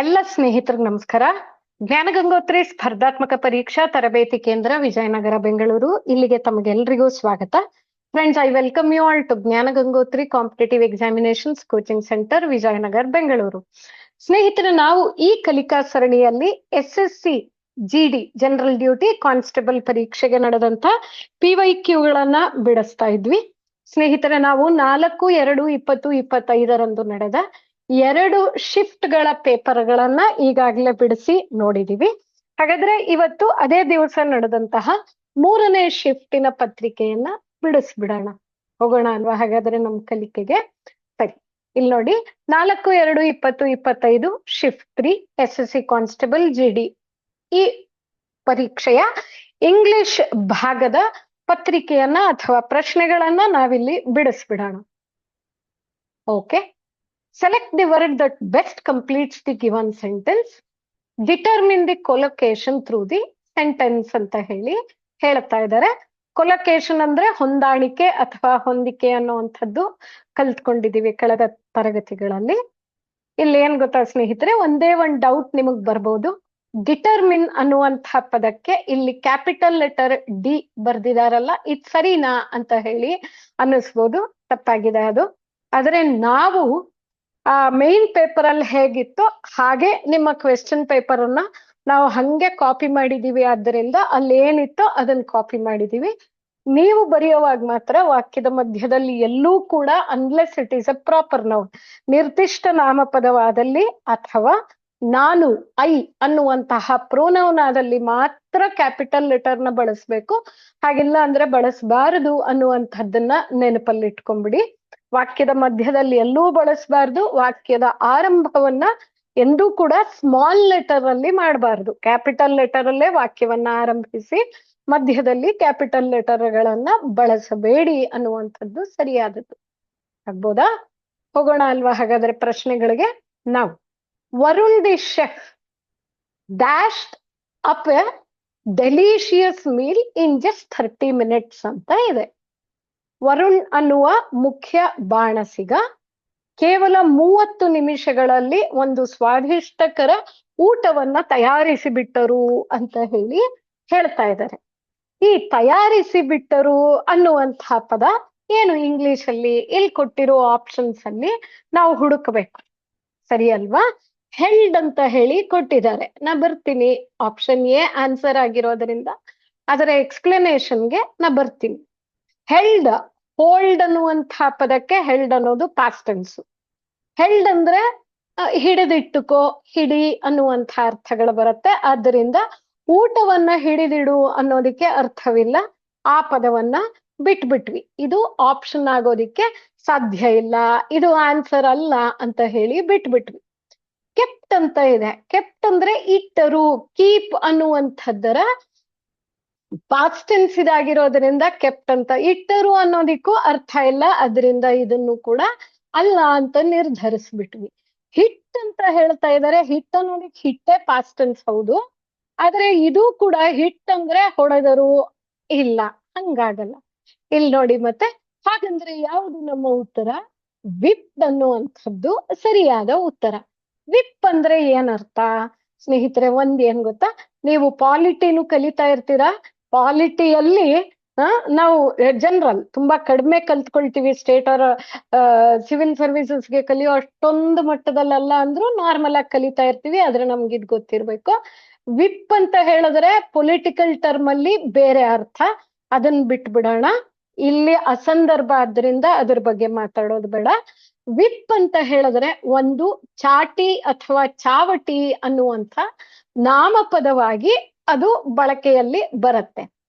ಎಲ್ಲ ಸ್ನೇಹಿತರಿಗೆ ನಮಸ್ಕಾರ. ಜ್ಞಾನಗಂಗೋತ್ರಿ ಸ್ಪರ್ಧಾತ್ಮಕ ಪರೀಕ್ಷಾ ತರಬೇತಿ ಕೇಂದ್ರ ವಿಜಯನಗರ ಬೆಂಗಳೂರು ಇಲ್ಲಿಗೆ ತಮಗೆಲ್ಲರಿಗೂ ಸ್ವಾಗತ. Friends, I welcome you all to Jnanagangotri competitive examinations coaching centre Vijayanagar Bengaluru. ಸ್ನೇಹಿತರೆ, ನಾವು ಈ ಕಲಿಕಾ ಸರಣಿಯಲ್ಲಿ SSC GD general duty constable ಪರೀಕ್ಷೆಗೆ ನಡೆದಂತ PYQಗಳನ್ನ ಬಿಡಿಸ್ತಾ ಇದ್ವಿ. ಸ್ನೇಹಿತರೆ, ನಾವು 4/2/2025 ನಡೆದ 2 ಶಿಫ್ಟ್ಗಳ ಪೇಪರ್ಗಳನ್ನ ಈಗಾಗಲೇ ಬಿಡಿಸಿ ನೋಡಿದೀವಿ. ಹಾಗಾದ್ರೆ ಇವತ್ತು ಅದೇ ದಿವಸ ನಡೆದಂತಹ 3ನೇ ಶಿಫ್ಟಿನ ಪತ್ರಿಕೆಯನ್ನ ಬಿಡಿಸ್ಬಿಡೋಣ. ಹೋಗೋಣ ಅಲ್ವಾ ಹಾಗಾದ್ರೆ ನಮ್ ಕಲಿಕೆಗೆ? ಸರಿ, ಇಲ್ಲಿ ನೋಡಿ, 4/2/2025 ಶಿಫ್ಟ್ 3 SSC ಕಾನ್ಸ್ಟೇಬಲ್ GD ಈ ಪರೀಕ್ಷೆಯ ಇಂಗ್ಲಿಷ್ ಭಾಗದ ಪತ್ರಿಕೆಯನ್ನ ಅಥವಾ ಪ್ರಶ್ನೆಗಳನ್ನ ನಾವಿಲ್ಲಿ ಬಿಡಿಸ್ಬಿಡೋಣ. Okay, select the word that best completes the given sentence. Determine the collocation through the sentence ಅಂತ ಹೇಳ್ತಾ ಇದ್ದಾರೆ. ಕೊಲೊಕೇಶನ್ ಅಂದ್ರೆ ಹೊಂದಾಣಿಕೆ ಅಥವಾ ಹೊಂದಿಕೆ ಅನ್ನುವಂಥದ್ದು ಕಲ್ತ್ಕೊಂಡಿದೀವಿ ಕಳೆದ ತರಗತಿಗಳಲ್ಲಿ. ಇಲ್ಲಿ ಏನ್ ಗೊತ್ತಾ ಸ್ನೇಹಿತರೆ, ಒಂದೇ ಒಂದು ಡೌಟ್ ನಿಮಗ್ ಬರ್ಬೋದು. ಡಿಟರ್ಮಿನ್ ಅನ್ನುವಂಥ ಪದಕ್ಕೆ ಇಲ್ಲಿ ಕ್ಯಾಪಿಟಲ್ ಲೆಟರ್ D ಬರ್ದಿದಾರಲ್ಲ, ಇದು ಸರಿನಾ ಅಂತ ಹೇಳಿ ಅನ್ನಿಸ್ಬೋದು. ತಪ್ಪಾಗಿದೆ ಅದು. ಆದ್ರೆ ನಾವು ಮೇನ್ ಪೇಪರ್ ಅಲ್ಲಿ ಹೇಗಿತ್ತು ಹಾಗೆ ನಿಮ್ಮ ಕ್ವೆಶ್ಚನ್ ಪೇಪರ್ ಅನ್ನ ನಾವು ಹಂಗೆ ಕಾಪಿ ಮಾಡಿದೀವಿ. ಆದ್ದರಿಂದ ಅಲ್ಲಿ ಏನಿತ್ತೋ ಅದನ್ನ ಕಾಪಿ ಮಾಡಿದೀವಿ. ನೀವು ಬರೆಯುವಾಗ ಮಾತ್ರ ವಾಕ್ಯದ ಮಧ್ಯದಲ್ಲಿ ಎಲ್ಲೂ ಕೂಡ unless it is a proper noun, ನಿರ್ದಿಷ್ಟ ನಾಮಪದವಾದಲ್ಲಿ ಅಥವಾ ನಾನು ಅನ್ನುವಂತಹ ಪ್ರೋನೌನ್ ಆದಲ್ಲಿ ಮಾತ್ರ ಕ್ಯಾಪಿಟಲ್ ಲೆಟರ್ ನ ಬಳಸ್ಬೇಕು. ಹಾಗಿಲ್ಲ ಅಂದ್ರೆ ಬಳಸಬಾರದು ಅನ್ನುವಂಥದ್ದನ್ನ ನೆನಪಲ್ಲಿ ಇಟ್ಕೊಂಡ್ಬಿಡಿ. ವಾಕ್ಯದ ಮಧ್ಯದಲ್ಲಿ ಎಲ್ಲೂ ಬಳಸಬಾರ್ದು. ವಾಕ್ಯದ ಆರಂಭವನ್ನ ಎಂದೂ ಕೂಡ ಸ್ಮಾಲ್ ಲೆಟರ್ ಅಲ್ಲಿ ಮಾಡಬಾರ್ದು. ಕ್ಯಾಪಿಟಲ್ ಲೆಟರ್ ಅಲ್ಲೇ ವಾಕ್ಯವನ್ನ ಆರಂಭಿಸಿ ಮಧ್ಯದಲ್ಲಿ ಕ್ಯಾಪಿಟಲ್ ಲೆಟರ್ಗಳನ್ನ ಬಳಸಬೇಡಿ ಅನ್ನುವಂಥದ್ದು ಸರಿಯಾದದ್ದು. ಆಗ್ಬೋದಾ? ಹೋಗೋಣ ಅಲ್ವಾ ಹಾಗಾದ್ರೆ ಪ್ರಶ್ನೆಗಳಿಗೆ. ನಾವು Varun the chef dashed up A delicious meal in just 30 minutes ಅಂತ ಇದೆ. ವರುಣ್ ಅನ್ನುವ ಮುಖ್ಯ ಬಾಣಸಿಗ ಕೇವಲ 30 ನಿಮಿಷಗಳಲ್ಲಿ ಒಂದು ಸ್ವಾದಿಷ್ಟಕರ ಊಟವನ್ನ ತಯಾರಿಸಿ ಬಿಟ್ಟರು ಅಂತ ಹೇಳ್ತಾ ಇದ್ದಾರೆ. ಈ ತಯಾರಿಸಿ ಬಿಟ್ಟರು ಅನ್ನುವಂತಹ ಪದ ಏನು ಇಂಗ್ಲಿಷ್ ಅಲ್ಲಿ? ಇಲ್ಲಿ ಕೊಟ್ಟಿರೋ ಆಪ್ಷನ್ಸ್ ಅಲ್ಲಿ ನಾವು ಹುಡುಕಬೇಕು, ಸರಿ ಅಲ್ವಾ? ಹೆಲ್ಡ್ ಅಂತ ಕೊಟ್ಟಿದ್ದಾರೆ. ನಾ ಬರ್ತೀನಿ. ಆಪ್ಷನ್ ಎ ಆನ್ಸರ್ ಆಗಿರೋದ್ರಿಂದ ಅದರ ಎಕ್ಸ್ಪ್ಲನೇಷನ್ಗೆ ನಾ ಬರ್ತೀನಿ. ಹೆಲ್ಡ್, ಹೋಲ್ಡ್ ಅನ್ನುವಂತಹ ಪದಕ್ಕೆ ಹೆಲ್ಡ್ ಅನ್ನೋದು ಪಾಸ್ಟ್ ಟೆನ್ಸ್. ಹೆಲ್ಡ್ ಅಂದ್ರೆ ಹಿಡಿದಿಟ್ಟುಕೋ, ಹಿಡಿ ಅನ್ನುವಂಥ ಅರ್ಥಗಳು ಬರುತ್ತೆ. ಆದ್ದರಿಂದ ಊಟವನ್ನ ಹಿಡಿದಿಡು ಅನ್ನೋದಕ್ಕೆ ಅರ್ಥವಿಲ್ಲ. ಆ ಪದವನ್ನ ಬಿಟ್ಬಿಟ್ವಿ. ಆಪ್ಷನ್ ಆಗೋದಿಕ್ಕೆ ಸಾಧ್ಯ ಇಲ್ಲ, ಇದು ಆನ್ಸರ್ ಅಲ್ಲ ಅಂತ ಬಿಟ್ಬಿಟ್ವಿ. ಕೆಪ್ಟ್ ಅಂತ ಇದೆ. ಕೆಪ್ಟ್ ಅಂದ್ರೆ ಇಟ್ಟರು. ಕೀಪ್ ಅನ್ನುವಂಥದ್ದರ ಪಾಸ್ಟ್ ಟೆನ್ಸ್ ಇದಾಗಿರೋದ್ರಿಂದ ಕೆಪ್ಟ್ ಅಂತ. ಇಟ್ಟರು ಅನ್ನೋದಿಕ್ಕೂ ಅರ್ಥ ಇಲ್ಲ, ಅದರಿಂದ ಇದನ್ನು ಕೂಡ ಅಲ್ಲ ಅಂತ ನಿರ್ಧರಿಸ್ಬಿಟ್ವಿ. ಹಿಟ್ ಅಂತ ಹೇಳ್ತಾ ಇದ್ದಾರೆ. ಹಿಟ್ ಅನ್ನೋದಿಕ್ ಹಿಟ್ಟೆ ಪಾಸ್ಟ್ ಟೆನ್ಸ್ ಹೌದು, ಆದ್ರೆ ಇದು ಕೂಡ ಹಿಟ್ ಅಂದ್ರೆ ಹೊಡೆದರು, ಇಲ್ಲ, ಹಂಗಾಗಲ್ಲ. ಇಲ್ಲಿ ನೋಡಿ ಮತ್ತೆ. ಹಾಗಂದ್ರೆ ಯಾವುದು ನಮ್ಮ ಉತ್ತರ? ವಿಪ್ ಅನ್ನುವಂಥದ್ದು ಸರಿಯಾದ ಉತ್ತರ. ವಿಪ್ ಅಂದ್ರೆ ಏನರ್ಥ ಸ್ನೇಹಿತರೆ? ಒಂದ್ ಏನ್ ಗೊತ್ತಾ, ನೀವು ಪಾಲಿಟಿನು ಕಲಿತಾ ಇರ್ತೀರಾ. ಪಾಲಿಟಿಯಲ್ಲಿ ನಾವು ಜನರಲ್ ತುಂಬಾ ಕಡಿಮೆ ಕಲ್ತ್ಕೊಳ್ತೀವಿ. ಸ್ಟೇಟ್ ಆರ್ ಸಿವಿಲ್ ಸರ್ವಿಸಸ್ಗೆ ಕಲಿಯೋ ಅಷ್ಟೊಂದು ಮಟ್ಟದಲ್ಲ ಅಂದ್ರೂ ನಾರ್ಮಲ್ ಆಗಿ ಕಲಿತಾ ಇರ್ತೀವಿ. ಆದ್ರೆ ನಮ್ಗೆ ಇದ್ ಗೊತ್ತಿರ್ಬೇಕು. ವಿಪ್ ಅಂತ ಹೇಳಿದ್ರೆ ಪೊಲಿಟಿಕಲ್ ಟರ್ಮ್ ಅಲ್ಲಿ ಬೇರೆ ಅರ್ಥ, ಅದನ್ನ ಬಿಟ್ಬಿಡೋಣ. ಇಲ್ಲಿ ಅಸಂದರ್ಭ ಆದ್ರಿಂದ ಅದ್ರ ಬಗ್ಗೆ ಮಾತಾಡೋದು ಬೇಡ. ವಿಪ್ ಅಂತ ಹೇಳಿದ್ರೆ ಒಂದು ಚಾಟಿ ಅಥವಾ ಚಾವಟಿ ಅನ್ನುವಂಥ ನಾಮಪದವಾಗಿ ಅದು ಬಳಕೆಯಲ್ಲಿ ಬರುತ್ತೆ.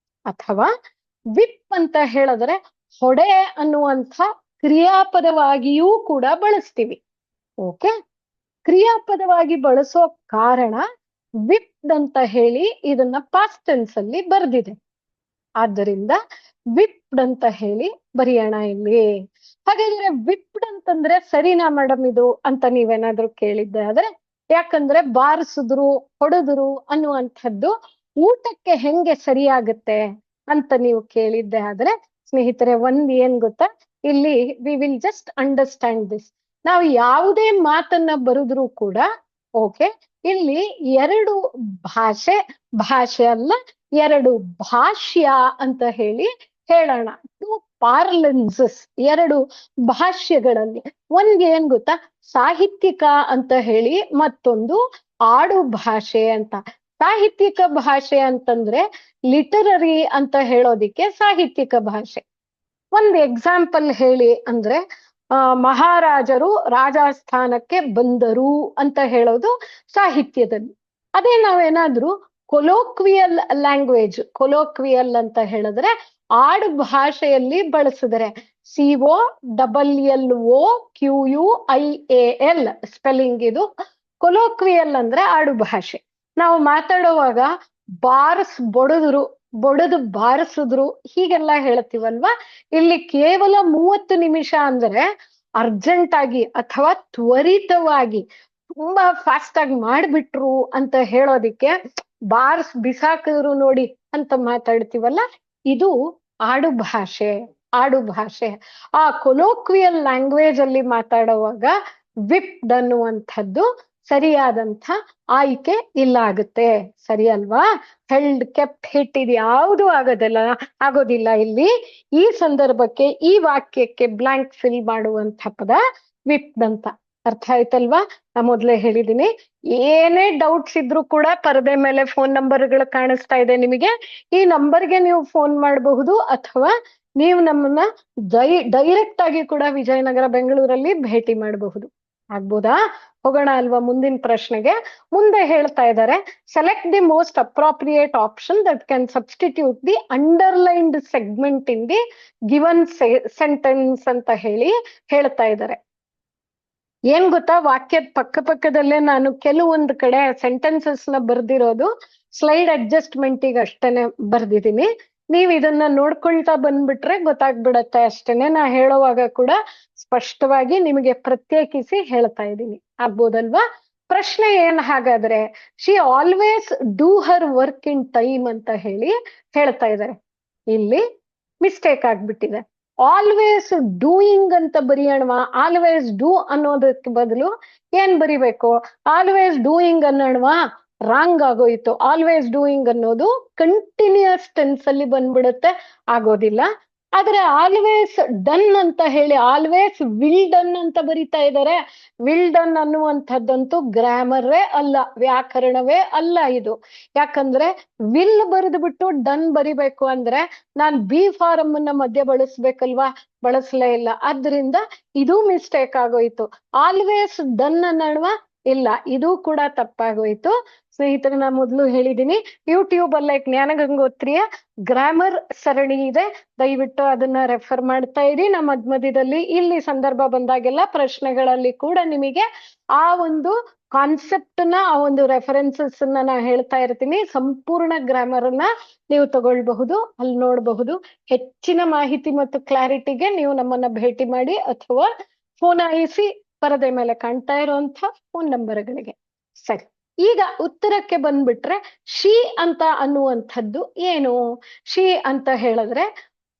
ಅಥವಾ ವಿಪ್ ಅಂತ ಹೇಳಿದ್ರೆ ಹೊಡೆ ಅನ್ನುವಂಥ ಕ್ರಿಯಾಪದವಾಗಿಯೂ ಕೂಡ ಬಳಸ್ತೀವಿ. ಓಕೆ, ಕ್ರಿಯಾಪದವಾಗಿ ಬಳಸೋ ಕಾರಣ ವಿಪ್ ಅಂತ ಇದನ್ನ ಪಾಸ್ಟ್ ಟೆನ್ಸ್ ಅಲ್ಲಿ ಬರ್ದಿದೆ. ಆದ್ದರಿಂದ ವಿಪ್ಡ್ ಅಂತ ಬರೆಯೋಣ ಇಲ್ಲಿ. ಹಾಗಾದ್ರೆ ವಿಪ್ಡ್ ಅಂತಂದ್ರೆ ಸರಿನಾ ಮೇಡಮ್ ಇದು ಅಂತ ನೀವೇನಾದ್ರೂ ಕೇಳಿದ್ದೆ ಆದ್ರೆ, ಯಾಕಂದ್ರೆ ಬಾರಿಸಿದ್ರು, ಹೊಡೆದ್ರು ಅನ್ನುವಂಥದ್ದು ಊಟಕ್ಕೆ ಹೆಂಗೆ ಸರಿಯಾಗುತ್ತೆ ಅಂತ ನೀವು ಕೇಳಿದ್ದೆ ಆದ್ರೆ, ಸ್ನೇಹಿತರೆ ಒಂದ್ ಏನ್ ಗೊತ್ತಾ, ಇಲ್ಲಿ we will just understand this. ನಾವು ಯಾವುದೇ ಮಾತನ್ನ ಬರೆದ್ರೂ ಕೂಡ ಓಕೆ, ಇಲ್ಲಿ ಎರಡು ಭಾಷೆ, ಭಾಷೆ ಅಲ್ಲ ಎರಡು ಭಾಷ್ಯ ಅಂತ ಹೇಳೋಣ. ಟು ಪಾರ್ಲೆನ್ಸಸ್, ಎರಡು ಭಾಷ್ಯಗಳಲ್ಲಿ. ಒಂದ್ ಏನ್ ಗೊತ್ತಾ, ಸಾಹಿತ್ಯಿಕ ಅಂತ ಹೇಳಿ, ಮತ್ತೊಂದು ಆಡು ಭಾಷೆ ಅಂತ. ಸಾಹಿತ್ಯಿಕ ಭಾಷೆ ಅಂತಂದ್ರೆ ಲಿಟರರಿ ಅಂತ ಹೇಳೋದಿಕ್ಕೆ ಸಾಹಿತ್ಯಿಕ ಭಾಷೆ. ಒಂದ್ ಎಕ್ಸಾಂಪಲ್ ಹೇಳಿ ಅಂದ್ರೆ, ಮಹಾರಾಜರು ರಾಜಸ್ಥಾನಕ್ಕೆ ಬಂದರು ಅಂತ ಹೇಳೋದು ಸಾಹಿತ್ಯದಲ್ಲಿ. ಅದೇ ನಾವೇನಾದ್ರೂ ಕೊಲೋಕ್ವಿಯಲ್ ಲ್ಯಾಂಗ್ವೇಜ್, ಕೊಲೋಕ್ವಿಯಲ್ ಅಂತ ಹೇಳಿದ್ರೆ ಆಡು ಭಾಷೆಯಲ್ಲಿ ಬಳಸಿದ್ರೆ COLLOQUIAL ಸ್ಪೆಲ್ಲಿಂಗ್ ಇದು. ಕೊಲೋಕ್ವಿಯಲ್ ಅಂದ್ರೆ ಆಡು ಭಾಷೆ. ನಾವು ಮಾತಾಡುವಾಗ ಬೊಡೆದು ಬಾರಿಸಿದ್ರು ಹೀಗೆಲ್ಲ ಹೇಳ್ತೀವಲ್ವಾ. ಇಲ್ಲಿ ಕೇವಲ 30 ನಿಮಿಷ ಅಂದ್ರೆ ಅರ್ಜೆಂಟ್ ಆಗಿ ಅಥವಾ ತ್ವರಿತವಾಗಿ ತುಂಬಾ ಫಾಸ್ಟ್ ಆಗಿ ಮಾಡ್ಬಿಟ್ರು ಅಂತ ಹೇಳೋದಿಕ್ಕೆ, ಬಿಸಾಕಿದ್ರು ನೋಡಿ ಅಂತ ಮಾತಾಡ್ತೀವಲ್ಲ, ಇದು ಆಡು ಭಾಷೆ. ಆಡು ಭಾಷೆ. ಆ ಕೊಲೋಕ್ವಿಯಲ್ ಲ್ಯಾಂಗ್ವೇಜ್ ಅಲ್ಲಿ ಮಾತಾಡುವಾಗ ವಿಪ್ಡ್ ಅನ್ನುವಂಥದ್ದು ಸರಿಯಾದಂಥ ಆಯ್ಕೆ ಇಲ್ಲ ಆಗುತ್ತೆ. ಸರಿ ಅಲ್ವಾ? ಹೆಲ್ಡ್, ಕೆಪ್ಟ್, ಹಿಟ್ ಇದು ಯಾವುದು ಆಗೋದಿಲ್ಲ ಇಲ್ಲಿ. ಈ ಸಂದರ್ಭಕ್ಕೆ, ಈ ವಾಕ್ಯಕ್ಕೆ ಬ್ಲಾಂಕ್ ಫಿಲ್ ಮಾಡುವಂಥ ಪದ ವಿಪ್ಡ್ ಅಂತ. ಅರ್ಥ ಆಯ್ತಲ್ವಾ? ನಾ ಮೊದ್ಲೇ ಹೇಳಿದೀನಿ, ಏನೇ ಡೌಟ್ಸ್ ಇದ್ರು ಕೂಡ ಪರದೆ ಮೇಲೆ ಫೋನ್ ನಂಬರ್ಗಳು ಕಾಣಿಸ್ತಾ ಇದೆ ನಿಮಗೆ. ಈ ನಂಬರ್ಗೆ ನೀವು ಫೋನ್ ಮಾಡಬಹುದು, ಅಥವಾ ನೀವು ನಮ್ಮನ್ನ ಡೈರೆಕ್ಟ್ ಆಗಿ ಕೂಡ ವಿಜಯನಗರ, ಬೆಂಗಳೂರಲ್ಲಿ ಭೇಟಿ ಮಾಡಬಹುದು. ಆಗ್ಬೋದಾ? ಹೋಗೋಣ ಅಲ್ವಾ ಮುಂದಿನ ಪ್ರಶ್ನೆಗೆ. ಮುಂದೆ ಹೇಳ್ತಾ ಇದ್ದಾರೆ, select the most appropriate option that can substitute the underlined segment in the given sentence ಅಂತ ಹೇಳ್ತಾ ಇದ್ದಾರೆ. ಏನ್ ಗೊತ್ತಾ, ವಾಕ್ಯದ ಪಕ್ಕದಲ್ಲೇ ನಾನು ಕೆಲವೊಂದು ಕಡೆ ಸೆಂಟೆನ್ಸಸ್ ನ ಬರ್ದಿರೋದು ಸ್ಲೈಡ್ ಅಡ್ಜಸ್ಟ್ಮೆಂಟಿಗೆ ಅಷ್ಟೇನೆ ಬರ್ದಿದ್ದೀನಿ. ನೀವ್ ಇದನ್ನ ನೋಡ್ಕೊಳ್ತಾ ಬಂದ್ಬಿಟ್ರೆ ಗೊತ್ತಾಗ್ಬಿಡತ್ತೆ ಅಷ್ಟೇನೆ. ನಾ ಹೇಳುವಾಗ ಕೂಡ ಸ್ಪಷ್ಟವಾಗಿ ನಿಮಗೆ ಪ್ರತ್ಯೇಕಿಸಿ ಹೇಳ್ತಾ ಇದ್ದೀನಿ. ಆಗ್ಬೋದಲ್ವಾ? ಪ್ರಶ್ನೆ ಏನ್ ಹಾಗಾದ್ರೆ, she always do Har work in time ಅಂತ ಹೇಳ್ತಾ ಇದ್ದಾರೆ. ಇಲ್ಲಿ ಮಿಸ್ಟೇಕ್ ಆಗ್ಬಿಟ್ಟಿದೆ. ಆಲ್ವೇಸ್ ಡೂಯಿಂಗ್ ಅಂತ ಬರೆಯೋಣವಾ? ಆಲ್ವೇಸ್ ಡೂ ಅನ್ನೋದಕ್ಕೆ ಬದಲು ಏನ್ ಬರಿಬೇಕು? ಆಲ್ವೇಸ್ ಡೂಯಿಂಗ್ ಅನ್ನೋಣವಾ? ರಾಂಗ್ ಆಗೋಯ್ತು. ಆಲ್ವೇಸ್ ಡೂಯಿಂಗ್ ಅನ್ನೋದು ಕಂಟಿನ್ಯೂಸ್ ಟೆನ್ಸ್ ಅಲ್ಲಿ ಬಂದ್ಬಿಡುತ್ತೆ, ಆಗೋದಿಲ್ಲ. ಆದ್ರೆ ಆಲ್ವೇಸ್ ಡನ್ ಅಂತ ಆಲ್ವೇಸ್ ವಿಲ್ ಡನ್ ಅಂತ ಬರಿತಾ ಇದ್ದಾರೆ. ವಿಲ್ ಡನ್ ಅನ್ನುವಂಥದ್ದಂತೂ ಗ್ರಾಮರೇ ಅಲ್ಲ, ವ್ಯಾಕರಣವೇ ಅಲ್ಲ ಇದು. ಯಾಕಂದ್ರೆ ವಿಲ್ ಬರೆದು ಬಿಟ್ಟು ಡನ್ ಬರಿಬೇಕು ಅಂದ್ರೆ ನಾನ್ ಬಿ ಫಾರಂ ಅನ್ನ ಮಧ್ಯೆ ಬಳಸ್ಬೇಕಲ್ವಾ? ಬಳಸಲೇ ಇಲ್ಲ. ಆದ್ರಿಂದ ಇದು ಮಿಸ್ಟೇಕ್ ಆಗೋಯ್ತು. ಆಲ್ವೇಸ್ ಡನ್ ಅನ್ನೋಣ ಇಲ್ಲ, ಇದು ಕೂಡ ತಪ್ಪಾಗೋಯ್ತು. ಸ್ನೇಹಿತರೆ, ನಾ ಮೊದಲು ಹೇಳಿದ್ದೀನಿ, ಯೂಟ್ಯೂಬ್ ಅಲ್ಲೇ ಜ್ಞಾನಗಂಗೋತ್ರಿಯ ಗ್ರಾಮರ್ ಸರಣಿ ಇದೆ, ದಯವಿಟ್ಟು ಅದನ್ನ ರೆಫರ್ ಮಾಡ್ತಾ ಇರಿ. ನಮ್ಮ ಮಧ್ಯದಲ್ಲಿ ಇಲ್ಲಿ ಸಂದರ್ಭ ಬಂದಾಗೆಲ್ಲ ಪ್ರಶ್ನೆಗಳಲ್ಲಿ ಕೂಡ ನಿಮಗೆ ಆ ಒಂದು ಕಾನ್ಸೆಪ್ಟ್ ನ, ಆ ಒಂದು ರೆಫರೆನ್ಸಸ್ ನಾ ಹೇಳ್ತಾ ಇರ್ತೀನಿ. ಸಂಪೂರ್ಣ ಗ್ರಾಮರ್ ಅನ್ನ ನೀವು ತಗೊಳ್ಬಹುದು, ಅಲ್ಲಿ ನೋಡಬಹುದು. ಹೆಚ್ಚಿನ ಮಾಹಿತಿ ಮತ್ತು ಕ್ಲಾರಿಟಿಗೆ ನೀವು ನಮ್ಮನ್ನ ಭೇಟಿ ಮಾಡಿ ಅಥವಾ ಫೋನ್ ಆಯಿಸಿ ಪರದೆ ಮೇಲೆ ಕಾಣ್ತಾ ಇರುವಂತ ಫೋನ್ ನಂಬರ್ಗಳಿಗೆ. ಸರಿ, ಈಗ ಉತ್ತರಕ್ಕೆ ಬಂದ್ಬಿಟ್ರೆ, ಶಿ ಅಂತ ಅನ್ನುವಂಥದ್ದು ಏನು? ಶಿ ಅಂತ ಹೇಳಿದ್ರೆ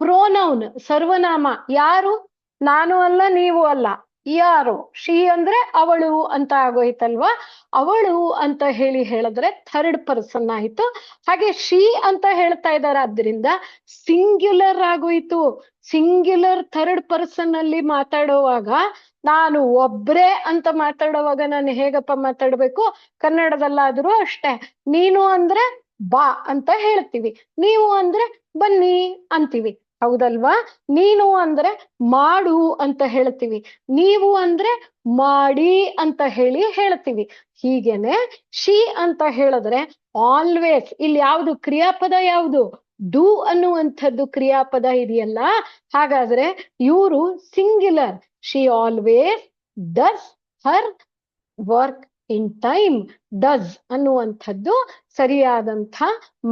ಪ್ರೋನೌನ್, ಸರ್ವನಾಮ. ಯಾರು? ನಾನು ಅಲ್ಲ, ನೀವು ಅಲ್ಲ, ಯಾರು? ಶಿ ಅಂದ್ರೆ ಅವಳು ಅಂತ ಆಗೋಯ್ತಲ್ವಾ? ಅವಳು ಅಂತ ಹೇಳಿದ್ರೆ ಥರ್ಡ್ ಪರ್ಸನ್ ಆಯ್ತು. ಹಾಗೆ ಶಿ ಅಂತ ಹೇಳ್ತಾ ಇದ್ದಾರೆ, ಆದ್ರಿಂದ ಸಿಂಗ್ಯುಲರ್ ಆಗೋಯ್ತು. ಸಿಂಗ್ಯುಲರ್ ಥರ್ಡ್ ಪರ್ಸನ್ ಅಲ್ಲಿ ಮಾತಾಡುವಾಗ, ನಾನು ಒಬ್ರೇ ಅಂತ ಮಾತಾಡುವಾಗ ನಾನು ಹೇಗಪ್ಪ ಮಾತಾಡ್ಬೇಕು? ಕನ್ನಡದಲ್ಲಾದ್ರೂ ಅಷ್ಟೇ. ನೀನು ಅಂದ್ರೆ ಬಾ ಅಂತ ಹೇಳ್ತೀವಿ, ನೀವು ಅಂದ್ರೆ ಬನ್ನಿ ಅಂತೀವಿ, ಹೌದಲ್ವಾ? ನೀನು ಅಂದ್ರೆ ಮಾಡು ಅಂತ ಹೇಳ್ತೀವಿ, ನೀವು ಅಂದ್ರೆ ಮಾಡಿ ಅಂತ ಹೇಳ್ತೀವಿ. ಹೀಗೇನೆ ಶಿ ಅಂತ ಹೇಳಿದ್ರೆ ಆಲ್ವೇಸ್, ಇಲ್ಲಿ ಯಾವುದು ಕ್ರಿಯಾಪದ? ಯಾವುದು? ಡೂ ಅನ್ನುವಂಥದ್ದು ಕ್ರಿಯಾಪದ ಇದೆಯಲ್ಲ. ಹಾಗಾದ್ರೆ ಇವರು singular. She always does her work in time. Does ಅನ್ನುವಂಥದ್ದು ಸರಿಯಾದಂಥ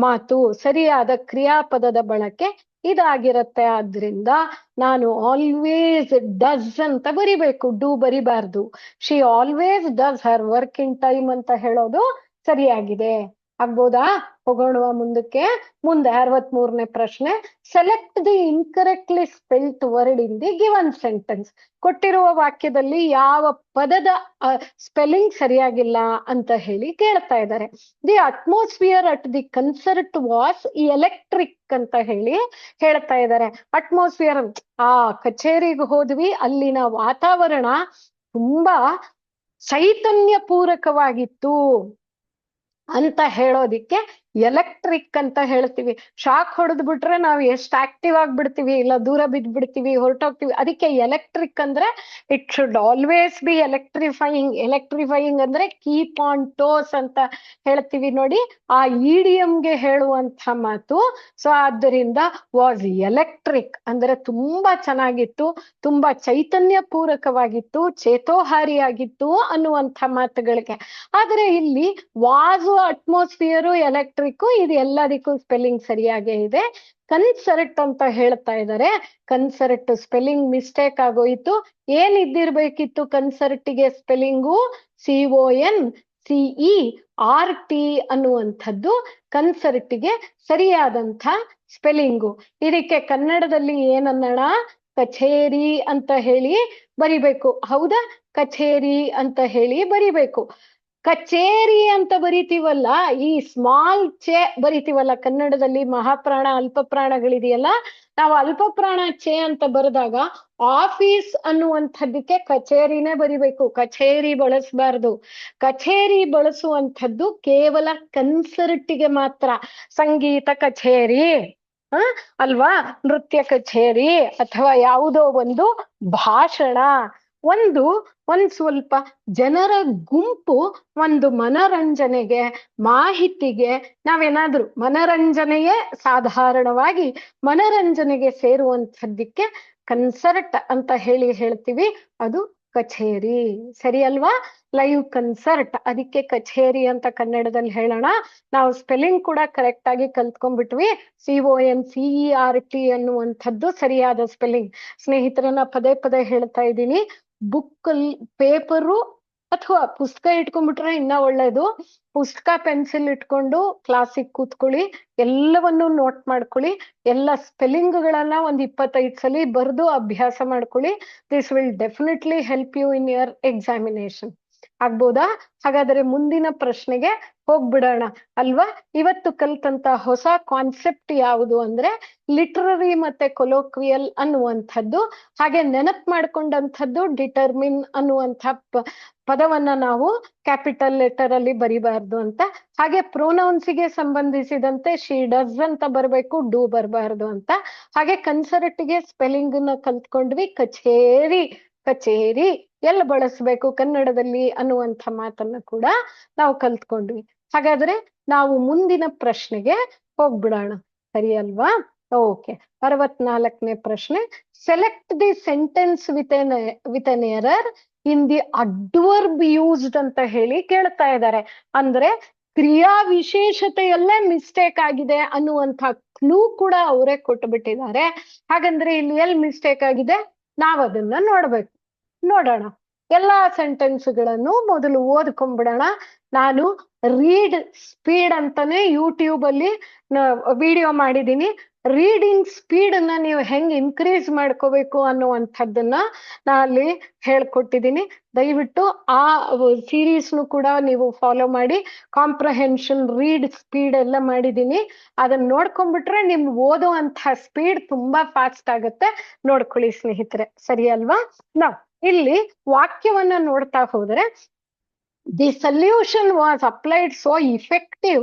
ಮಾತು, ಸರಿಯಾದ ಕ್ರಿಯಾಪದದ ಬಳಕೆ ಇದಾಗಿರತ್ತೆ. ಆದ್ರಿಂದ ನಾನು ಆಲ್ವೇಸ್ ಡಸ್ ಅಂತ ಬರಿಬೇಕು, ಡೂ ಬರಿಬಾರ್ದು. She always does her work in time ಅಂತ ಹೇಳೋದು ಸರಿಯಾಗಿದೆ. ಆಗ್ಬೋದಾ? ಹೋಗೋಣ ಮುಂದಕ್ಕೆ. ಮುಂದೆ 63ನೇ ಪ್ರಶ್ನೆ. Select the incorrectly spelt word in the given sentence. ಕೊಟ್ಟಿರುವ ವಾಕ್ಯದಲ್ಲಿ ಯಾವ ಪದದ ಸ್ಪೆಲ್ಲಿಂಗ್ ಸರಿಯಾಗಿಲ್ಲ ಅಂತ ಹೇಳಿ ಕೇಳ್ತಾ ಇದ್ದಾರೆ. The atmosphere at the concert was electric ಅಂತ ಹೇಳಿ ಹೇಳ್ತಾ ಇದ್ದಾರೆ. ಅಟ್ಮಾಸ್ಫಿಯರ್, ಆ ಕಚೇರಿಗೆ ಹೋದ್ವಿ, ಅಲ್ಲಿನ ವಾತಾವರಣ ತುಂಬಾ ಚೈತನ್ಯ ಪೂರಕವಾಗಿತ್ತು ಅಂತ ಹೇಳೋದಿಕ್ಕೆ ಎಲೆಕ್ಟ್ರಿಕ್ ಅಂತ ಹೇಳ್ತೀವಿ. ಶಾಕ್ ಹೊಡೆದ್ ಬಿಟ್ರೆ ನಾವು ಎಷ್ಟು ಆಕ್ಟಿವ್ ಆಗ್ಬಿಡ್ತೀವಿ, ಇಲ್ಲ ದೂರ ಬಿದ್ದ್ಬಿಡ್ತೀವಿ, ಹೊರಟೋಗ್ತೀವಿ. ಅದಕ್ಕೆ ಎಲೆಕ್ಟ್ರಿಕ್ ಅಂದ್ರೆ it should always B electrifying. Electrifying ಅಂದ್ರೆ ಕೀಪ್ ಆನ್ ಟೋಸ್ ಅಂತ ಹೇಳ್ತೀವಿ ನೋಡಿ, ಆ ಇಡಿಯಂಗೆ ಹೇಳುವಂತ ಮಾತು. ಸೊ ಆದ್ದರಿಂದ ವಾಸ್ ಎಲೆಕ್ಟ್ರಿಕ್ ಅಂದ್ರೆ ತುಂಬಾ ಚೆನ್ನಾಗಿತ್ತು, ತುಂಬಾ ಚೈತನ್ಯ ಪೂರಕವಾಗಿತ್ತು, ಚೇತೋಹಾರಿಯಾಗಿತ್ತು ಅನ್ನುವಂಥ ಮಾತುಗಳಿಗೆ. ಆದ್ರೆ ಇಲ್ಲಿ ವಾಸು, ಅಟ್ಮಾಸ್ಫಿಯರು, ಎಲೆಕ್ಟ್ರಿಕ್ ಇದು ಎಲ್ಲದಕ್ಕೂ ಸ್ಪೆಲ್ಲಿಂಗ್ ಸರಿಯಾಗೇ ಇದೆ. ಕನ್ಸರ್ಟ್ ಅಂತ ಹೇಳ್ತಾ ಇದ್ದಾರೆ. ಕನ್ಸರ್ಟ್ ಸ್ಪೆಲ್ಲಿಂಗ್ ಮಿಸ್ಟೇಕ್ ಆಗೋಯ್ತು. ಏನ್ ಇದ್ದಿರ್ಬೇಕಿತ್ತು ಕನ್ಸರ್ಟಿಗೆ ಸ್ಪೆಲ್ಲಿಂಗು? CONCERT ಅನ್ನುವಂಥದ್ದು ಕನ್ಸರ್ಟಿಗೆ ಸರಿಯಾದಂಥ ಸ್ಪೆಲ್ಲಿಂಗು. ಇದಕ್ಕೆ ಕನ್ನಡದಲ್ಲಿ ಏನನ್ನೋಣ? ಕಚೇರಿ ಅಂತ ಹೇಳಿ ಬರಿಬೇಕು. ಹೌದಾ? ಕಚೇರಿ ಅಂತ ಹೇಳಿ ಬರಿಬೇಕು. ಕಚೇರಿ ಅಂತ ಬರಿತೀವಲ್ಲ, ಈ ಸ್ಮಾಲ್ ಚೆ ಬರಿತೀವಲ್ಲ ಕನ್ನಡದಲ್ಲಿ, ಮಹಾಪ್ರಾಣ ಅಲ್ಪ ಪ್ರಾಣಗಳಿದೆಯಲ್ಲ, ನಾವು ಅಲ್ಪ ಪ್ರಾಣ ಚೆ ಅಂತ ಬರೆದಾಗ ಆಫೀಸ್ ಅನ್ನುವಂಥದ್ದಕ್ಕೆ ಕಚೇರಿನೇ ಬರಿಬೇಕು, ಕಚೇರಿ ಬಳಸಬಾರ್ದು. ಕಚೇರಿ ಬಳಸುವಂಥದ್ದು ಕೇವಲ ಕನ್ಸರ್ಟಿಗೆ ಮಾತ್ರ. ಸಂಗೀತ ಕಚೇರಿ ಅಲ್ವಾ, ನೃತ್ಯ ಕಚೇರಿ, ಅಥವಾ ಯಾವುದೋ ಒಂದು ಭಾಷಣ, ಒಂದ್ ಸ್ವಲ್ಪ ಜನರ ಗುಂಪು ಒಂದು ಮನರಂಜನೆಗೆ, ಮಾಹಿತಿಗೆ, ನಾವೇನಾದ್ರೂ ಮನರಂಜನೆಯೇ ಸಾಧಾರಣವಾಗಿ ಮನರಂಜನೆಗೆ ಸೇರುವಂಥದ್ದಕ್ಕೆ ಕನ್ಸರ್ಟ್ ಅಂತ ಹೇಳ್ತೀವಿ. ಅದು ಕಚೇರಿ. ಸರಿ ಅಲ್ವಾ? ಲೈವ್ ಕನ್ಸರ್ಟ್, ಅದಕ್ಕೆ ಕಚೇರಿ ಅಂತ ಕನ್ನಡದಲ್ಲಿ ಹೇಳೋಣ. ನಾವು ಸ್ಪೆಲ್ಲಿಂಗ್ ಕೂಡ ಕರೆಕ್ಟ್ ಆಗಿ ಕಲ್ತ್ಕೊಂಡ್ಬಿಟ್ವಿ. CONCERT ಅನ್ನುವಂಥದ್ದು ಸರಿಯಾದ ಸ್ಪೆಲ್ಲಿಂಗ್. ಸ್ನೇಹಿತರನ್ನ ಪದೇ ಪದೇ ಹೇಳ್ತಾ ಇದ್ದೀನಿ, ಬುಕ್ ಪೇಪರು ಅಥವಾ ಪುಸ್ತಕ ಇಟ್ಕೊಂಡ್ಬಿಟ್ರೆ ಇನ್ನ ಒಳ್ಳೇದು. ಪುಸ್ತಕ ಪೆನ್ಸಿಲ್ ಇಟ್ಕೊಂಡು ಕ್ಲಾಸಿಗೆ ಕೂತ್ಕೊಳ್ಳಿ, ಎಲ್ಲವನ್ನೂ ನೋಟ್ ಮಾಡ್ಕೊಳ್ಳಿ, ಎಲ್ಲ ಸ್ಪೆಲ್ಲಿಂಗ್ಗಳನ್ನ 25 ಸಲ ಬರೆದು ಅಭ್ಯಾಸ ಮಾಡ್ಕೊಳ್ಳಿ. This will definitely help you in your examination. ಆಗ್ಬೋದಾ? ಹಾಗಾದ್ರೆ ಮುಂದಿನ ಪ್ರಶ್ನೆಗೆ ಹೋಗ್ಬಿಡೋಣ ಅಲ್ವಾ. ಇವತ್ತು ಕಲ್ತಂತ ಹೊಸ ಕಾನ್ಸೆಪ್ಟ್ ಯಾವುದು ಅಂದ್ರೆ ಲಿಟ್ರರಿ ಮತ್ತೆ ಕೊಲೋಕ್ವಿಯಲ್ ಅನ್ನುವಂಥದ್ದು. ಹಾಗೆ ನೆನಪು ಮಾಡ್ಕೊಂಡಂಥದ್ದು ಡಿಟರ್ಮಿನ್ ಅನ್ನುವಂಥ ಪದವನ್ನ ನಾವು ಕ್ಯಾಪಿಟಲ್ ಲೆಟರ್ ಅಲ್ಲಿ ಬರಿಬಾರ್ದು ಅಂತ. ಹಾಗೆ ಪ್ರೊನೌನ್ಸಿಗೆ ಸಂಬಂಧಿಸಿದಂತೆ ಶಿ ಡಸ್ ಅಂತ ಬರಬೇಕು, ಡೂ ಬರಬಾರ್ದು ಅಂತ. ಹಾಗೆ ಕನ್ಸರ್ಟಿಗೆ ಸ್ಪೆಲ್ಲಿಂಗ್ ನ ಕಲ್ತ್ಕೊಂಡ್ವಿ. ಕಚೇರಿ, ಕಚೇರಿ ಎಲ್ಲ ಬಳಸಬೇಕು ಕನ್ನಡದಲ್ಲಿ ಅನ್ನುವಂಥ ಮಾತನ್ನ ಕೂಡ ನಾವು ಕಲ್ತ್ಕೊಂಡ್ವಿ. ಹಾಗಾದ್ರೆ ನಾವು ಮುಂದಿನ ಪ್ರಶ್ನೆಗೆ ಹೋಗ್ಬಿಡೋಣ. ಸರಿ ಅಲ್ವಾ? ಓಕೆ. 64ನೇ ಪ್ರಶ್ನೆ. Select the sentence with N error in the adverb used ಅಂತ ಹೇಳಿ ಕೇಳ್ತಾ ಇದ್ದಾರೆ. ಅಂದ್ರೆ ಕ್ರಿಯಾ ವಿಶೇಷತೆಯಲ್ಲೇ ಮಿಸ್ಟೇಕ್ ಆಗಿದೆ ಅನ್ನುವಂಥ ಕ್ಲೂ ಕೂಡ ಅವರೇ ಕೊಟ್ಟುಬಿಟ್ಟಿದ್ದಾರೆ. ಹಾಗಂದ್ರೆ ಇಲ್ಲಿ ಎಲ್ಲಿ ಮಿಸ್ಟೇಕ್ ಆಗಿದೆ ನಾವ್ ಅದನ್ನ ನೋಡೋಣ. ಎಲ್ಲಾ ಸೆಂಟೆನ್ಸ್ಗಳನ್ನು ಮೊದಲು ಓದ್ಕೊಂಡ್ಬಿಡೋಣ. ನಾನು ರೀಡ್ ಸ್ಪೀಡ್ ಅಂತಾನೆ ಯೂಟ್ಯೂಬ್ ಅಲ್ಲಿ ವಿಡಿಯೋ ಮಾಡಿದ್ದೀನಿ. ರೀಡಿಂಗ್ ಸ್ಪೀಡ್ ಅನ್ನ ನೀವು ಹೆಂಗ್ ಇನ್ಕ್ರೀಸ್ ಮಾಡ್ಕೋಬೇಕು ಅನ್ನುವಂಥದ್ದನ್ನ ನಾ ಅಲ್ಲಿ ಹೇಳ್ಕೊಟ್ಟಿದ್ದೀನಿ. ದಯವಿಟ್ಟು ಆ ಸೀರೀಸ್ನು ಕೂಡ ನೀವು ಫಾಲೋ ಮಾಡಿ. ಕಾಂಪ್ರಹೆನ್ಷನ್, ರೀಡ್ ಸ್ಪೀಡ್ ಎಲ್ಲ ಮಾಡಿದ್ದೀನಿ. ಅದನ್ನ ನೋಡ್ಕೊಂಡ್ಬಿಟ್ರೆ ನಿಮ್ಗೆ ಓದುವಂಥ ಸ್ಪೀಡ್ ತುಂಬಾ ಫಾಸ್ಟ್ ಆಗುತ್ತೆ. ನೋಡ್ಕೊಳ್ಳಿ ಸ್ನೇಹಿತರೆ. ಸರಿ ಅಲ್ವಾ? ನಾವು ಇಲ್ಲಿ ವಾಕ್ಯವನ್ನ ನೋಡ್ತಾ ಹೋದ್ರೆ, the solution was applied so effective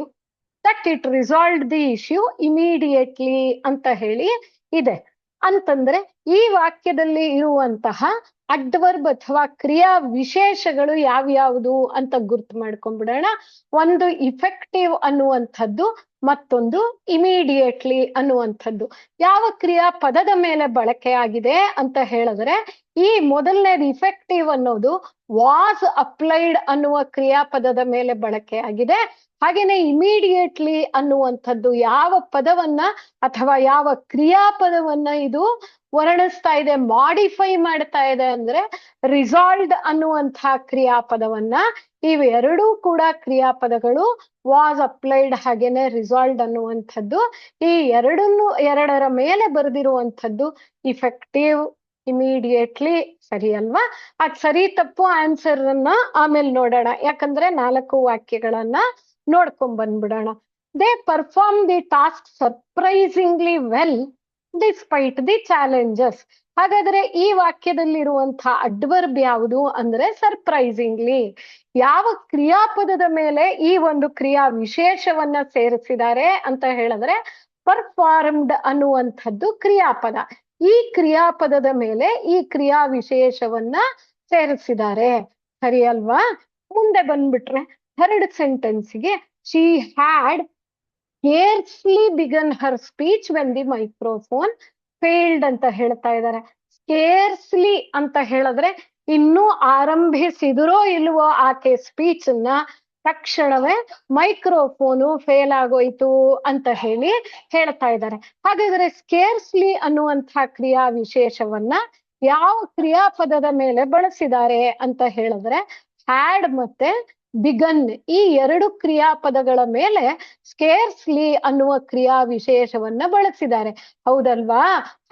that it resolved the issue immediately ಅಂತ ಹೇಳಿ ಇದೆ. ಅಂತಂದ್ರೆ ಈ ವಾಕ್ಯದಲ್ಲಿ ಇರುವಂತಹ ಅಡ್ವರ್ಬ್ ಅಥವಾ ಕ್ರಿಯಾ ವಿಶೇಷಗಳು ಯಾವ್ಯಾವುದು ಅಂತ ಗುರ್ತು ಮಾಡ್ಕೊಂಡ್ಬಿಡೋಣ. ಒಂದು ಇಫೆಕ್ಟಿವ್ ಅನ್ನುವಂಥದ್ದು, ಮತ್ತೊಂದು ಇಮಿಡಿಯೇಟ್ಲಿ ಅನ್ನುವಂಥದ್ದು. ಯಾವ ಕ್ರಿಯಾ ಪದದ ಮೇಲೆ ಬಳಕೆ ಆಗಿದೆ ಅಂತ ಹೇಳಿದ್ರೆ, ಈ ಮೊದಲನೇದು ಇಫೆಕ್ಟಿವ್ ಅನ್ನೋದು ವಾಸ್ ಅಪ್ಲೈಡ್ ಅನ್ನುವ ಕ್ರಿಯಾಪದದ ಮೇಲೆ ಬಳಕೆ ಆಗಿದೆ. ಹಾಗೇನೆ ಇಮಿಡಿಯೇಟ್ಲಿ ಅನ್ನುವಂಥದ್ದು ಯಾವ ಪದವನ್ನ ಅಥವಾ ಯಾವ ಕ್ರಿಯಾಪದವನ್ನ ಇದು ವರ್ಣಿಸ್ತಾ ಇದೆ, ಮಾಡಿಫೈ ಮಾಡ್ತಾ ಇದೆ ಅಂದ್ರೆ ರಿಸಾಲ್ವ್ಡ್ ಅನ್ನುವಂತಹ ಕ್ರಿಯಾಪದವನ್ನ, ಇವೆರಡೂ ಕೂಡ ಕ್ರಿಯಾಪದಗಳು ವಾಸ್ ಅಪ್ಲೈಡ್ ಹಾಗೇನೆ ರಿಸಾಲ್ವ್ಡ್ ಅನ್ನುವಂಥದ್ದು, ಈ ಎರಡರ ಮೇಲೆ ಬರೆದಿರುವಂಥದ್ದು ಇಫೆಕ್ಟಿವ್ ಇಮಿಡಿಯೇಟ್ಲಿ. ಸರಿ ಅಲ್ವಾ? ಅದ್ ಸರಿ ತಪ್ಪು ಆನ್ಸರ್ ಅನ್ನ ಆಮೇಲೆ ನೋಡೋಣ, ಯಾಕಂದ್ರೆ 4 ವಾಕ್ಯಗಳನ್ನ ನೋಡ್ಕೊಂಡ್ ಬಂದ್ಬಿಡೋಣ. They perform the task surprisingly well despite the challenges. ಹಾಗಾದ್ರೆ ಈ ವಾಕ್ಯದಲ್ಲಿರುವಂತಹ ಅಡ್ವರ್ಬ್ ಯಾವುದು ಅಂದ್ರೆ ಸರ್ಪ್ರೈಸಿಂಗ್ಲಿ. ಯಾವ ಕ್ರಿಯಾಪದದ ಮೇಲೆ ಈ ಒಂದು ಕ್ರಿಯಾ ವಿಶೇಷವನ್ನ ಸೇರಿಸಿದ್ದಾರೆ ಅಂತ ಹೇಳಿದ್ರೆ ಪರ್ಫಾರ್ಮ್ಡ್ ಅನ್ನುವಂಥದ್ದು ಕ್ರಿಯಾಪದ. ಈ ಕ್ರಿಯಾಪದದ ಮೇಲೆ ಈ ಕ್ರಿಯಾ ವಿಶೇಷವನ್ನ ಸೇರಿಸಿದ್ದಾರೆ. ಸರಿ ಅಲ್ವಾ? ಮುಂದೆ ಬಂದ್ಬಿಟ್ರೆ ಥರ್ಡ್ ಸೆಂಟೆನ್ಸ್ಗೆ she had scarcely began her speech when the microphone failed ಅಂತ ಹೇಳ್ತಾ ಇದ್ದಾರೆ. ಸ್ಕೇರ್ಸ್ಲಿ ಅಂತ ಹೇಳಿದ್ರೆ ಇನ್ನೂ ಆರಂಭಿಸಿದ್ರೋ ಇಲ್ವೋ ಆಕೆ ಸ್ಪೀಚ್ ಅನ್ನ, ತಕ್ಷಣವೇ ಮೈಕ್ರೋಫೋನು ಫೇಲ್ ಆಗೋಯ್ತು ಅಂತ ಹೇಳಿ ಹೇಳ್ತಾ ಇದ್ದಾರೆ. ಹಾಗಾದ್ರೆ ಸ್ಕೇರ್ಸ್ಲಿ ಅನ್ನುವಂತಹ ಕ್ರಿಯಾ ವಿಶೇಷವನ್ನ ಯಾವ ಕ್ರಿಯಾಪದದ ಮೇಲೆ ಬಳಸಿದ್ದಾರೆ ಅಂತ ಹೇಳಿದ್ರೆ ಹ್ಯಾಡ್ ಮತ್ತೆ ಬಿಗನ್, ಈ 2 ಕ್ರಿಯಾಪದಗಳ ಮೇಲೆ ಸ್ಕೇರ್ಸ್ಲಿ ಅನ್ನುವ ಕ್ರಿಯಾ ವಿಶೇಷವನ್ನ ಬಳಸಿದ್ದಾರೆ. ಹೌದಲ್ವಾ?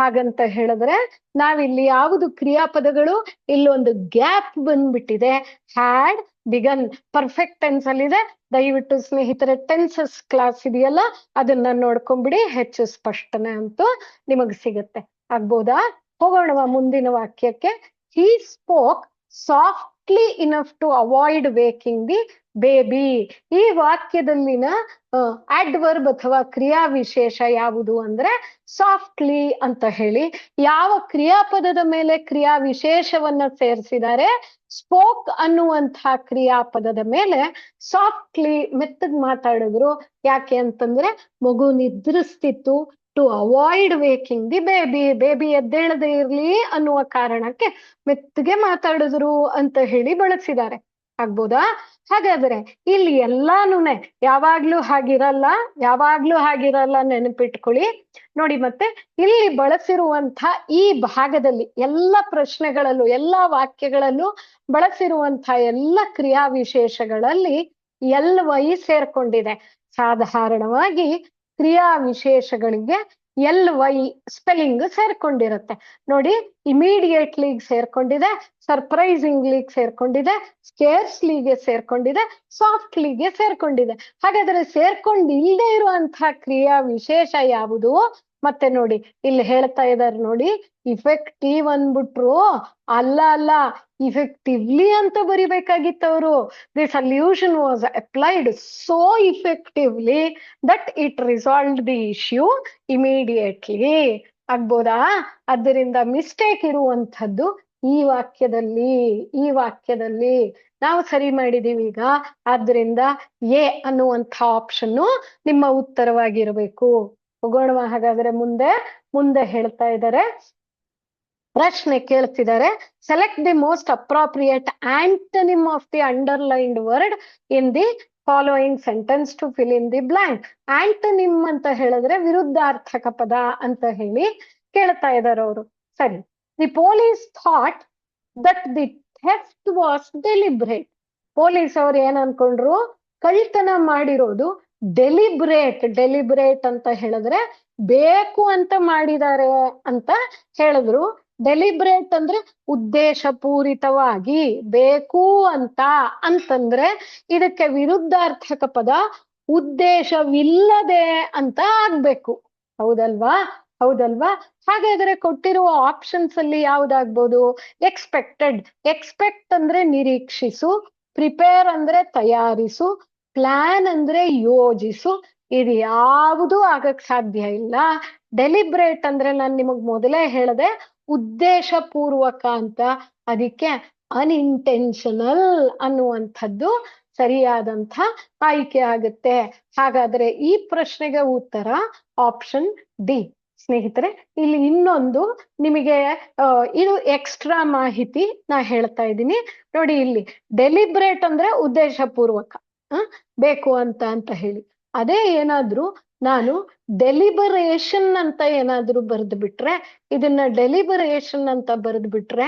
ಹಾಗಂತ ಹೇಳಿದ್ರೆ ನಾವಿಲ್ಲಿ ಯಾವುದು ಕ್ರಿಯಾಪದಗಳು, ಇಲ್ಲೊಂದು ಗ್ಯಾಪ್ ಬಂದ್ಬಿಟ್ಟಿದೆ. ಹ್ಯಾಡ್ ಬಿಗನ್ ಪರ್ಫೆಕ್ಟ್ ಟೆನ್ಸ್ ಅಲ್ಲಿದೆ. ದಯವಿಟ್ಟು ಸ್ನೇಹಿತರೆ ಟೆನ್ಸಸ್ ಕ್ಲಾಸ್ ಇದೆಯಲ್ಲ ಅದನ್ನ ನೋಡ್ಕೊಂಡ್ಬಿಡಿ, ಹೆಚ್ಚು ಸ್ಪಷ್ಟನೆ ಅಂತೂ ನಿಮಗ್ ಸಿಗುತ್ತೆ. ಆಗ್ಬೋದಾ? ಹೋಗೋಣವ ಮುಂದಿನ ವಾಕ್ಯಕ್ಕೆ. He spoke softly enough to avoid waking the baby. ಈ ವಾಕ್ಯದಲ್ಲಿನ ಅಡ್ವರ್ಬ್ ಅಥವಾ ಕ್ರಿಯಾ ವಿಶೇಷ ಯಾವುದು ಅಂದ್ರೆ ಸಾಫ್ಟ್ಲಿ ಅಂತ ಹೇಳಿ. ಯಾವ ಕ್ರಿಯಾಪದದ ಮೇಲೆ ಕ್ರಿಯಾ ವಿಶೇಷವನ್ನ ಸೇರಿಸಿದ್ದಾರೆ? ಸ್ಪೋಕ್ ಅನ್ನುವಂತಹ ಕ್ರಿಯಾಪದದ ಮೇಲೆ ಸಾಫ್ಟ್ಲಿ ಮೆತ್ತಗ್ ಮಾತಾಡಿದ್ರು. ಯಾಕೆ ಅಂತಂದ್ರೆ ಮಗು ನಿದ್ರಿಸ್ತಿತ್ತು. To avoid waking the baby ಎದ್ದೇಳದೆ ಇರ್ಲಿ ಅನ್ನುವ ಕಾರಣಕ್ಕೆ ಮೆತ್ತಗೆ ಮಾತಾಡಿದ್ರು ಅಂತ ಹೇಳಿ ಬಳಸಿದ್ದಾರೆ. ಆಗ್ಬೋದಾ? ಹಾಗಾದ್ರೆ ಇಲ್ಲಿ ಎಲ್ಲಾನುನೆ ಯಾವಾಗ್ಲೂ ಹಾಗಿರಲ್ಲ ನೆನಪಿಟ್ಕೊಳ್ಳಿ. ನೋಡಿ, ಮತ್ತೆ ಇಲ್ಲಿ ಬಳಸಿರುವಂತ ಈ ಭಾಗದಲ್ಲಿ ಎಲ್ಲ ಪ್ರಶ್ನೆಗಳಲ್ಲೂ ಎಲ್ಲ ವಾಕ್ಯಗಳಲ್ಲೂ ಬಳಸಿರುವಂತ ಎಲ್ಲ ಕ್ರಿಯಾ ವಿಶೇಷಗಳಲ್ಲಿ LY ಸೇರ್ಕೊಂಡಿದೆ. ಸಾಧಾರಣವಾಗಿ ಕ್ರಿಯಾ ವಿಶೇಷಗಳಿಗೆ LY ಸ್ಪೆಲ್ಲಿಂಗ್ ಸೇರ್ಕೊಂಡಿರುತ್ತೆ. ನೋಡಿ, ಇಮಿಡಿಯೇಟ್ಲಿ ಸೇರ್ಕೊಂಡಿದೆ, ಸರ್ಪ್ರೈಸಿಂಗ್ಲಿ ಸೇರ್ಕೊಂಡಿದೆ, ಸ್ಕೇರ್ಸ್ಲಿಗೆ ಸೇರ್ಕೊಂಡಿದೆ, ಸಾಫ್ಟ್ಲಿಗೆ ಸೇರ್ಕೊಂಡಿದೆ. ಹಾಗಾದ್ರೆ ಸೇರ್ಕೊಂಡಿಲ್ಲದೆ ಇರುವಂತಹ ಕ್ರಿಯಾ ವಿಶೇಷ ಯಾವುದು? ಮತ್ತೆ ನೋಡಿ ಇಲ್ಲಿ ಹೇಳ್ತಾ ಇದ್ದಾರೆ ನೋಡಿ, ಇಫೆಕ್ಟಿವ್ ಅಂದ್ಬಿಟ್ರು. ಅಲ್ಲ, ಇಫೆಕ್ಟಿವ್ಲಿ ಅಂತ ಬರಿಬೇಕಾಗಿತ್ತವರು. The solution was applied so effectively that it resolved the issue immediately. ಆಗ್ಬೋದಾ? ಆದ್ದರಿಂದ ಮಿಸ್ಟೇಕ್ ಇರುವಂಥದ್ದು ಈ ವಾಕ್ಯದಲ್ಲಿ ನಾವು ಸರಿ ಮಾಡಿದೀವಿ ಈಗ. ಆದ್ರಿಂದ ಎ ಅನ್ನುವಂಥ ಆಪ್ಷನ್ನು ನಿಮ್ಮ ಉತ್ತರವಾಗಿರಬೇಕು. ಹೋಗೋಣ ಹಾಗಾದ್ರೆ ಮುಂದೆ ಹೇಳ್ತಾ ಇದ್ದಾರೆ, ಪ್ರಶ್ನೆ ಕೇಳ್ತಿದ್ದಾರೆ. Select the most appropriate antonym of the underlined word in the following sentence to fill in the blank. Antonym ಅಂತ ಹೇಳಿದ್ರೆ ವಿರುದ್ಧಾರ್ಥಕ ಪದ ಅಂತ ಹೇಳಿ ಕೇಳ್ತಾ ಇದ್ದಾರೆ ಅವರು. ಸರಿ, the police thought that the theft was deliberate. Police ಅವ್ರು ಏನ್ ಅನ್ಕೊಂಡ್ರು? ಕಳ್ತನ ಮಾಡಿರೋದು ಡೆಲಿಬ್ರೇಟ್ ಅಂತ ಹೇಳಿದ್ರೆ ಬೇಕು ಅಂತ ಮಾಡಿದ್ದಾರೆ ಅಂತ ಹೇಳಿದ್ರು. ಡೆಲಿಬ್ರೇಟ್ ಅಂದ್ರೆ ಉದ್ದೇಶ ಪೂರಿತವಾಗಿ, ಬೇಕು ಅಂತಂದ್ರೆ ಇದಕ್ಕೆ ವಿರುದ್ಧಾರ್ಥಕ ಪದ ಉದ್ದೇಶವಿಲ್ಲದೆ ಅಂತ ಆಗ್ಬೇಕು. ಹೌದಲ್ವಾ? ಹಾಗಾದ್ರೆ ಕೊಟ್ಟಿರುವ ಆಪ್ಷನ್ಸ್ ಅಲ್ಲಿ ಯಾವ್ದಾಗ್ಬೋದು? ಎಕ್ಸ್ಪೆಕ್ಟ್ ಅಂದ್ರೆ ನಿರೀಕ್ಷಿಸು, ಪ್ರಿಪೇರ್ ಅಂದ್ರೆ ತಯಾರಿಸು, ಪ್ಲಾನ್ ಅಂದ್ರೆ ಯೋಜಿಸು. ಇದು ಯಾವುದು ಆಗಕ್ ಸಾಧ್ಯ ಇಲ್ಲ. ಡೆಲಿಬ್ರೇಟ್ ಅಂದ್ರೆ ನಾನು ನಿಮಗ್ ಮೊದಲೇ ಹೇಳಿದೆ ಉದ್ದೇಶ ಪೂರ್ವಕ ಅಂತ. ಅದಕ್ಕೆ ಅನ್ಇಂಟೆನ್ಷನಲ್ ಅನ್ನುವಂಥದ್ದು ಸರಿಯಾದಂಥ ಆಯ್ಕೆ ಆಗುತ್ತೆ. ಹಾಗಾದ್ರೆ ಈ ಪ್ರಶ್ನೆಗೆ ಉತ್ತರ ಆಪ್ಷನ್ ಡಿ. ಸ್ನೇಹಿತರೆ, ಇಲ್ಲಿ ಇನ್ನೊಂದು ನಿಮಗೆ ಇದು ಎಕ್ಸ್ಟ್ರಾ ಮಾಹಿತಿ ನಾ ಹೇಳ್ತಾ ಇದ್ದೀನಿ ನೋಡಿ. ಇಲ್ಲಿ ಡೆಲಿಬ್ರೇಟ್ ಅಂದ್ರೆ ಉದ್ದೇಶ ಪೂರ್ವಕ, ಬೇಕು ಅಂತ ಹೇಳಿ. ಅದೇ ಏನಾದ್ರೂ ನಾನು ಡೆಲಿಬರೇಷನ್ ಅಂತ ಏನಾದ್ರೂ ಬರೆದು ಬಿಟ್ರೆ, ಇದನ್ನ ಡೆಲಿಬರೇಷನ್ ಅಂತ ಬರೆದು ಬಿಟ್ರೆ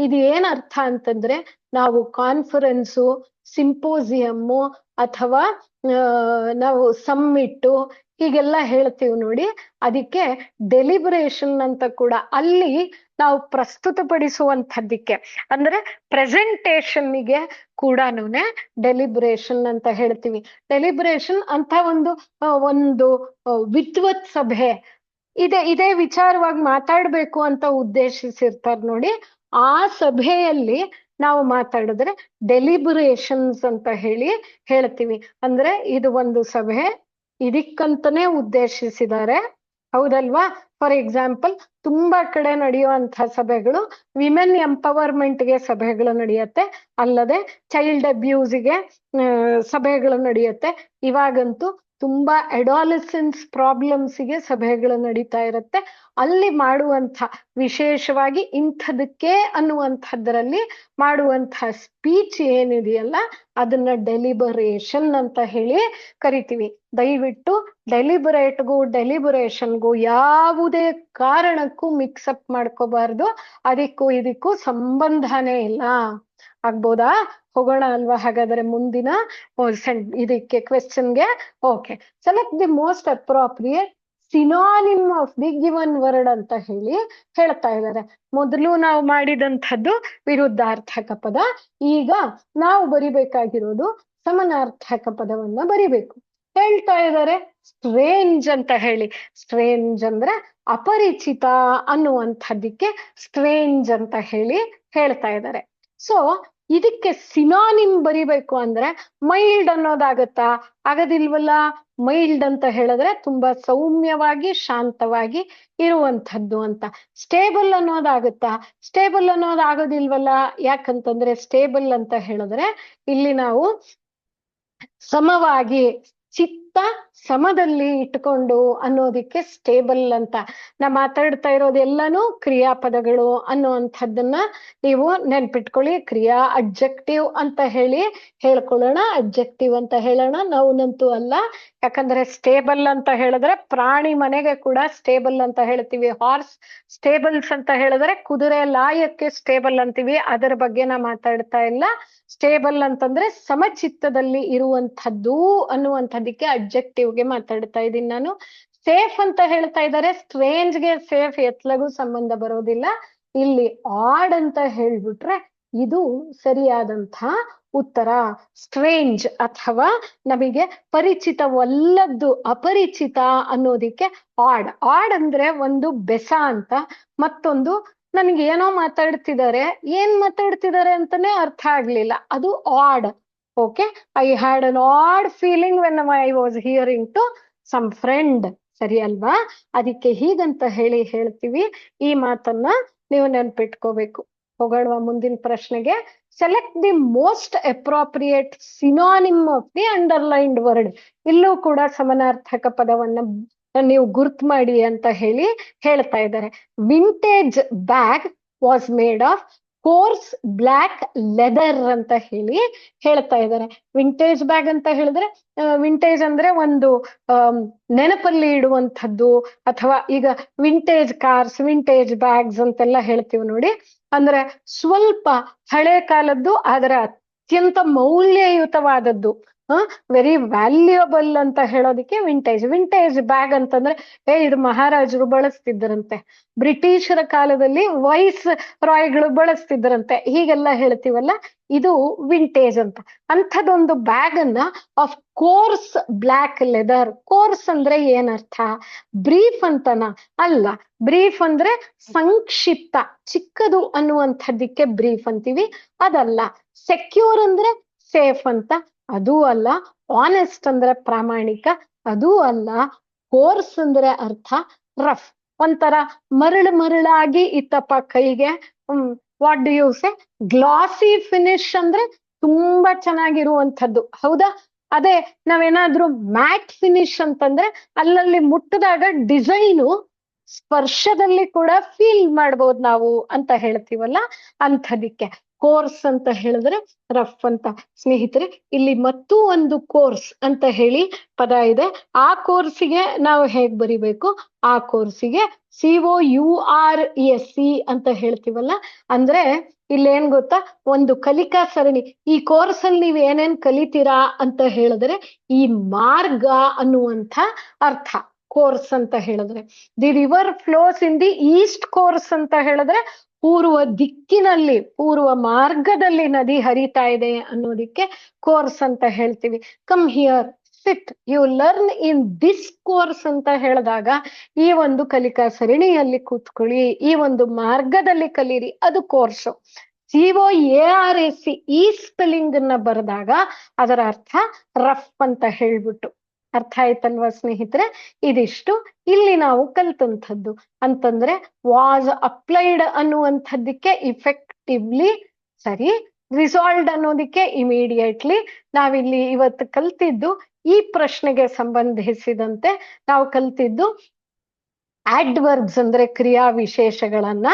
ಇದು ಏನ್ ಅರ್ಥ ಅಂತಂದ್ರೆ ನಾವು ಕಾನ್ಫರೆನ್ಸು, ಸಿಂಪೋಸಿಯಮ್ಮು ಅಥವಾ ನಾವು ಸಮ್ಮಿಟ್ಟು ಹೀಗೆಲ್ಲ ಹೇಳ್ತೀವಿ ನೋಡಿ, ಅದಕ್ಕೆ ಡೆಲಿಬರೇಷನ್ ಅಂತ ಕೂಡ. ಅಲ್ಲಿ ನಾವು ಪ್ರಸ್ತುತಪಡಿಸುವಂಥದ್ದಕ್ಕೆ ಅಂದ್ರೆ ಪ್ರೆಸೆಂಟೇಷನ್ಗೆ ಕೂಡ ಡೆಲಿಬರೇಷನ್ ಅಂತ ಹೇಳ್ತೀವಿ. ಡೆಲಿಬರೇಷನ್ ಅಂತ ಒಂದು ವಿದ್ವತ್ ಸಭೆ ಇದೇ ವಿಚಾರವಾಗಿ ಮಾತಾಡ್ಬೇಕು ಅಂತ ಉದ್ದೇಶಿಸಿರ್ತಾರೆ ನೋಡಿ, ಆ ಸಭೆಯಲ್ಲಿ ನಾವು ಮಾತಾಡಿದ್ರೆ ಡೆಲಿಬರೇಷನ್ಸ್ ಅಂತ ಹೇಳ್ತೀವಿ. ಅಂದ್ರೆ ಇದು ಒಂದು ಸಭೆ, ಇದಕ್ಕಂತಾನೆ ಉದ್ದೇಶಿಸಿದ್ದಾರೆ, ಹೌದಲ್ವಾ? ಫಾರ್ ಎಕ್ಸಾಂಪಲ್ ತುಂಬಾ ಕಡೆ ನಡೆಯುವಂತಹ ಸಭೆಗಳು ವಿಮೆನ್ ಎಂಪವರ್ಮೆಂಟ್ಗೆ ಸಭೆಗಳು ನಡೆಯುತ್ತೆ, ಅಲ್ಲದೆ ಚೈಲ್ಡ್ ಅಬ್ಯೂಸ್ಗೆ ಸಭೆಗಳು ನಡೆಯುತ್ತೆ. ಇವಾಗಂತೂ ತುಂಬಾ ಅಡಾಲಸೆನ್ಸ್ ಪ್ರಾಬ್ಲಮ್ಸ್ಗೆ ಸಭೆಗಳು ನಡೀತಾ ಇರುತ್ತೆ. ಅಲ್ಲಿ ಮಾಡುವಂಥ ವಿಶೇಷವಾಗಿ ಇಂಥದಕ್ಕೆ ಅನ್ನುವಂಥದ್ರಲ್ಲಿ ಮಾಡುವಂಥ ಸ್ಪೀಚ್ ಏನಿದೆಯಲ್ಲ ಅದನ್ನ ಡೆಲಿಬರೇಷನ್ ಅಂತ ಕರಿತೀವಿ. ದಯವಿಟ್ಟು ಡೆಲಿಬರೇಟ್ಗೂ ಡೆಲಿಬರೇಷನ್ಗೂ ಯಾವುದೇ ಕಾರಣಕ್ಕೂ ಮಿಕ್ಸಪ್ ಮಾಡ್ಕೋಬಾರ್ದು. ಅದಕ್ಕೂ ಇದಕ್ಕೂ ಸಂಬಂಧನೇ ಇಲ್ಲ. ಆಗ್ಬೋದಾ? ಹೋಗೋಣ ಅಲ್ವಾ ಹಾಗಾದ್ರೆ ಮುಂದಿನ ಇದಕ್ಕೆ ಕ್ವೆಶ್ಚನ್ಗೆ. Okay, select the most appropriate synonym of the given word ಅಂತ ಹೇಳ್ತಾ ಇದ್ದಾರೆ. ಮೊದಲು ನಾವು ಮಾಡಿದಂಥದ್ದು ವಿರುದ್ಧಾರ್ಥಕ ಪದ, ಈಗ ನಾವು ಬರಿಬೇಕಾಗಿರೋದು ಸಮನಾರ್ಥಕ ಪದವನ್ನ ಬರಿಬೇಕು. ಹೇಳ್ತಾ ಇದ್ದಾರೆ ಸ್ಟ್ರೇಂಜ್ ಅಂತ ಸ್ಟ್ರೇಂಜ್ ಅಂದ್ರೆ ಅಪರಿಚಿತ ಅನ್ನುವಂಥದ್ದಕ್ಕೆ ಸ್ಟ್ರೇಂಜ್ ಅಂತ ಹೇಳ್ತಾ ಇದ್ದಾರೆ. ಸೊ ಇದಕ್ಕೆ ಸಿನಾನಿಮ್ ಬರಿಬೇಕು ಅಂದ್ರೆ ಮೈಲ್ಡ್ ಅನ್ನೋದಾಗತ್ತಾ? ಆಗದಿಲ್ವಲ್ಲ. ಮೈಲ್ಡ್ ಅಂತ ಹೇಳಿದ್ರೆ ತುಂಬಾ ಸೌಮ್ಯವಾಗಿ ಶಾಂತವಾಗಿ ಇರುವಂಥದ್ದು ಅಂತ. ಸ್ಟೇಬಲ್ ಅನ್ನೋದಾಗತ್ತಾ? ಸ್ಟೇಬಲ್ ಅನ್ನೋದಾಗೋದಿಲ್ವಲ್ಲ. ಯಾಕಂತಂದ್ರೆ ಸ್ಟೇಬಲ್ ಅಂತ ಹೇಳಿದ್ರೆ ಇಲ್ಲಿ ನಾವು ಸಮವಾಗಿ ಚಿತ್ತ ಸಮದಲ್ಲಿ ಇಟ್ಕೊಂಡು ಅನ್ನೋದಿಕ್ಕೆ ಸ್ಟೇಬಲ್ ಅಂತ. ನಾ ಮಾತಾಡ್ತಾ ಇರೋದೆಲ್ಲಾನು ಕ್ರಿಯಾಪದಗಳು ಅನ್ನುವಂಥದ್ದನ್ನ ನೀವು ನೆನ್ಪಿಟ್ಕೊಳ್ಳಿ. ಕ್ರಿಯಾ ಅಬ್ಜೆಕ್ಟಿವ್ ಅಂತ ಹೇಳ್ಕೊಳ್ಳೋಣ, ಅಬ್ಜೆಕ್ಟಿವ್ ಅಂತ ಹೇಳೋಣ, ನೌನಂತೂ ಅಲ್ಲ. ಯಾಕಂದ್ರೆ ಸ್ಟೇಬಲ್ ಅಂತ ಹೇಳಿದ್ರೆ ಪ್ರಾಣಿ ಮನೆಗೆ ಕೂಡ ಸ್ಟೇಬಲ್ ಅಂತ ಹೇಳ್ತೀವಿ. ಹಾರ್ಸ್ ಸ್ಟೇಬಲ್ಸ್ ಅಂತ ಹೇಳಿದ್ರೆ ಕುದುರೆ ಲಾಯಕ್ಕೆ ಸ್ಟೇಬಲ್ ಅಂತೀವಿ, ಅದರ ಬಗ್ಗೆ ನಾ ಮಾತಾಡ್ತಾ ಇಲ್ಲ. ಸ್ಟೇಬಲ್ ಅಂತಂದ್ರೆ ಸಮಚಿತ್ತದಲ್ಲಿ ಇರುವಂಥದ್ದು ಅನ್ನುವಂಥದ್ದಕ್ಕೆ ಅಬ್ಜೆಕ್ಟಿವ್ಗೆ ಮಾತಾಡ್ತಾ ಇದ್ದೀನಿ ನಾನು. ಸೇಫ್ ಅಂತ ಹೇಳ್ತಾ ಇದ್ದಾರೆ. ಸ್ಟ್ರೇಂಜ್ಗೆ ಸೇಫ್ ಎತ್ಲಗೂ ಸಂಬಂಧ ಬರೋದಿಲ್ಲ. ಇಲ್ಲಿ ಆಡ್ ಅಂತ ಹೇಳ್ಬಿಟ್ರೆ ಇದು ಸರಿಯಾದಂಥ ಉತ್ತರ. ಸ್ಟ್ರೇಂಜ್ ಅಥವಾ ನಮಗೆ ಪರಿಚಿತವಲ್ಲದ್ದು, ಅಪರಿಚಿತ ಅನ್ನೋದಿಕ್ಕೆ ಆಡ್. ಆಡ್ ಅಂದ್ರೆ ಒಂದು ಬೆಸ ಅಂತ, ಮತ್ತೊಂದು ನನ್ಗೆ ಏನೋ ಮಾತಾಡ್ತಿದ್ದಾರೆ, ಏನ್ ಮಾತಾಡ್ತಿದ್ದಾರೆ ಅಂತಾನೆ ಅರ್ಥ ಆಗ್ಲಿಲ್ಲ, ಅದು odd. Okay, I had an odd feeling when I was hearing to some friend. ಸರಿ ಅಲ್ವಾ? ಅದಕ್ಕೆ ಹೀಗಂತ ಹೇಳ್ತೀವಿ. ಈ ಮಾತನ್ನ ನೀವು ನೆನ್ಪಿಟ್ಕೋಬೇಕು. ಹೋಗೋಣ ಮುಂದಿನ ಪ್ರಶ್ನೆಗೆ. Select the most appropriate synonym of the underlined word. ಇಲ್ಲೂ ಕೂಡ ಸಮನಾರ್ಥಕ ಪದವನ್ನ ನೀವು ಗುರ್ತು ಮಾಡಿ ಅಂತ ಹೇಳ್ತಾ ಇದ್ದಾರೆ. Vintage bag was made of course black leather ಅಂತ ಹೇಳ್ತಾ ಇದ್ದಾರೆ. ವಿಂಟೇಜ್ ಬ್ಯಾಗ್ ಅಂತ ಹೇಳಿದ್ರೆ ವಿಂಟೇಜ್ ಅಂದ್ರೆ ಒಂದು ನೆನಪಲ್ಲಿ ಇಡುವಂಥದ್ದು, ಅಥವಾ ಈಗ ವಿಂಟೇಜ್ ಕಾರ್ಸ್, ವಿಂಟೇಜ್ ಬ್ಯಾಗ್ಸ್ ಅಂತೆಲ್ಲ ಹೇಳ್ತೀವಿ ನೋಡಿ. ಅಂದ್ರೆ ಸ್ವಲ್ಪ ಹಳೆ ಕಾಲದ್ದು ಆದರೆ ಅತ್ಯಂತ ಮೌಲ್ಯಯುತವಾದದ್ದು, ವೆರಿ ವ್ಯಾಲ್ಯೂಯಬಲ್ ಅಂತ ಹೇಳೋದಿಕ್ಕೆ ವಿಂಟೇಜ್. ವಿಂಟೇಜ್ ಬ್ಯಾಗ್ ಅಂತಂದ್ರೆ ಇದು ಮಹಾರಾಜರು ಬಳಸ್ತಿದ್ದರಂತೆ, ಬ್ರಿಟಿಷರ ಕಾಲದಲ್ಲಿ ವೈಸ್ ರಾಯ್ಗಳು ಬಳಸ್ತಿದ್ದರಂತೆ, ಹೀಗೆಲ್ಲ ಹೇಳ್ತೀವಲ್ಲ, ಇದು ವಿಂಟೇಜ್ ಅಂತ. ಅಂಥದೊಂದು ಬ್ಯಾಗ್ ಅನ್ನ of course black leather. Course ಅಂದ್ರೆ ಏನರ್ಥ? ಬ್ರೀಫ್ ಅಂತನ ಅಲ್ಲ. ಬ್ರೀಫ್ ಅಂದ್ರೆ ಸಂಕ್ಷಿಪ್ತ, ಚಿಕ್ಕದು ಅನ್ನುವಂಥದ್ದಕ್ಕೆ ಬ್ರೀಫ್ ಅಂತೀವಿ, ಅದಲ್ಲ. ಸೆಕ್ಯೂರ್ ಅಂದ್ರೆ ಸೇಫ್ ಅಂತ, ಅದೂ ಅಲ್ಲ. ಆನೆಸ್ಟ್ ಅಂದ್ರೆ ಪ್ರಾಮಾಣಿಕ, ಅದೂ ಅಲ್ಲ. ಕೋರ್ಸ್ ಅಂದ್ರೆ ಅರ್ಥ ರಫ್, ಒಂಥರ ಮರಳಾಗಿ ಇತ್ತಪ್ಪ ಕೈಗೆ. What do you say? Glossy finish ಅಂದ್ರೆ ತುಂಬಾ ಚೆನ್ನಾಗಿರುವಂಥದ್ದು, ಹೌದಾ? ಅದೇ ನಾವೇನಾದ್ರೂ ಮ್ಯಾಟ್ ಫಿನಿಶ್ ಅಂತಂದ್ರೆ ಅಲ್ಲಲ್ಲಿ ಮುಟ್ಟಿದಾಗ ಡಿಸೈನು ಸ್ಪರ್ಶದಲ್ಲಿ ಕೂಡ ಫೀಲ್ ಮಾಡ್ಬೋದು ನಾವು ಅಂತ ಹೇಳ್ತೀವಲ್ಲ, ಅಂಥದಿಕ್ಕೆ. ಕೋರ್ಸ್ ಅಂತ ಹೇಳಿದ್ರೆ ರಫ್ ಅಂತ. ಸ್ನೇಹಿತರೆ, ಇಲ್ಲಿ ಮತ್ತೂ ಒಂದು ಕೋರ್ಸ್ ಅಂತ ಹೇಳಿ ಪದ ಇದೆ. ಆ ಕೋರ್ಸಿಗೆ ನಾವು ಹೇಗ್ ಬರಿಬೇಕು? ಆ ಕೋರ್ಸಿಗೆ COURSE ಅಂತ ಹೇಳ್ತೀವಲ್ಲ, ಅಂದ್ರೆ ಇಲ್ಲೇನ್ ಗೊತ್ತಾ, ಒಂದು ಕಲಿಕಾ ಸರಣಿ. ಈ ಕೋರ್ಸ್ ಅಲ್ಲಿ ನೀವ್ ಏನೇನ್ ಕಲಿತೀರಾ ಅಂತ ಹೇಳಿದ್ರೆ ಈ ಮಾರ್ಗ ಅನ್ನುವಂಥ ಅರ್ಥ ಕೋರ್ಸ್ ಅಂತ ಹೇಳಿದ್ರೆ. The river flows in the East course ಅಂತ ಹೇಳಿದ್ರೆ ಪೂರ್ವ ದಿಕ್ಕಿನಲ್ಲಿ, ಪೂರ್ವ ಮಾರ್ಗದಲ್ಲಿ ನದಿ ಹರಿತಾ ಇದೆ ಅನ್ನೋದಿಕ್ಕೆ ಕೋರ್ಸ್ ಅಂತ ಹೇಳ್ತೀವಿ. Come here, sit, you learn in this course ಅಂತ ಹೇಳಿದಾಗ ಈ ಒಂದು ಕಲಿಕಾ ಸರಣಿಯಲ್ಲಿ ಕೂತ್ಕೊಳ್ಳಿ, ಈ ಒಂದು ಮಾರ್ಗದಲ್ಲಿ ಕಲೀರಿ, ಅದು ಕೋರ್ಸು. COARSE ಈ ಸ್ಪೆಲ್ಲಿಂಗ್ ಅನ್ನ ಬರೆದಾಗ ಅದರ ಅರ್ಥ ರಫ್ ಅಂತ ಹೇಳ್ಬಿಟ್ಟು. ಅರ್ಥ ಆಯ್ತಲ್ವಾ ಸ್ನೇಹಿತರೆ? ಇದಿಷ್ಟು ಇಲ್ಲಿ ನಾವು ಕಲ್ತಂಥದ್ದು. ಅಂತಂದ್ರೆ ವಾಸ್ ಅಪ್ಲೈಡ್ ಅನ್ನುವಂಥದ್ದಕ್ಕೆ ಇಫೆಕ್ಟಿವ್ಲಿ ಸರಿ, ರಿಸಾಲ್ವ್ಡ್ ಅನ್ನೋದಕ್ಕೆ ಇಮಿಡಿಯೇಟ್ಲಿ. ನಾವಿಲ್ಲಿ ಇವತ್ತು ಕಲ್ತಿದ್ದು ಈ ಪ್ರಶ್ನೆಗೆ ಸಂಬಂಧಿಸಿದಂತೆ ನಾವು ಕಲ್ತಿದ್ದು ಆಡ್ವರ್ಬ್ಸ್ ಅಂದ್ರೆ ಕ್ರಿಯಾ ವಿಶೇಷಗಳನ್ನ.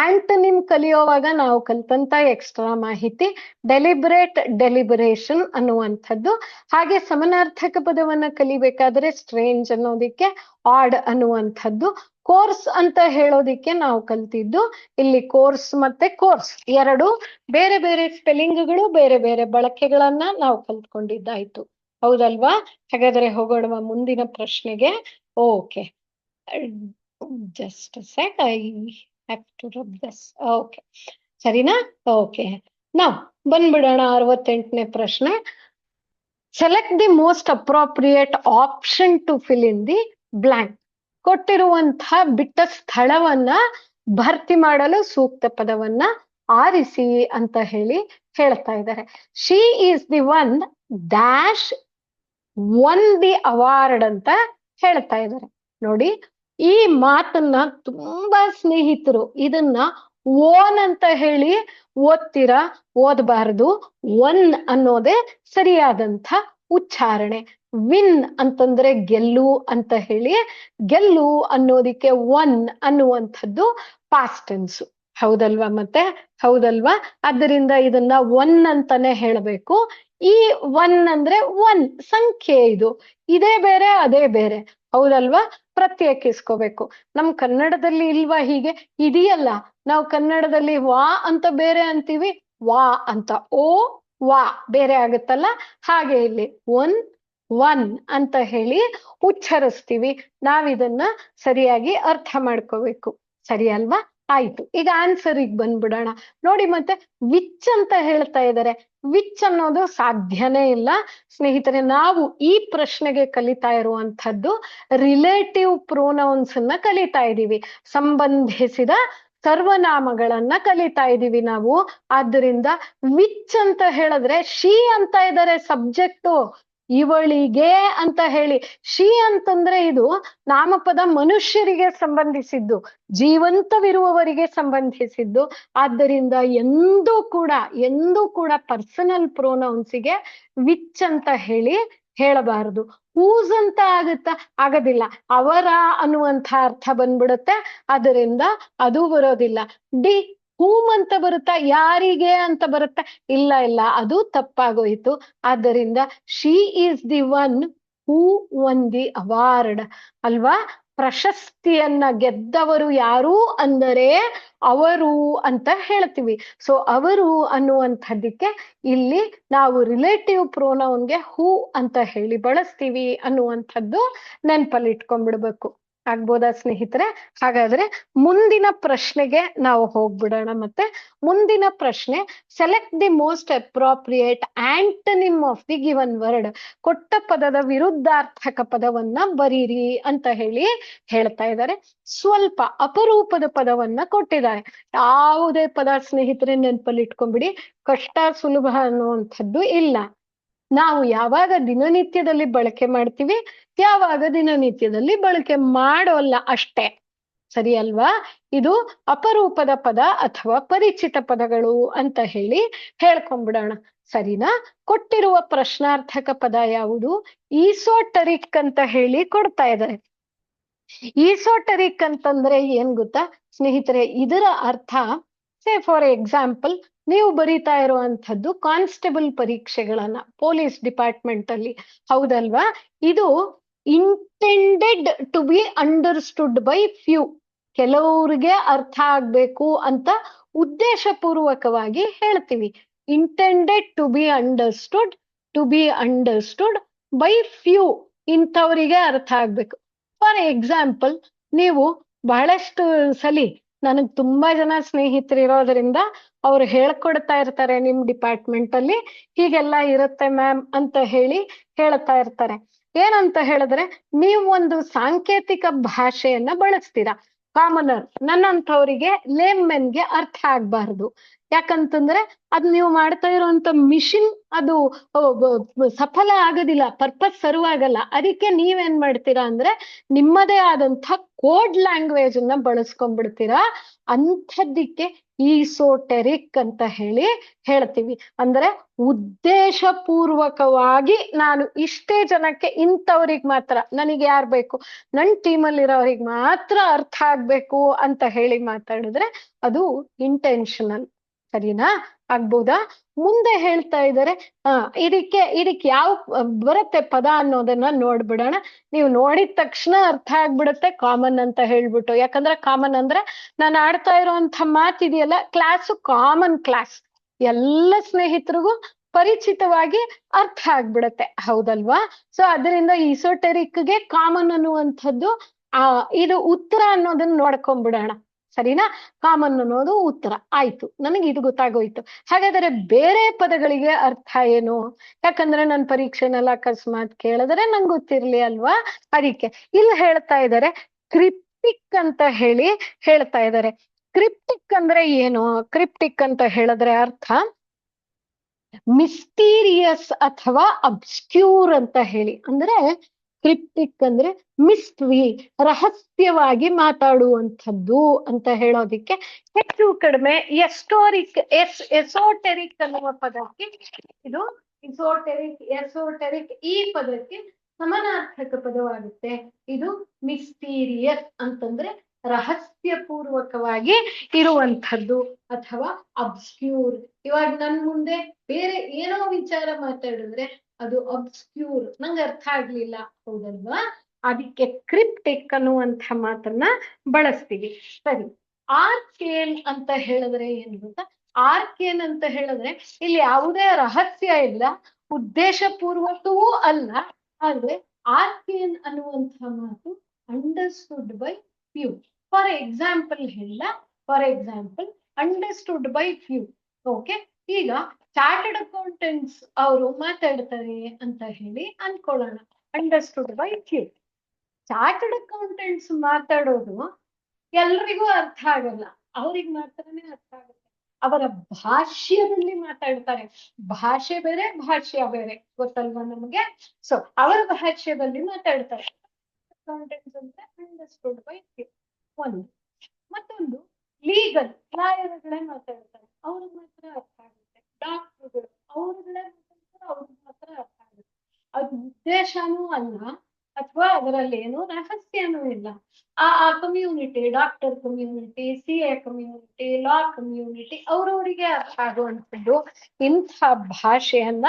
ಆಂಟನಿಮ್ ಕಲಿಯೋವಾಗ ನಾವು ಕಲ್ತಂತ ಎಕ್ಸ್ಟ್ರಾ ಮಾಹಿತಿ ಡೆಲಿಬ್ರೇಟ್, ಡೆಲಿಬರೇಷನ್ ಅನ್ನುವಂಥದ್ದು. ಹಾಗೆ ಸಮನಾರ್ಥಕ ಪದವನ್ನ ಕಲಿಬೇಕಾದ್ರೆ ಸ್ಟ್ರೇಂಜ್ ಅನ್ನೋದಿಕ್ಕೆ ಆಡ್ ಅನ್ನುವಂಥದ್ದು. ಕೋರ್ಸ್ ಅಂತ ಹೇಳೋದಿಕ್ಕೆ ನಾವು ಕಲ್ತಿದ್ದು ಇಲ್ಲಿ ಕೋರ್ಸ್ ಮತ್ತೆ ಕೋರ್ಸ್ ಎರಡು ಬೇರೆ ಬೇರೆ ಸ್ಪೆಲ್ಲಿಂಗ್ಗಳು, ಬೇರೆ ಬೇರೆ ಬಳಕೆಗಳನ್ನ ನಾವು ಕಲ್ತ್ಕೊಂಡಿದ್ದಾಯ್ತು. ಹೌದಲ್ವಾ? ಹಾಗಾದ್ರೆ ಹೋಗೋಣ ಮುಂದಿನ ಪ್ರಶ್ನೆಗೆ. Okay, just a sec, I have to rub this. Okay, ಸರಿನಾ? ಓಕೆ, ನಾವು ಬಂದ್ಬಿಡೋಣ 68ನೇ ಪ್ರಶ್ನೆ. Select the most appropriate option to fill in the blank. ಕೊಟ್ಟಿರುವಂತಹ ಬಿಟ್ಟ ಸ್ಥಳವನ್ನ ಭರ್ತಿ ಮಾಡಲು ಸೂಕ್ತ ಪದವನ್ನ ಆರಿಸಿ ಅಂತ ಹೇಳಿ ಹೇಳ್ತಾ ಇದ್ದಾರೆ. She is the one dash one the award ಅಂತ ಹೇಳ್ತಾ ಇದ್ದಾರೆ. ನೋಡಿ, ಈ ಮಾತನ್ನ ತುಂಬಾ ಸ್ನೇಹಿತರು ಇದನ್ನ ಓನ್ ಅಂತ ಹೇಳಿ ಓದ್ತೀರಾ, ಓದಬಾರದು. ಒನ್ ಅನ್ನೋದೇ ಸರಿಯಾದಂಥ ಉಚ್ಚಾರಣೆ. ವಿನ್ ಅಂತಂದ್ರೆ ಗೆಲ್ಲು ಅಂತ ಹೇಳಿ, ಗೆಲ್ಲು ಅನ್ನೋದಿಕ್ಕೆ ಒನ್ ಅನ್ನುವಂಥದ್ದು ಪಾಸ್ಟ್ ಟೆನ್ಸ್. ಹೌದಲ್ವಾ? ಮತ್ತೆ ಹೌದಲ್ವಾ? ಆದ್ದರಿಂದ ಇದನ್ನ ಒನ್ ಅಂತಾನೆ ಹೇಳಬೇಕು. ಈ ಒನ್ ಅಂದ್ರೆ ಒನ್ ಸಂಖ್ಯೆ, ಇದು ಇದೇ ಬೇರೆ ಅದೇ ಬೇರೆ. ಹೌದಲ್ವಾ? ಪ್ರತ್ಯೇಕಿಸ್ಕೋಬೇಕು. ನಮ್ ಕನ್ನಡದಲ್ಲಿ ಇಲ್ವಾ ಹೀಗೆ? ಇದೆಯಲ್ಲ, ನಾವು ಕನ್ನಡದಲ್ಲಿ ವಾ ಅಂತ ಬೇರೆ ಅಂತೀವಿ, ವಾ ಅಂತ, ಓ ವಾ ಬೇರೆ ಆಗುತ್ತಲ್ಲ, ಹಾಗೆ ಇಲ್ಲಿ ಒನ್ ಒನ್ ಅಂತ ಹೇಳಿ ಉಚ್ಚರಿಸ್ತೀವಿ. ನಾವಿದನ್ನ ಸರಿಯಾಗಿ ಅರ್ಥ ಮಾಡ್ಕೋಬೇಕು. ಸರಿ ಅಲ್ವಾ? ಆಯ್ತು, ಈಗ ಆನ್ಸರಿಗೆ ಬಂದ್ಬಿಡೋಣ. ನೋಡಿ, ಮತ್ತೆ ವಿಚ್ ಅಂತ ಹೇಳ್ತಾ ಇದ್ದಾರೆ. ವಿಚ್ ಅನ್ನೋದು ಸಾಧ್ಯನೇ ಇಲ್ಲ ಸ್ನೇಹಿತರೆ. ನಾವು ಈ ಪ್ರಶ್ನೆಗೆ ಕಲಿತಾ ಇರುವಂತಹದ್ದು ರಿಲೇಟಿವ್ ಪ್ರೊನೌನ್ಸ್ ಅನ್ನ ಕಲಿತಾ ಇದ್ದೀವಿ, ಸಂಬಂಧಿಸಿದ ಸರ್ವನಾಮಗಳನ್ನ ಕಲಿತಾ ಇದ್ದೀವಿ ನಾವು. ಆದ್ದರಿಂದ ವಿಚ್ ಅಂತ ಹೇಳಿದ್ರೆ ಶಿ ಅಂತ ಇದ್ದಾರೆ ಸಬ್ಜೆಕ್ಟು, ಇವಳಿಗೆ ಅಂತ ಹೇಳಿ. ಶಿ ಅಂತಂದ್ರೆ ಇದು ನಾಮಪದ ಮನುಷ್ಯರಿಗೆ ಸಂಬಂಧಿಸಿದ್ದು, ಜೀವಂತವಿರುವವರಿಗೆ ಸಂಬಂಧಿಸಿದ್ದು. ಆದ್ದರಿಂದ ಎಂದೂ ಕೂಡ ಪರ್ಸನಲ್ ಪ್ರೊನೌನ್ಸಿಗೆ ವಿಚ್ ಅಂತ ಹೇಳಿ ಹೇಳಬಾರದು. ಹೂಸ್ ಅಂತ ಆಗೋದಿಲ್ಲ, ಅವರ ಅನ್ನುವಂಥ ಅರ್ಥ ಬಂದ್ಬಿಡುತ್ತೆ, ಅದರಿಂದ ಅದು ಬರೋದಿಲ್ಲ. ಡಿ ಹೂಮ್ ಅಂತ ಬರುತ್ತಾ, ಯಾರಿಗೆ ಅಂತ ಬರುತ್ತಾ? ಇಲ್ಲ, ಅದು ತಪ್ಪಾಗೋಯ್ತು. ಆದ್ದರಿಂದ she is the one who one the award ಅಲ್ವಾ? ಪ್ರಶಸ್ತಿಯನ್ನ ಗೆದ್ದವರು ಯಾರು ಅಂದರೆ ಅವರು ಅಂತ ಹೇಳ್ತೀವಿ. ಸೊ ಅವರು ಅನ್ನುವಂಥದ್ದಕ್ಕೆ ಇಲ್ಲಿ ನಾವು ರಿಲೇಟಿವ್ ಪ್ರೊನೌನ್ಗೆ ಹೂ ಅಂತ ಹೇಳಿ ಬಳಸ್ತೀವಿ ಅನ್ನುವಂಥದ್ದು ನೆನಪಲ್ಲಿ ಇಟ್ಕೊಂಡ್ಬಿಡ್ಬೇಕು. ಆಗ್ಬೋದಾ ಸ್ನೇಹಿತರೆ? ಹಾಗಾದ್ರೆ ಮುಂದಿನ ಪ್ರಶ್ನೆಗೆ ನಾವು ಹೋಗ್ಬಿಡೋಣ. ಮತ್ತೆ ಮುಂದಿನ ಪ್ರಶ್ನೆ, select the most appropriate antonym of the given word. ಕೊಟ್ಟ ಪದದ ವಿರುದ್ಧಾರ್ಥಕ ಪದವನ್ನ ಬರೀರಿ ಅಂತ ಹೇಳಿ ಹೇಳ್ತಾ ಇದ್ದಾರೆ. ಸ್ವಲ್ಪ ಅಪರೂಪದ ಪದವನ್ನ ಕೊಟ್ಟಿದ್ದಾರೆ. ಯಾವುದೇ ಪದ ಸ್ನೇಹಿತರೆ ನೆನಪಲ್ಲಿ ಇಟ್ಕೊಂಡ್ಬಿಡಿ, ಕಷ್ಟ ಸುಲಭ ಅನ್ನುವಂಥದ್ದು ಇಲ್ಲ. ನಾವು ಯಾವಾಗ ದಿನನಿತ್ಯದಲ್ಲಿ ಬಳಕೆ ಮಾಡ್ತೀವಿ, ಯಾವಾಗ ದಿನನಿತ್ಯದಲ್ಲಿ ಬಳಕೆ ಮಾಡೋಲ್ಲ ಅಷ್ಟೇ. ಸರಿ ಅಲ್ವಾ? ಇದು ಅಪರೂಪದ ಪದ ಅಥವಾ ಪರಿಚಿತ ಪದಗಳು ಅಂತ ಹೇಳಿ ಹೇಳ್ಕೊಂಡ್ಬಿಡೋಣ. ಸರಿನಾ? ಕೊಟ್ಟಿರುವ ಪ್ರಶ್ನಾರ್ಥಕ ಪದ ಯಾವುದು? ಈಸೋಟರಿಕ್ ಅಂತ ಹೇಳಿ ಕೊಡ್ತಾ ಇದ್ದಾರೆ. ಈಸೋಟರಿಕ್ ಅಂತಂದ್ರೆ ಏನ್ ಗೊತ್ತಾ ಸ್ನೇಹಿತರೆ? ಇದರ ಅರ್ಥ, ಸೇ ಫಾರ್ ಎಕ್ಸಾಂಪಲ್, ನೀವು ಬರೀತಾ ಇರುವಂತದ್ದು ಕಾನ್ಸ್ಟೇಬಲ್ ಪರೀಕ್ಷೆಗಳನ್ನ ಪೊಲೀಸ್ ಡಿಪಾರ್ಟ್ಮೆಂಟ್ ಅಲ್ಲಿ, ಹೌದಲ್ವಾ? ಇದು intended to be understood by few, ಕೆಲವ್ರಿಗೆ ಅರ್ಥ ಆಗ್ಬೇಕು ಅಂತ ಉದ್ದೇಶಪೂರ್ವಕವಾಗಿ ಹೇಳ್ತೀವಿ. Intended to be understood by few, ಇಂಥವರಿಗೆ ಅರ್ಥ ಆಗ್ಬೇಕು. ಫಾರ್ ಎಕ್ಸಾಂಪಲ್, ನೀವು ಬಹಳಷ್ಟು ಸಲಿ, ನನಗ್ ತುಂಬಾ ಜನ ಸ್ನೇಹಿತರಿರೋದ್ರಿಂದ ಅವ್ರು ಹೇಳ್ಕೊಡ್ತಾ ಇರ್ತಾರೆ, ನಿಮ್ ಡಿಪಾರ್ಟ್ಮೆಂಟ್ ಅಲ್ಲಿ ಹೀಗೆಲ್ಲ ಇರುತ್ತೆ ಮ್ಯಾಮ್ ಅಂತ ಹೇಳಿ ಹೇಳ್ತಾ ಇರ್ತಾರೆ. ಏನಂತ ಹೇಳಿದ್ರೆ, ನೀವು ಒಂದು ಸಾಂಕೇತಿಕ ಭಾಷೆಯನ್ನ ಬಳಸ್ತೀರಾ. ಕಾಮನರ್, ನನ್ನಂಥವರಿಗೆ ಲೇಮ್ಮೆನ್ಗೆ ಅರ್ಥ ಆಗ್ಬಾರ್ದು. ಯಾಕಂತಂದ್ರೆ ಅದ್ ನೀವು ಮಾಡ್ತಾ ಇರುವಂತ ಮಿಷಿನ್ ಅದು ಸಫಲ ಆಗೋದಿಲ್ಲ, ಪರ್ಪಸ್ ಸರ್ವ್ ಆಗಲ್ಲ. ಅದಕ್ಕೆ ನೀವೇನ್ ಮಾಡ್ತೀರಾ ಅಂದ್ರೆ ನಿಮ್ಮದೇ ಆದಂಥ ಕೋಡ್ ಲ್ಯಾಂಗ್ವೇಜ್ ಅನ್ನ ಬಳಸ್ಕೊಂಡ್ಬಿಡ್ತೀರಾ. ಅಂಥದ್ದಕ್ಕೆ ಈಸೋಟೆರಿಕ್ ಅಂತ ಹೇಳಿ ಹೇಳ್ತೀವಿ. ಅಂದ್ರೆ ಉದ್ದೇಶ ಪೂರ್ವಕವಾಗಿ ನಾನು ಇಷ್ಟೇ ಜನಕ್ಕೆ, ಇಂಥವ್ರಿಗೆ ಮಾತ್ರ, ನನಗೆ ಯಾರು ಬೇಕು, ನನ್ನ ಟೀಮಲ್ಲಿರೋರಿಗೆ ಮಾತ್ರ ಅರ್ಥ ಆಗ್ಬೇಕು ಅಂತ ಹೇಳಿ ಮಾತಾಡಿದ್ರೆ ಅದು ಇಂಟೆನ್ಷನಲ್. ಸರಿನಾ? ಆಗ್ಬೋದಾ? ಮುಂದೆ ಹೇಳ್ತಾ ಇದ್ದಾರೆ, ಇದಕ್ಕೆ ಯಾವ ಬರುತ್ತೆ ಪದ ಅನ್ನೋದನ್ನ ನೋಡ್ಬಿಡೋಣ. ನೀವು ನೋಡಿದ ತಕ್ಷಣ ಅರ್ಥ ಆಗ್ಬಿಡುತ್ತೆ ಕಾಮನ್ ಅಂತ ಹೇಳ್ಬಿಟ್ಟು. ಯಾಕಂದ್ರೆ ಕಾಮನ್ ಅಂದ್ರೆ ನಾನು ಆಡ್ತಾ ಇರೋಂಥ ಮಾತಿದೆಯಲ್ಲ, ಕ್ಲಾಸು ಕಾಮನ್ ಕ್ಲಾಸ್, ಎಲ್ಲ ಸ್ನೇಹಿತರಿಗೂ ಪರಿಚಿತವಾಗಿ ಅರ್ಥ ಆಗ್ಬಿಡತ್ತೆ, ಹೌದಲ್ವಾ? ಸೊ ಅದರಿಂದ ಈಸೋಟೆರಿಕ್ಗೆ ಕಾಮನ್ ಅನ್ನುವಂಥದ್ದು ಇದು ಉತ್ತರ ಅನ್ನೋದನ್ನ ನೋಡ್ಕೊಂಡ್ಬಿಡೋಣ. ಸರಿನಾ? ಕಾಮನ್ ಅನ್ನೋದು ಉತ್ತರ ಆಯ್ತು, ನನಗೆ ಇದು ಗೊತ್ತಾಗೋಯ್ತು. ಹಾಗಾದ್ರೆ ಬೇರೆ ಪದಗಳಿಗೆ ಅರ್ಥ ಏನು? ಯಾಕಂದ್ರೆ ನನ್ನ ಪರೀಕ್ಷೆನೆಲ್ಲ ಅಕಸ್ಮಾತ್ ಕೇಳಿದ್ರೆ ನಂಗೆ ಗೊತ್ತಿರ್ಲಿ ಅಲ್ವಾ? ಅದಕ್ಕೆ ಇಲ್ಲಿ ಹೇಳ್ತಾ ಇದ್ದಾರೆ ಕ್ರಿಪ್ಟಿಕ್ ಅಂತ ಹೇಳಿ ಹೇಳ್ತಾ ಇದ್ದಾರೆ. ಕ್ರಿಪ್ಟಿಕ್ ಅಂದ್ರೆ ಏನು? ಕ್ರಿಪ್ಟಿಕ್ ಅಂತ ಹೇಳಿದ್ರೆ ಅರ್ಥ ಮಿಸ್ಟೀರಿಯಸ್ ಅಥವಾ ಅಬ್ಸ್ಕ್ಯೂರ್ ಅಂತ ಹೇಳಿ. ಅಂದ್ರೆ ಕ್ರಿಪ್ಟಿಕ್ ಅಂದ್ರೆ ಮಿಸ್ಟ್ರಿ, ರಹಸ್ಯವಾಗಿ ಮಾತಾಡುವಂಥದ್ದು ಅಂತ ಹೇಳೋದಿಕ್ಕೆ ಹೆಚ್ಚು ಕಡಿಮೆ ಎಸೋಟೆರಿಕ್ ಅನ್ನುವ ಪದಕ್ಕೆ, ಇದು ಎಸೋಟೆರಿಕ್ ಈ ಪದಕ್ಕೆ ಸಮಾನಾರ್ಥಕ ಪದವಾಗುತ್ತೆ. ಇದು ಮಿಸ್ಟೀರಿಯಸ್ ಅಂತಂದ್ರೆ ರಹಸ್ಯ ಪೂರ್ವಕವಾಗಿ ಇರುವಂಥದ್ದು ಅಥವಾ ಅಬ್ಸ್ಕ್ಯೂರ್. ಇವಾಗ ನನ್ ಮುಂದೆ ಬೇರೆ ಏನೋ ವಿಚಾರ ಮಾತಾಡಿದ್ರೆ ಅದು ಅಬ್ಸ್ಕ್ಯೂರ್, ನಂಗೆ ಅರ್ಥ ಆಗ್ಲಿಲ್ಲ, ಹೌದಲ್ವಾ? ಅದಕ್ಕೆ ಕ್ರಿಪ್ಟಿಕ್ ಅನ್ನುವಂಥ ಮಾತನ್ನ ಬಳಸ್ತೀವಿ. ಸರಿ, ಆರ್ಕೇನ್ ಅಂತ ಹೇಳಿದ್ರೆ ಏನು ಗೊತ್ತಾ? ಆರ್ಕೇನ್ ಅಂತ ಹೇಳಿದ್ರೆ ಇಲ್ಲಿ ಯಾವುದೇ ರಹಸ್ಯ ಇಲ್ಲ, ಉದ್ದೇಶ ಪೂರ್ವಕವೂ ಅಲ್ಲ. ಆದ್ರೆ ಆರ್ಕೇನ್ ಅನ್ನುವಂಥ ಮಾತು understood by few. For example ಹೇಳ, ಅಂಡರ್ಸ್ಟುಡ್ ಬೈ ಫ್ಯೂ. ಓಕೆ, ಈಗ ಚಾರ್ಟರ್ಡ್ ಅಕೌಂಟೆಂಟ್ಸ್ ಅವರು ಮಾತಾಡ್ತಾರೆ ಅಂತ ಹೇಳಿ ಅನ್ಕೊಳ್ಳೋಣ, understood by few. Chartered accountants ಮಾತಾಡೋದು ಎಲ್ರಿಗೂ ಅರ್ಥ ಆಗಲ್ಲ, ಅವ್ರಿಗೆ ಮಾತ್ರನೇ ಅರ್ಥ ಆಗುತ್ತೆ. ಅವರ ಭಾಷ್ಯದಲ್ಲಿ ಮಾತಾಡ್ತಾರೆ. ಭಾಷೆ ಬೇರೆ, ಭಾಷ್ಯ ಬೇರೆ, ಗೊತ್ತಲ್ವಾ ನಮಗೆ? ಸೊ ಅವರ ಭಾಷ್ಯದಲ್ಲಿ ಮಾತಾಡ್ತಾರೆ. ಅಕೌಂಟೆಂಟ್ಸ್ ಅಂತ ಅಂಡರ್ಸ್ಟುಡ್ ಬೈ ಫ್ಯೂ ಒಂದು. ಮತ್ತೊಂದು ಲೀಗಲ್, ಲಾಯರ್ಗಳೇ ಮಾತಾಡ್ತಾರೆ, ಅವ್ರಿಗೆ ಮಾತ್ರ ಅರ್ಥ ಆಗುತ್ತೆ. ಡಾಕ್ಟರ್ಗಳು ಅವ್ರುಗಳೇ ಮಾತಾಡ್ತಾರೆ, ಅವ್ರಿಗೆ ಮಾತ್ರ ಅರ್ಥ ಆಗುತ್ತೆ. ಅದು ಉದ್ದೇಶನೂ ಅಲ್ಲ ಅಥವಾ ಅದರಲ್ಲಿ ಏನು ರಹಸ್ಯನೂ ಇಲ್ಲ. ಆ community, doctor community, CA community, law community, ಅವ್ರವರಿಗೆ ಅರ್ಥ ಆಗುವಂಥದ್ದು ಇಂಥ ಭಾಷೆಯನ್ನ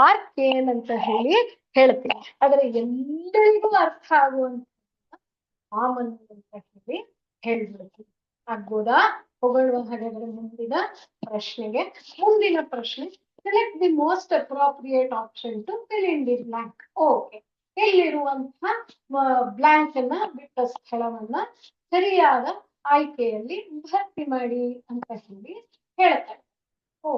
ಆರ್ಕೇನ್ ಅಂತ ಹೇಳಿ ಹೇಳ್ತೀವಿ. ಆದ್ರೆ ಎಲ್ಲರಿಗೂ ಅರ್ಥ ಆಗುವಂತ ಕಾಮನ್ ಅಂತ ಹೇಳಿ ಹೇಳ್ಬಿಡ್ತೀವಿ. ಆಗ್ಬೋದಾ? ಹೊಗಳುವ ಹಾಗಾದ್ರೆ ಮುಂದಿನ ಪ್ರಶ್ನೆಗೆ. ಮುಂದಿನ ಪ್ರಶ್ನೆ, select the most appropriate option to fill in the blank. Okay, ಇಲ್ಲಿರುವಂತಹ ಬ್ಲಾಂಕ್ ಅನ್ನ ಬಿಟ್ಟ ಸ್ಥಳವನ್ನ ಸರಿಯಾದ ಆಯ್ಕೆಯಲ್ಲಿ ಭರ್ತಿ ಮಾಡಿ ಅಂತ ಹೇಳಿ ಹೇಳ್ತಾರೆ. Oh,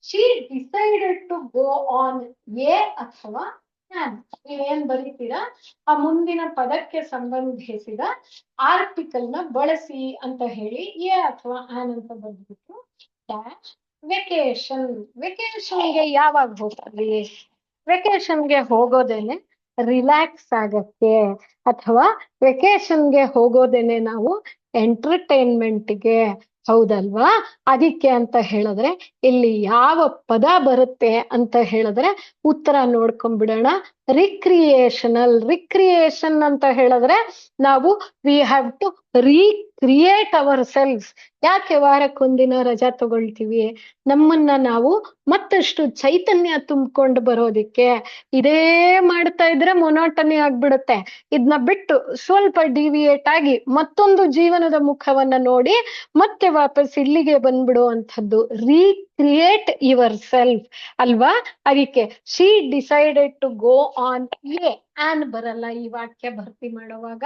she decided to go on a ಅಥವಾ ಆನ್. ನೀವೇನ್ ಬರೀತೀರಾ ಆ ಮುಂದಿನ ಪದಕ್ಕೆ ಸಂಬಂಧಿಸಿದ ಆರ್ಟಿಕಲ್ ನ ಬಳಸಿ ಅಂತ ಹೇಳಿ ಎ ಅಥವಾ ಆನ್ ಅಂತ ಬರ್ದ್ಬಿಟ್ಟು ಡ್ಯಾಶ್ ವೆಕೇಶನ್. ವೆಕೇಶನ್ಗೆ ಯಾವಾಗ ಹೋಗ್ತೀವಿ? ವೆಕೇಶನ್ಗೆ ಹೋಗೋದೇನೆ ರಿಲ್ಯಾಕ್ಸ್ ಆಗಕ್ಕೆ, ಅಥವಾ ವೆಕೇಶನ್ಗೆ ಹೋಗೋದೇನೆ ನಾವು ಎಂಟರ್ಟೈನ್ಮೆಂಟ್ಗೆ, ಹೌದಲ್ವಾ? ಅದಕ್ಕೆ ಅಂತ ಹೇಳಿದ್ರೆ ಇಲ್ಲಿ ಯಾವ ಪದ ಬರುತ್ತೆ ಅಂತ ಹೇಳಿದ್ರೆ ಉತ್ತರ ನೋಡ್ಕೊಂಡ್ಬಿಡೋಣ. ರಿಕ್ರಿಯೇಷನಲ್. ರಿಕ್ರಿಯೇಷನ್ ಅಂತ ಹೇಳಿದ್ರೆ ನಾವು we have to recreate ourselves. ಯಾಕೆ ವಾರಕ್ಕೊಂದಿನ ರಜಾ ತಗೊಳ್ತೀವಿ? ನಮ್ಮನ್ನ ನಾವು ಮತ್ತಷ್ಟು ಚೈತನ್ಯ ತುಂಬಿಕೊಂಡು ಬರೋದಿಕ್ಕೆ. ಇದೇ ಮಾಡ್ತಾ ಇದ್ರೆ ಮೊನೋಟನಿ ಆಗ್ಬಿಡುತ್ತೆ. ಇದನ್ನ ಬಿಟ್ಟು ಸ್ವಲ್ಪ ಡಿವಿಯೇಟ್ ಆಗಿ ಮತ್ತೊಂದು ಜೀವನದ ಮುಖವನ್ನ ನೋಡಿ ಮತ್ತೆ ವಾಪಸ್ ಇಲ್ಲಿಗೆ ಬಂದ್ಬಿಡುವಂಥದ್ದು. ರೀಕ್ರಿಯೇಟ್ ಯುವರ್ ಸೆಲ್ಫ್ ಅಲ್ವಾ? ಅದಕ್ಕೆ she decided to go on a an ಬರಲ್ಲ ಈ ವಾಕ್ಯ ಭರ್ತಿ ಮಾಡುವಾಗ.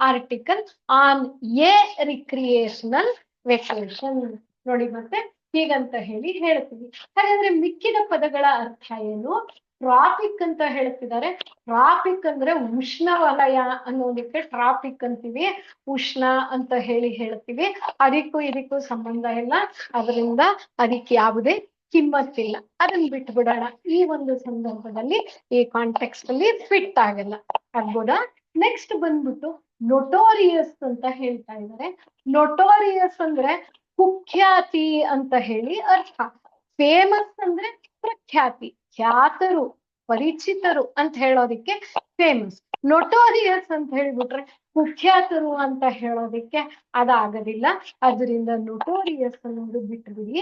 Article an a recreational vacation. ನೋಡಿ ಮತ್ತೆ ಹೀಗಂತ ಹೇಳಿ ಹೇಳ್ತೀವಿ. ಹಾಗಾದ್ರೆ ಮಿಕ್ಕಿದ ಪದಗಳ ಅರ್ಥ ಏನು? ಟ್ರಾಪಿಕ್ ಅಂತ ಹೇಳ್ತಿದ್ದಾರೆ. ಟ್ರಾಪಿಕ್ ಅಂದ್ರೆ ಉಷ್ಣವಲಯ ಅನ್ನೋದಕ್ಕೆ ಟ್ರಾಪಿಕ್ ಅಂತೀವಿ. ಉಷ್ಣ ಅಂತ ಹೇಳಿ ಹೇಳ್ತೀವಿ. ಅದಕ್ಕೂ ಇದಕ್ಕೂ ಸಂಬಂಧ ಇಲ್ಲ, ಅದರಿಂದ ಅದಕ್ಕೆ ಯಾವುದೇ ಕಿಮ್ಮತ್ತಿಲ್ಲ. ಅದನ್ನ ಬಿಟ್ಬಿಡೋಣ. ಈ ಒಂದು ಸಂದರ್ಭದಲ್ಲಿ ಈ ಕಾಂಟೆಕ್ಸ್ಟ್ ಅಲ್ಲಿ ಫಿಟ್ ಆಗಲ್ಲ. ಆಗ್ಬೋದಾ? ನೆಕ್ಸ್ಟ್ ಬಂದ್ಬಿಟ್ಟು ನೊಟೋರಿಯಸ್ ಅಂತ ಹೇಳ್ತಾ ಇದ್ದಾರೆ. ನೊಟೋರಿಯಸ್ ಅಂದ್ರೆ ಕುಖ್ಯಾತಿ ಅಂತ ಹೇಳಿ ಅರ್ಥ. ಫೇಮಸ್ ಅಂದ್ರೆ ಪ್ರಖ್ಯಾತಿ, ಖ್ಯಾತರು, ಪರಿಚಿತರು ಅಂತ ಹೇಳೋದಿಕ್ಕೆ ಫೇಮಸ್. ನೊಟೋರಿಯಸ್ ಅಂತ ಹೇಳ್ಬಿಟ್ರೆ ಕುಖ್ಯಾತರು ಅಂತ ಹೇಳೋದಿಕ್ಕೆ ಅದಾಗೋದಿಲ್ಲ. ಅದರಿಂದ ನೊಟೋರಿಯಸ್ ಅನ್ನೋದು ಬಿಟ್ಬಿಡಿ.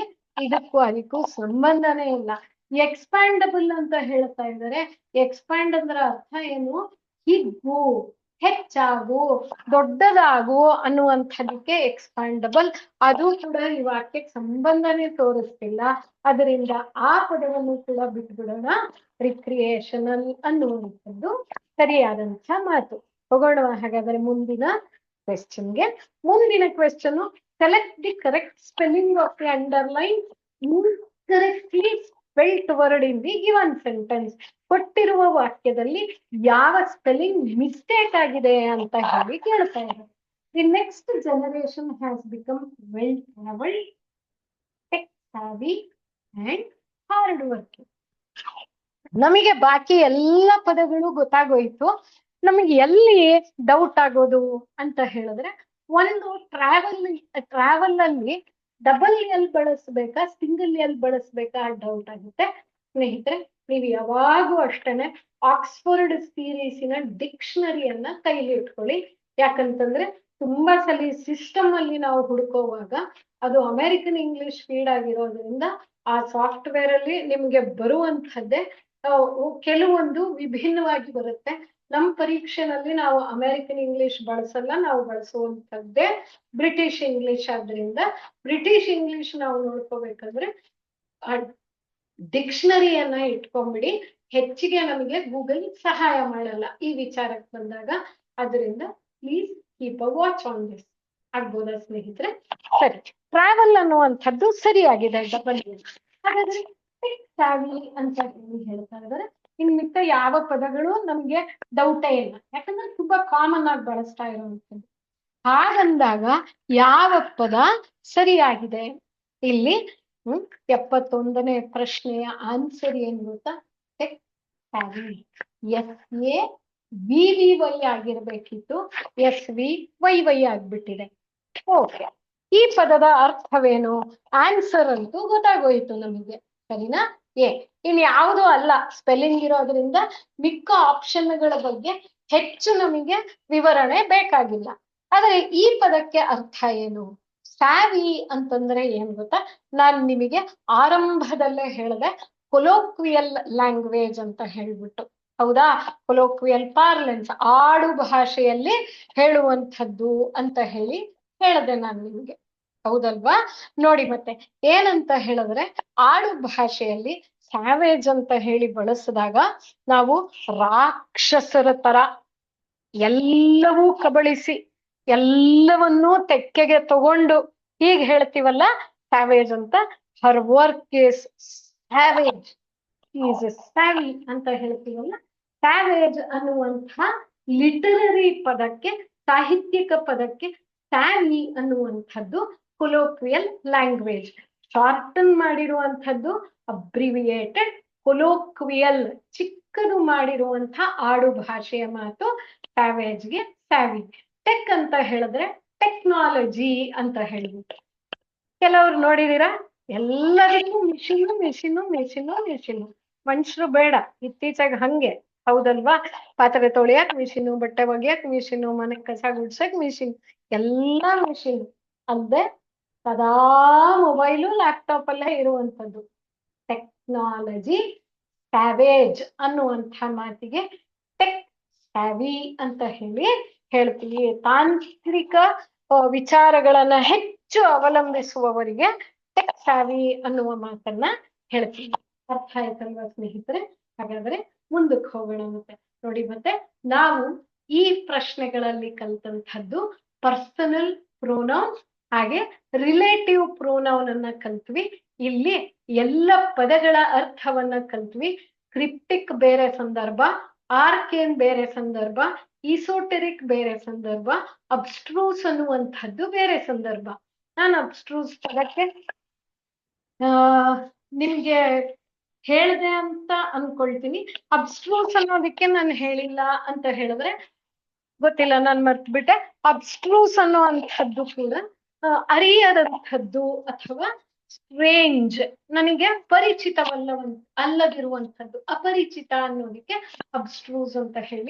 ಇದಕ್ಕೂ ಅದಕ್ಕೂ ಸಂಬಂಧನೇ ಇಲ್ಲ. ಎಕ್ಸ್ಪ್ಯಾಂಡಬಲ್ ಅಂತ ಹೇಳ್ತಾ ಇದ್ದಾರೆ. ಎಕ್ಸ್ಪ್ಯಾಂಡ್ ಅಂದ್ರೆ ಅರ್ಥ ಏನು? ಹಿಗ್ಗು, ಹೆಚ್ಚಾಗು, ದೊಡ್ಡದಾಗು ಅನ್ನುವಂಥದಕ್ಕೆ ಎಕ್ಸ್ಪ್ಯಾಂಡಬಲ್. ಅದು ಕೂಡ ಈ ವಾಕ್ಯಕ್ಕೆ ಸಂಬಂಧನೇ ತೋರಿಸ್ತಿಲ್ಲ. ಅದರಿಂದ ಆ ಪದವನ್ನು ಕೂಡ ಬಿಟ್ಬಿಡೋಣ. ರಿಕ್ರಿಯೇಷನಲ್ ಅನ್ನುವಂಥದ್ದು ಸರಿಯಾದಂಥ ಮಾತು. ಹೋಗೋಣ ಹಾಗಾದ್ರೆ ಮುಂದಿನ ಕ್ವೆಶ್ಚನ್ಗೆ. ಮುಂದಿನ question, select the correct spelling of the underline incorrectly spelt word in the given sentence. ಕೊಟ್ಟಿರುವ ವಾಕ್ಯದಲ್ಲಿ ಯಾವ ಸ್ಪೆಲ್ಲಿಂಗ್ ಮಿಸ್ಟೇಕ್ ಆಗಿದೆ ಅಂತ ಹೇಳಿ ಕೇಳ್ತಾ ಇದ್ದಾರೆ. The next generation has become well travelled, tech ಸಾವಿ ಅಂಡ್ ಹಾರ್ಡ್ ವರ್ಕಿಂಗ್. ನಮಗೆ ಬಾಕಿ ಎಲ್ಲ ಪದಗಳು ಗೊತ್ತಾಗೋಯ್ತು. ನಮಗೆ ಎಲ್ಲಿ ಡೌಟ್ ಆಗೋದು ಅಂತ ಹೇಳಿದ್ರೆ, ಒಂದು ಟ್ರಾವೆಲ್ ಅಲ್ಲಿ ಡಬಲ್ ಎಲ್ ಬಳಸ್ಬೇಕಾ ಸಿಂಗಲ್ ಎಲ್ ಬಳಸ್ಬೇಕಾ ಡೌಟ್ ಆಗುತ್ತೆ. ಸ್ನೇಹಿತರೆ, ನೀವು ಯಾವಾಗೂ ಅಷ್ಟೇನೆ ಆಕ್ಸ್ಫರ್ಡ್ ಸೀರೀಸಿನ ಡಿಕ್ಷನರಿಯನ್ನ ಕೈಲಿ ಇಟ್ಕೊಳ್ಳಿ. ಯಾಕಂತಂದ್ರೆ ತುಂಬಾ ಸಲ ಸಿಸ್ಟಮ್ ಅಲ್ಲಿ ನಾವು ಹುಡುಕೋವಾಗ ಅದು ಅಮೆರಿಕನ್ ಇಂಗ್ಲಿಷ್ ಫೀಡ್ ಆಗಿರೋದ್ರಿಂದ ಆ ಸಾಫ್ಟ್ವೇರ್ ಅಲ್ಲಿ ನಿಮ್ಗೆ ಬರುವಂತಹದ್ದೇ ಕೆಲವೊಂದು ವಿಭಿನ್ನವಾಗಿ ಬರುತ್ತೆ. ನಮ್ಮ ಪರೀಕ್ಷೆನಲ್ಲಿ ನಾವು ಅಮೆರಿಕನ್ ಇಂಗ್ಲಿಷ್ ಬಳಸಲ್ಲ, ನಾವು ಬಳಸುವಂತದ್ದೇ ಬ್ರಿಟಿಷ್ ಇಂಗ್ಲಿಷ್. ಆದ್ರಿಂದ ಬ್ರಿಟಿಷ್ ಇಂಗ್ಲಿಷ್ ನಾವು ನೋಡ್ಕೋಬೇಕಂದ್ರೆ ಡಿಕ್ಷನರಿಯನ್ನ ಇಟ್ಕೊಂಡ್ಬಿಡಿ. ಹೆಚ್ಚಿಗೆ ನಮಗೆ ಗೂಗಲ್ ಸಹಾಯ ಮಾಡಲ್ಲ ಈ ವಿಚಾರಕ್ಕೆ ಬಂದಾಗ. ಅದರಿಂದ please keep a watch on this. ಆಗ್ಬೋದಾ ಸ್ನೇಹಿತರೆ? ಸರಿ, ಟ್ರಾವೆಲ್ ಅನ್ನುವಂಥದ್ದು ಸರಿಯಾಗಿದೆ ಡಬಲ್. ಹಾಗಾದ್ರೆ ಟೆಕ್ ಸಾವಿ ಅಂತ ಹೇಳಿ ಹೇಳ್ತಾ ಇದ್ದಾರೆ. ಇನ್ ಮಿಕ್ಕ ಯಾವ ಪದಗಳು ನಮ್ಗೆ ಡೌಟೇ ಇಲ್ಲ, ಯಾಕಂದ್ರೆ ತುಂಬಾ ಕಾಮನ್ ಆಗಿ ಬಳಸ್ತಾ ಇರುವಂಥದ್ದು. ಹಾಗಂದಾಗ ಯಾವ ಪದ ಸರಿಯಾಗಿದೆ? ಇಲ್ಲಿ 71ನೇ ಪ್ರಶ್ನೆಯ ಆನ್ಸರ್ ಏನ್ ಗೊತ್ತಾ? ಟೆಕ್ ಸಾವಿ. SAVVY ಆಗಿರ್ಬೇಕಿತ್ತು, SVYY ಆಗ್ಬಿಟ್ಟಿದೆ. ಓಕೆ, ಈ ಪದದ ಅರ್ಥವೇನು? ಆನ್ಸರ್ ಅಂತೂ ಗೊತ್ತಾಗೋಯ್ತು ನಮಗೆ, ಸರಿನಾ? ಇನ್ ಯಾವುದೂ ಅಲ್ಲ. ಸ್ಪೆಲ್ಲಿಂಗ್ ಇರೋದ್ರಿಂದ ಮಿಕ್ಕ ಆಪ್ಷನ್ಗಳ ಬಗ್ಗೆ ಹೆಚ್ಚು ನಮಗೆ ವಿವರಣೆ ಬೇಕಾಗಿಲ್ಲ. ಆದ್ರೆ ಈ ಪದಕ್ಕೆ ಅರ್ಥ ಏನು? ಸ್ಯಾವಿ ಅಂತಂದ್ರೆ ಏನ್ ಗೊತ್ತಾ? ನಾನು ನಿಮಗೆ ಆರಂಭದಲ್ಲೇ ಹೇಳಿದೆ, ಕೊಲೋಕ್ವಿಯಲ್ ಲ್ಯಾಂಗ್ವೇಜ್ ಅಂತ ಹೇಳ್ಬಿಟ್ಟು. ಹೌದಾ? ಕೊಲೋಕ್ವಿಯಲ್ ಪಾರ್ಲೆನ್ಸ್, ಆಡು ಭಾಷೆಯಲ್ಲಿ ಹೇಳುವಂಥದ್ದು ಅಂತ ಹೇಳಿ ಹೇಳಿದೆ ನಾನು ನಿಮಗೆ. ಹೌದಲ್ವಾ? ನೋಡಿ ಮತ್ತೆ ಏನಂತ ಹೇಳಿದ್ರೆ, ಆಡು ಭಾಷೆಯಲ್ಲಿ ಸ್ಯಾವೇಜ್ ಅಂತ ಹೇಳಿ ಬಳಸಿದಾಗ ನಾವು ರಾಕ್ಷಸರ ತರ ಎಲ್ಲವೂ ಕಬಳಿಸಿ ಎಲ್ಲವನ್ನೂ ತೆಕ್ಕೆಗೆ ತಗೊಂಡು ಹೀಗೆ ಹೇಳ್ತೀವಲ್ಲ, ಸ್ಯಾವೇಜ್ ಅಂತ. Her work is savage, is ಸ್ಯಾವಿ ಅಂತ ಹೇಳ್ತೀವಲ್ಲ. ಸ್ಯಾವೇಜ್ ಅನ್ನುವಂಥ ಲಿಟರರಿ ಪದಕ್ಕೆ, ಸಾಹಿತ್ಯಿಕ ಪದಕ್ಕೆ ಸ್ಯಾವಿ ಅನ್ನುವಂಥದ್ದು ಕೊಲೋಕ್ವಿಯಲ್ ಲ್ಯಾಂಗ್ವೇಜ್. ಶಾರ್ಟನ್ ಮಾಡಿರುವಂಥದ್ದು ಅಬ್ರಿವಿಯೇಟೆಡ್ ಕೊಲೋಕ್ವಿಯಲ್, ಚಿಕ್ಕದು ಮಾಡಿರುವಂಥ ಆಡು ಭಾಷೆಯ ಮಾತು ಸ್ಯಾವೇಜ್ಗೆ ಸ್ಯಾವಿ. ಟೆಕ್ ಅಂತ ಹೇಳಿದ್ರೆ ಟೆಕ್ನಾಲಜಿ ಅಂತ ಹೇಳ್ಬಿಟ್ಟು. ಕೆಲವ್ರು ನೋಡಿದೀರಾ, ಎಲ್ಲರಿಗೂ ಮಿಷಿನು ಮಿಷಿನು ಮಿಷಿನು ಮಿಷಿನು. ಮನುಷ್ಯರು ಬೇಡ ಇತ್ತೀಚೆಗೆ ಹಂಗೆ. ಹೌದಲ್ವಾ? ಪಾತ್ರೆ ತೊಳಿಯಕ್ ಮಿಷಿನು, ಬಟ್ಟೆ ಒಗ್ಯಕ್ ಮಿಷಿನು, ಮನೆ ಕಸ ಗುಡ್ಸಕ್ ಮಿಷಿನ್, ಎಲ್ಲಾ ಮಿಷಿನ್ ಅಲ್ಲದೆ ಸದಾ ಮೊಬೈಲು ಲ್ಯಾಪ್ಟಾಪ್ ಅಲ್ಲೇ ಇರುವಂತದ್ದು. ಟೆಕ್ನಾಲಜಿ ಸ್ಯಾವೇಜ್ ಅನ್ನುವಂಥ ಮಾತಿಗೆ ಟೆಕ್ ಸ್ಯಾವಿ ಅಂತ ಹೇಳಿ ಹೇಳ್ತೀವಿ. ತಾಂತ್ರಿಕ ವಿಚಾರಗಳನ್ನ ಹೆಚ್ಚು ಅವಲಂಬಿಸುವವರಿಗೆ ಟೆಕ್ ಸ್ಯಾವಿ ಅನ್ನುವ ಮಾತನ್ನ ಹೇಳ್ತೀವಿ. ಅರ್ಥ ಆಯ್ತಲ್ವಾ ಸ್ನೇಹಿತರೆ? ಹಾಗಾದ್ರೆ ಮುಂದಕ್ಕೆ ಹೋಗೋಣ. ಮತ್ತೆ ನೋಡಿ, ಮತ್ತೆ ನಾವು ಈ ಪ್ರಶ್ನೆಗಳಲ್ಲಿ ಕಲ್ತಂಥದ್ದು ಪರ್ಸನಲ್ ಪ್ರೊನೌನ್ ಹಾಗೆ ರಿಲೇಟಿವ್ ಪ್ರೊನೌನ್ ಅನ್ನ ಕಲ್ತ್ವಿ. ಇಲ್ಲಿ ಎಲ್ಲ ಪದಗಳ ಅರ್ಥವನ್ನ ಕಲ್ತ್ವಿ. ಕ್ರಿಪ್ಟಿಕ್ ಬೇರೆ ಸಂದರ್ಭ, ಆರ್ಕೇನ್ ಬೇರೆ ಸಂದರ್ಭ, ಈಸೋಟೆರಿಕ್ ಬೇರೆ ಸಂದರ್ಭ, ಅಬ್ಸ್ಟ್ರೂಸ್ ಅನ್ನುವಂಥದ್ದು ಬೇರೆ ಸಂದರ್ಭ. ನಾನು ಅಬ್ಸ್ಟ್ರೂಸ್ ಪದಕ್ಕೆ ನಿಮ್ಗೆ ಹೇಳಿದೆ ಅಂತ ಅನ್ಕೊಳ್ತೀನಿ. ಅಬ್ಸ್ಟ್ರೂಸ್ ಅನ್ನೋದಕ್ಕೆ ನಾನು ಹೇಳಿಲ್ಲ ಅಂತ ಹೇಳಿದ್ರೆ ಗೊತ್ತಿಲ್ಲ, ನಾನು ಮರ್ತ್ಬಿಟ್ಟೆ. ಅಬ್ಸ್ಟ್ರೂಸ್ ಅನ್ನುವಂಥದ್ದು ಕೂಡ ಅರಿಯದಂಥದ್ದು ಅಥವಾ ಸ್ಟ್ರೇಂಜ್, ನನಗೆ ಅಲ್ಲದಿರುವಂಥದ್ದು, ಅಪರಿಚಿತ ಅನ್ನೋದಕ್ಕೆ ಅಬ್ಸ್ಟ್ರೂಸ್ ಅಂತ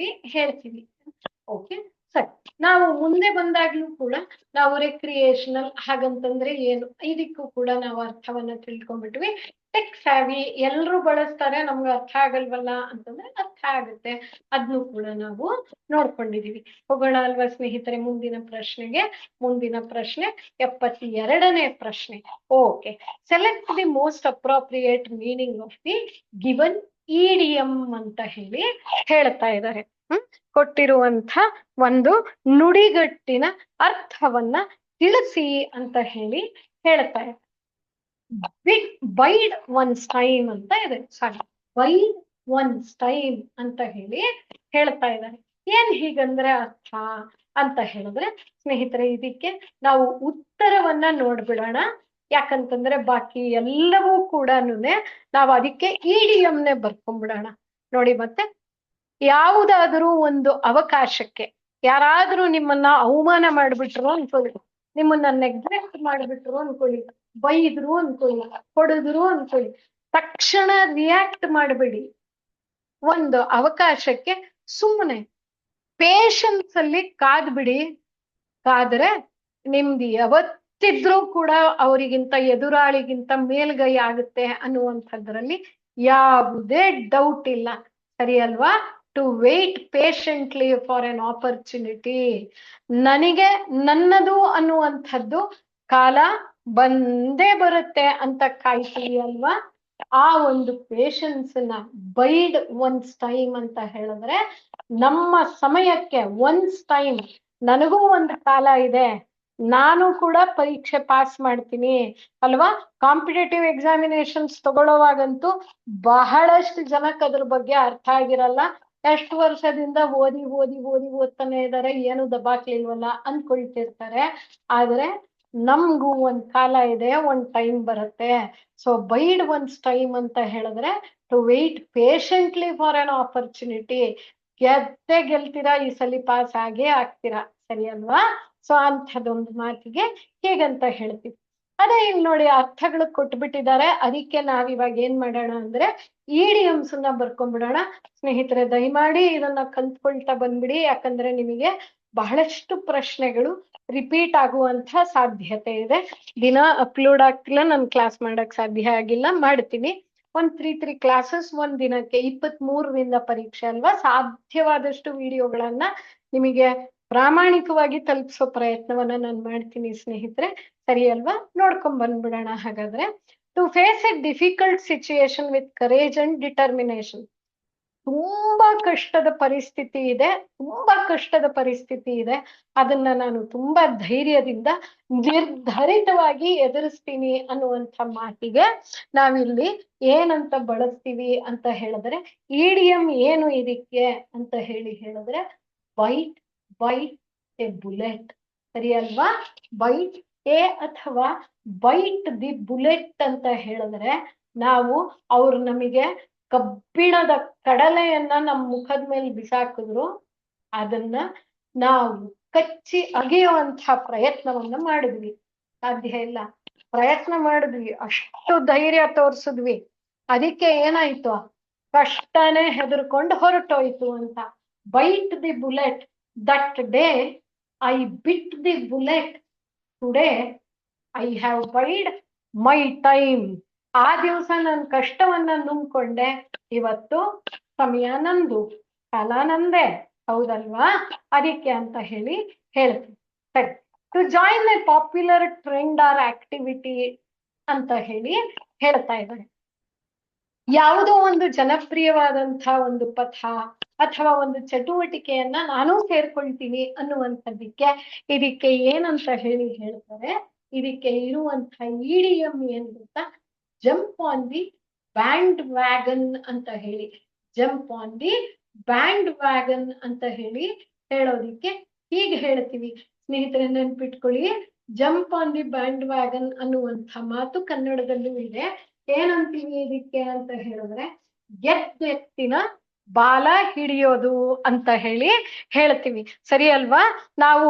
ಹೇಳ್ತೀವಿ. ಓಕೆ, ಸರಿ. ನಾವು ಮುಂದೆ ಬಂದಾಗ್ಲೂ ಕೂಡ ನಾವು ರೆಕ್ರಿಯೇಷನಲ್ ಹಾಗಂತಂದ್ರೆ ಏನು, ಇದಕ್ಕೂ ಕೂಡ ನಾವು ಅರ್ಥವನ್ನ ತಿಳ್ಕೊಂಡ್ಬಿಟ್ವಿ. ಟೆಕ್ ಸ್ಯಾವಿ ಎಲ್ರು ಬಳಸ್ತಾರೆ, ನಮ್ಗೆ ಅರ್ಥ ಆಗಲ್ವಲ್ಲ ಅಂತಂದ್ರೆ ಅರ್ಥ ಆಗುತ್ತೆ, ಅದನ್ನು ಕೂಡ ನಾವು ನೋಡ್ಕೊಂಡಿದೀವಿ. ಹೋಗೋಣ ಅಲ್ವಾ ಸ್ನೇಹಿತರೆ ಮುಂದಿನ ಪ್ರಶ್ನೆಗೆ. ಮುಂದಿನ ಪ್ರಶ್ನೆ 72ನೇ ಪ್ರಶ್ನೆ. Okay, select the most appropriate meaning of the given idiom ಅಂತ ಹೇಳ್ತಾ ಇದ್ದಾರೆ. ಕೊಟ್ಟಿರುವಂತ ಒಂದು ನುಡಿಗಟ್ಟಿನ ಅರ್ಥವನ್ನ ತಿಳಿಸಿ ಅಂತ ಹೇಳ್ತಾ ಇದೆ. ಬೈಡ್ ಒನ್ಸ್ ಟೈಮ್ ಅಂತ ಇದೆ. ಸಾರಿ, ಬೈಡ್ ಒನ್ಸ್ ಟೈಮ್ ಅಂತ ಹೇಳ್ತಾ ಇದ್ದಾರೆ. ಏನ್ ಹೀಗಂದ್ರೆ ಅರ್ಥ ಅಂತ ಹೇಳಿದ್ರೆ ಸ್ನೇಹಿತರೆ, ಇದಕ್ಕೆ ನಾವು ಉತ್ತರವನ್ನ ನೋಡ್ಬಿಡೋಣ. ಯಾಕಂತಂದ್ರೆ ಬಾಕಿ ಎಲ್ಲವೂ ಕೂಡ ನಾವು ಅದಕ್ಕೆ ಇಡಿಯಂನೇ ಬರ್ಕೊಂಡ್ಬಿಡೋಣ. ನೋಡಿ, ಮತ್ತೆ ಯಾವುದಾದ್ರೂ ಒಂದು ಅವಕಾಶಕ್ಕೆ ಯಾರಾದ್ರೂ ನಿಮ್ಮನ್ನ ಅವಮಾನ ಮಾಡ್ಬಿಟ್ರು ಅನ್ಕೊಳ್ಳಿ, ನಿಮ್ಮನ್ನ ನೆಗ್ಲೆಕ್ಟ್ ಮಾಡ್ಬಿಟ್ರು ಅನ್ಕೊಳ್ಳಿ, ಬೈದ್ರು ಅನ್ಕೊಳ್ಳಿ, ಹೊಡೆದ್ರು ಅನ್ಕೊಳ್ಳಿ, ತಕ್ಷಣ ರಿಯಾಕ್ಟ್ ಮಾಡಬೇಡಿ. ಒಂದು ಅವಕಾಶಕ್ಕೆ ಸುಮ್ಮನೆ ಪೇಶನ್ಸ್ ಅಲ್ಲಿ ಕಾದ್ಬಿಡಿ. ಕಾದ್ರೆ ನಿಮ್ದು ಯಾವತ್ತಿದ್ರೂ ಕೂಡ ಅವರಿಗಿಂತ ಎದುರಾಳಿಗಿಂತ ಮೇಲ್ಗೈ ಆಗುತ್ತೆ ಅನ್ನುವಂಥದ್ರಲ್ಲಿ ಯಾವುದೇ ಡೌಟ್ ಇಲ್ಲ. ಸರಿ ಅಲ್ವಾ? To wait patiently for an opportunity. ನನಗೆ ನನ್ನದು ಅನ್ನುವಂಥದ್ದು ಕಾಲ ಬಂದೇ ಬರುತ್ತೆ ಅಂತ ಕಾಯ್ತೀವಿ ಅಲ್ವಾ? ಆ ಒಂದು ಪೇಶನ್ಸ್ ನ ಬೈಡ್ ಒನ್ಸ್ ಟೈಮ್ ಅಂತ ಹೇಳಿದ್ರೆ, ನಮ್ಮ ಸಮಯಕ್ಕೆ ಒನ್ಸ್ ಟೈಮ್, ನನಗೂ ಒಂದು ಕಾಲ ಇದೆ, ನಾನು ಕೂಡ ಪರೀಕ್ಷೆ ಪಾಸ್ ಮಾಡ್ತೀನಿ ಅಲ್ವಾ? ಕಾಂಪಿಟೇಟಿವ್ ಎಕ್ಸಾಮಿನೇಷನ್ಸ್ ತಗೊಳ್ಳೋವಾಗಂತೂ ಬಹಳಷ್ಟು ಜನಕ್ಕೆ ಅದ್ರ ಬಗ್ಗೆ ಅರ್ಥ ಆಗಿರಲ್ಲ. ಎಷ್ಟು ವರ್ಷದಿಂದ ಓದ್ತಾನೆ ಇದ್ದಾರೆ, ಏನು ದಬಾಕ್ಲಿಲ್ವಲ್ಲ ಅನ್ಕೊಳ್ತಿರ್ತಾರೆ. ಆದ್ರೆ ನಮ್ಗೂ ಒಂದ್ ಕಾಲ ಇದೆ, ಒಂದ್ ಟೈಮ್ ಬರುತ್ತೆ. ಸೊ ಬೈಡ್ ಒನ್ಸ್ ಟೈಮ್ ಅಂತ ಹೇಳಿದ್ರೆ to wait patiently for an opportunity. ಗೆಲ್ತೀರಾ, ಈ ಸಲ ಪಾಸ್ ಆಗೇ ಆಗ್ತೀರಾ. ಸರಿ ಅಲ್ವಾ? ಸೊ ಅಂಥದ್ದೊಂದು ಮಾತಿಗೆ ಹೇಗಂತ ಹೇಳ್ತೀವಿ. ಅದೇ ಇಲ್ಲಿ ನೋಡಿ, ಅರ್ಥಗಳು ಕೊಟ್ಬಿಟ್ಟಿದ್ದಾರೆ. ಅದಕ್ಕೆ ನಾವಿವಾಗ ಏನ್ ಮಾಡೋಣ ಅಂದ್ರೆ ಇಡಿಯಮ್ಸ್ ನ ಬರ್ಕೊಂಡ್ಬಿಡೋಣ. ಸ್ನೇಹಿತರೆ, ದಯಮಾಡಿ ಇದನ್ನ ಕಲ್ತ್ಕೊಳ್ತಾ ಬಂದ್ಬಿಡಿ. ಯಾಕಂದ್ರೆ ನಿಮಗೆ ಬಹಳಷ್ಟು ಪ್ರಶ್ನೆಗಳು ರಿಪೀಟ್ ಆಗುವಂತ ಸಾಧ್ಯತೆ ಇದೆ. ದಿನ ಅಪ್ಲೋಡ್ ಆಗ್ತಿಲ್ಲ, ನನ್ ಕ್ಲಾಸ್ ಮಾಡಕ್ ಸಾಧ್ಯ ಆಗಿಲ್ಲ, ಮಾಡ್ತೀನಿ. 3 ಕ್ಲಾಸಸ್ ಒಂದ್ ದಿನಕ್ಕೆ. 23ರಿಂದ ಪರೀಕ್ಷೆ ಅಲ್ವಾ? ಸಾಧ್ಯವಾದಷ್ಟು ವಿಡಿಯೋಗಳನ್ನ ನಿಮಗೆ ಪ್ರಾಮಾಣಿಕವಾಗಿ ತಲುಪಿಸೋ ಪ್ರಯತ್ನವನ್ನ ನಾನು ಮಾಡ್ತೀನಿ ಸ್ನೇಹಿತರೆ. ಸರಿ ಅಲ್ವಾ? ನೋಡ್ಕೊಂಡ್ ಬಂದ್ಬಿಡೋಣ ಹಾಗಾದ್ರೆ. To face a difficult situation with courage and determination. ತುಂಬಾ ಕಷ್ಟದ ಪರಿಸ್ಥಿತಿ ಇದೆ, ಅದನ್ನ ನಾನು ತುಂಬಾ ಧೈರ್ಯದಿಂದ ನಿರ್ಧರಿತವಾಗಿ ಎದುರಿಸ್ತೀನಿ ಅನ್ನುವಂಥ ಮಾತಿಗೆ ನಾವಿಲ್ಲಿ ಏನಂತ ಬಳಸ್ತೀವಿ ಅಂತ ಹೇಳಿದ್ರೆ, ಇಡಿಯಂ ಏನು ಇದಕ್ಕೆ ಅಂತ ಹೇಳಿದ್ರೆ ಬೈಟ್ ಎ ಬುಲೆಟ್. ಸರಿ ಅಲ್ವಾ? ಬೈಟ್ ಎ ಅಥವಾ ಬೈಟ್ ದಿ ಬುಲೆಟ್ ಅಂತ ಹೇಳಿದ್ರೆ, ನಾವು ಅವ್ರು ನಮಗೆ ಕಬ್ಬಿಣದ ಕಡಲೆಯನ್ನ ನಮ್ಮ ಮುಖದ ಮೇಲೆ ಬಿಸಾಕಿದ್ರು ಅದನ್ನ ನಾವು ಕಚ್ಚಿ ಅಗೆಯುವಂತಹ ಪ್ರಯತ್ನವನ್ನ ಮಾಡಿದ್ವಿ. ಸಾಧ್ಯ ಇಲ್ಲ, ಪ್ರಯತ್ನ ಮಾಡಿದ್ವಿ, ಅಷ್ಟು ಧೈರ್ಯ ತೋರ್ಸಿದ್ವಿ. ಅದಕ್ಕೆ ಏನಾಯ್ತು? ಕಷ್ಟನೇ ಹೆದರ್ಕೊಂಡು ಹೊರಟೋಯ್ತು ಅಂತ. Bite the bullet that day, I bit the bullet today, I have bided my time. ಆ ದಿವಸ ನನ್ನ ಕಷ್ಟವನ್ನ ನುಂಗ್ಕೊಂಡೆ, ಇವತ್ತು ಸಮಯ ನಂದು, ಕಾಲ ನಂದೆ, ಹೌದಲ್ವಾ? ಅದಕ್ಕೆ ಅಂತ ಹೇಳಿ ಹೇಳ್ತೀನಿ. ಸರಿ, to join a popular trend or activity ಅಂತ ಹೇಳಿ ಹೇಳ್ತಾ ಇದ್ದಾರೆ. ಯಾವುದೋ ಒಂದು ಜನಪ್ರಿಯವಾದಂತಹ ಒಂದು ಪಥ ಅಥವಾ ಒಂದು ಚಟುವಟಿಕೆಯನ್ನ ನಾನು ಸೇರ್ಕೊಳ್ತೀನಿ ಅನ್ನುವಂಥದ್ದಕ್ಕೆ ಇದಕ್ಕೆ ಏನಂತ ಹೇಳಿ ಹೇಳ್ತಾರೆ, ಇದಕ್ಕೆ ಇರುವಂತ ಇಡಿಯಂ ಏನ್ ಗೊತ್ತಾ? Jump on the band wagon ಅಂತ ಹೇಳಿ. Jump on the band wagon ಅಂತ ಹೇಳಿ ಹೇಳೋದಿಕ್ಕೆ ಹೀಗೆ ಹೇಳ್ತೀವಿ ಸ್ನೇಹಿತರೆ, ನೆನ್ಪಿಟ್ಕೊಳ್ಳಿ. Jump on the band wagon ಅನ್ನುವಂಥ ಮಾತು ಕನ್ನಡದಲ್ಲೂ ಇದೆ. ಏನಂತೀವಿ ಇದಕ್ಕೆ ಅಂತ ಹೇಳಿದ್ರೆ, ಎತ್ತಿನ ಬಾಲ ಹಿಡಿಯೋದು ಅಂತ ಹೇಳಿ ಹೇಳ್ತೀವಿ. ಸರಿ ಅಲ್ವಾ? ನಾವು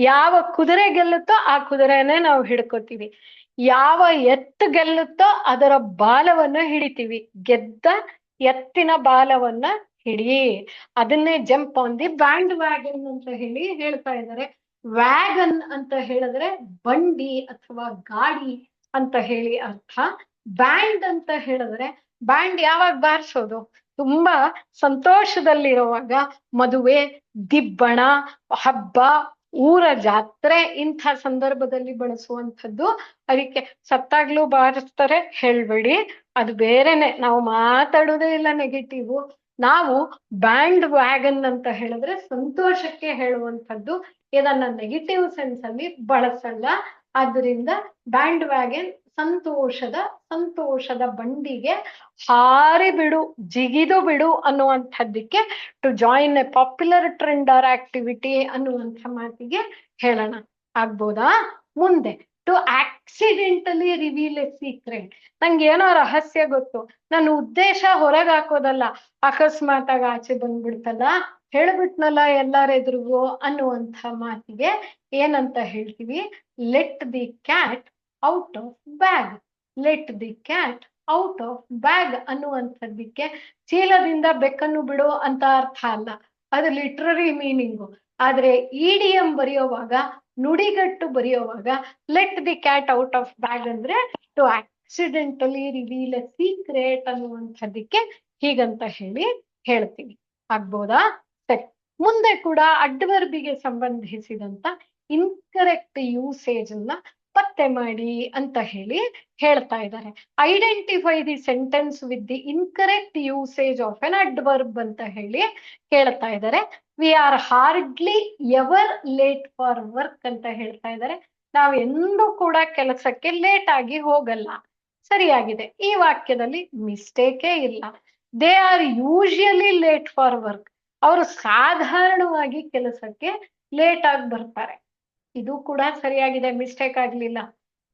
ಯಾವ ಕುದುರೆ ಗೆಲ್ಲುತ್ತೋ ಆ ಕುದುರೆನೇ ನಾವು ಹಿಡ್ಕೋತೀವಿ. ಯಾವ ಎತ್ತು ಗೆಲ್ಲುತ್ತೋ ಅದರ ಬಾಲವನ್ನ ಹಿಡಿತೀವಿ. ಗೆದ್ದ ಎತ್ತಿನ ಬಾಲವನ್ನ ಹಿಡಿ, ಅದನ್ನೇ jump on the band wagon ಅಂತ ಹೇಳಿ ಹೇಳ್ತಾ ಇದ್ದಾರೆ. ವ್ಯಾಗನ್ ಅಂತ ಹೇಳಿದ್ರೆ ಬಂಡಿ ಅಥವಾ ಗಾಡಿ ಅಂತ ಹೇಳಿ ಅರ್ಥ. ಬ್ಯಾಂಡ್ ಅಂತ ಹೇಳಿದ್ರೆ, ಬ್ಯಾಂಡ್ ಯಾವಾಗ ಬಾರಿಸೋದು? ತುಂಬಾ ಸಂತೋಷದಲ್ಲಿರುವಾಗ, ಮದುವೆ, ದಿಬ್ಬಣ, ಹಬ್ಬ, ಊರ ಜಾತ್ರೆ, ಇಂಥ ಸಂದರ್ಭದಲ್ಲಿ ಬಳಸುವಂಥದ್ದು. ಅದಕ್ಕೆ ಸತ್ತಾಗ್ಲೂ ಬಾರಿಸ್ತಾರೆ ಹೇಳ್ಬೇಡಿ, ಅದು ಬೇರೆನೆ. ನಾವು ಮಾತಾಡೋದೇ ಇಲ್ಲ ನೆಗೆಟಿವ್. ನಾವು ಬ್ಯಾಂಡ್ ವ್ಯಾಗನ್ ಅಂತ ಹೇಳಿದ್ರೆ ಸಂತೋಷಕ್ಕೆ ಹೇಳುವಂಥದ್ದು, ಇದನ್ನ ನೆಗೆಟಿವ್ ಸೆನ್ಸ್ ಅಲ್ಲಿ ಬಳಸಲ್ಲ. ಆದ್ದರಿಂದ ಬ್ಯಾಂಡ್ ವ್ಯಾಗನ್ ಸಂತೋಷದ ಬಂಡಿಗೆ ಹಾರಿ ಬಿಡು, ಜಿಗಿದು ಬಿಡು ಅನ್ನುವಂಥದ್ದಕ್ಕೆ to join a popular trend or activity ಅನ್ನುವಂಥ ಮಾತಿಗೆ ಹೇಳೋಣ. ಆಗ್ಬೋದಾ? ಮುಂದೆ, to accidentally reveal a secret. ನಂಗೆ ಏನೋ ರಹಸ್ಯ ಗೊತ್ತು, ನನ್ನ ಉದ್ದೇಶ ಹೊರಗೆ ಹಾಕೋದಲ್ಲ, ಅಕಸ್ಮಾತ್ ಆಗಿ ಆಚೆ ಬಂದ್ಬಿಡ್ತಲ್ಲ, ಹೇಳ್ಬಿಟ್ನಲ್ಲ ಎಲ್ಲಾರೆದ್ರಿಗೂ ಅನ್ನುವಂಥ ಮಾತಿಗೆ ಏನಂತ ಹೇಳ್ತೀವಿ? Let the cat out of bag. Let the cat out of bag ಅನ್ನುವಂಥದ್ದಕ್ಕೆ ಚೀಲದಿಂದ ಬೆಕ್ಕನ್ನು ಬಿಡು ಅಂತ ಅರ್ಥ ಅಲ್ಲ, ಅದು ಲಿಟ್ರರಿ ಮೀನಿಂಗು. ಆದ್ರೆ ಇಡಿಯಂ ಬರೆಯುವಾಗ, ನುಡಿಗಟ್ಟು ಬರೆಯುವಾಗ let the cat out of bag ಅಂದ್ರೆ to accidentally reveal a secret ಅನ್ನುವಂಥದ್ದಕ್ಕೆ ಹೀಗಂತ ಹೇಳಿ ಹೇಳ್ತೀವಿ. ಆಗ್ಬೋದಾ? ಸರಿ, ಮುಂದೆ ಕೂಡ ಅಡ್ವರ್ಬಿಗೆ ಸಂಬಂಧಿಸಿದಂತ ಇನ್ಕರೆಕ್ಟ್ ಯೂಸೇಜ್ ಅನ್ನ ಪತ್ತೆ ಮಾಡಿ ಅಂತ ಹೇಳಿ ಹೇಳ್ತಾ ಇದ್ದಾರೆ. Identify the sentence with the incorrect usage of N adverb ಅಂತ ಹೇಳಿ ಹೇಳ್ತಾ ಇದ್ದಾರೆ. We are hardly ever late for work ಅಂತ ಹೇಳ್ತಾ ಇದ್ದಾರೆ. ನಾವು ಎಂದೂ ಕೂಡ ಕೆಲಸಕ್ಕೆ ಲೇಟ್ ಆಗಿ ಹೋಗಲ್ಲ. ಸರಿಯಾಗಿದೆ. ಈ ವಾಕ್ಯದಲ್ಲಿ ಮಿಸ್ಟೇಕೇ ಇಲ್ಲ. They are usually late for work. ಅವರು ಸಾಧಾರಣವಾಗಿ ಕೆಲಸಕ್ಕೆ ಲೇಟ್ ಆಗಿ ಬರ್ತಾರೆ. ಇದು ಕೂಡ ಸರಿಯಾಗಿದೆ, ಮಿಸ್ಟೇಕ್ ಆಗ್ಲಿಲ್ಲ.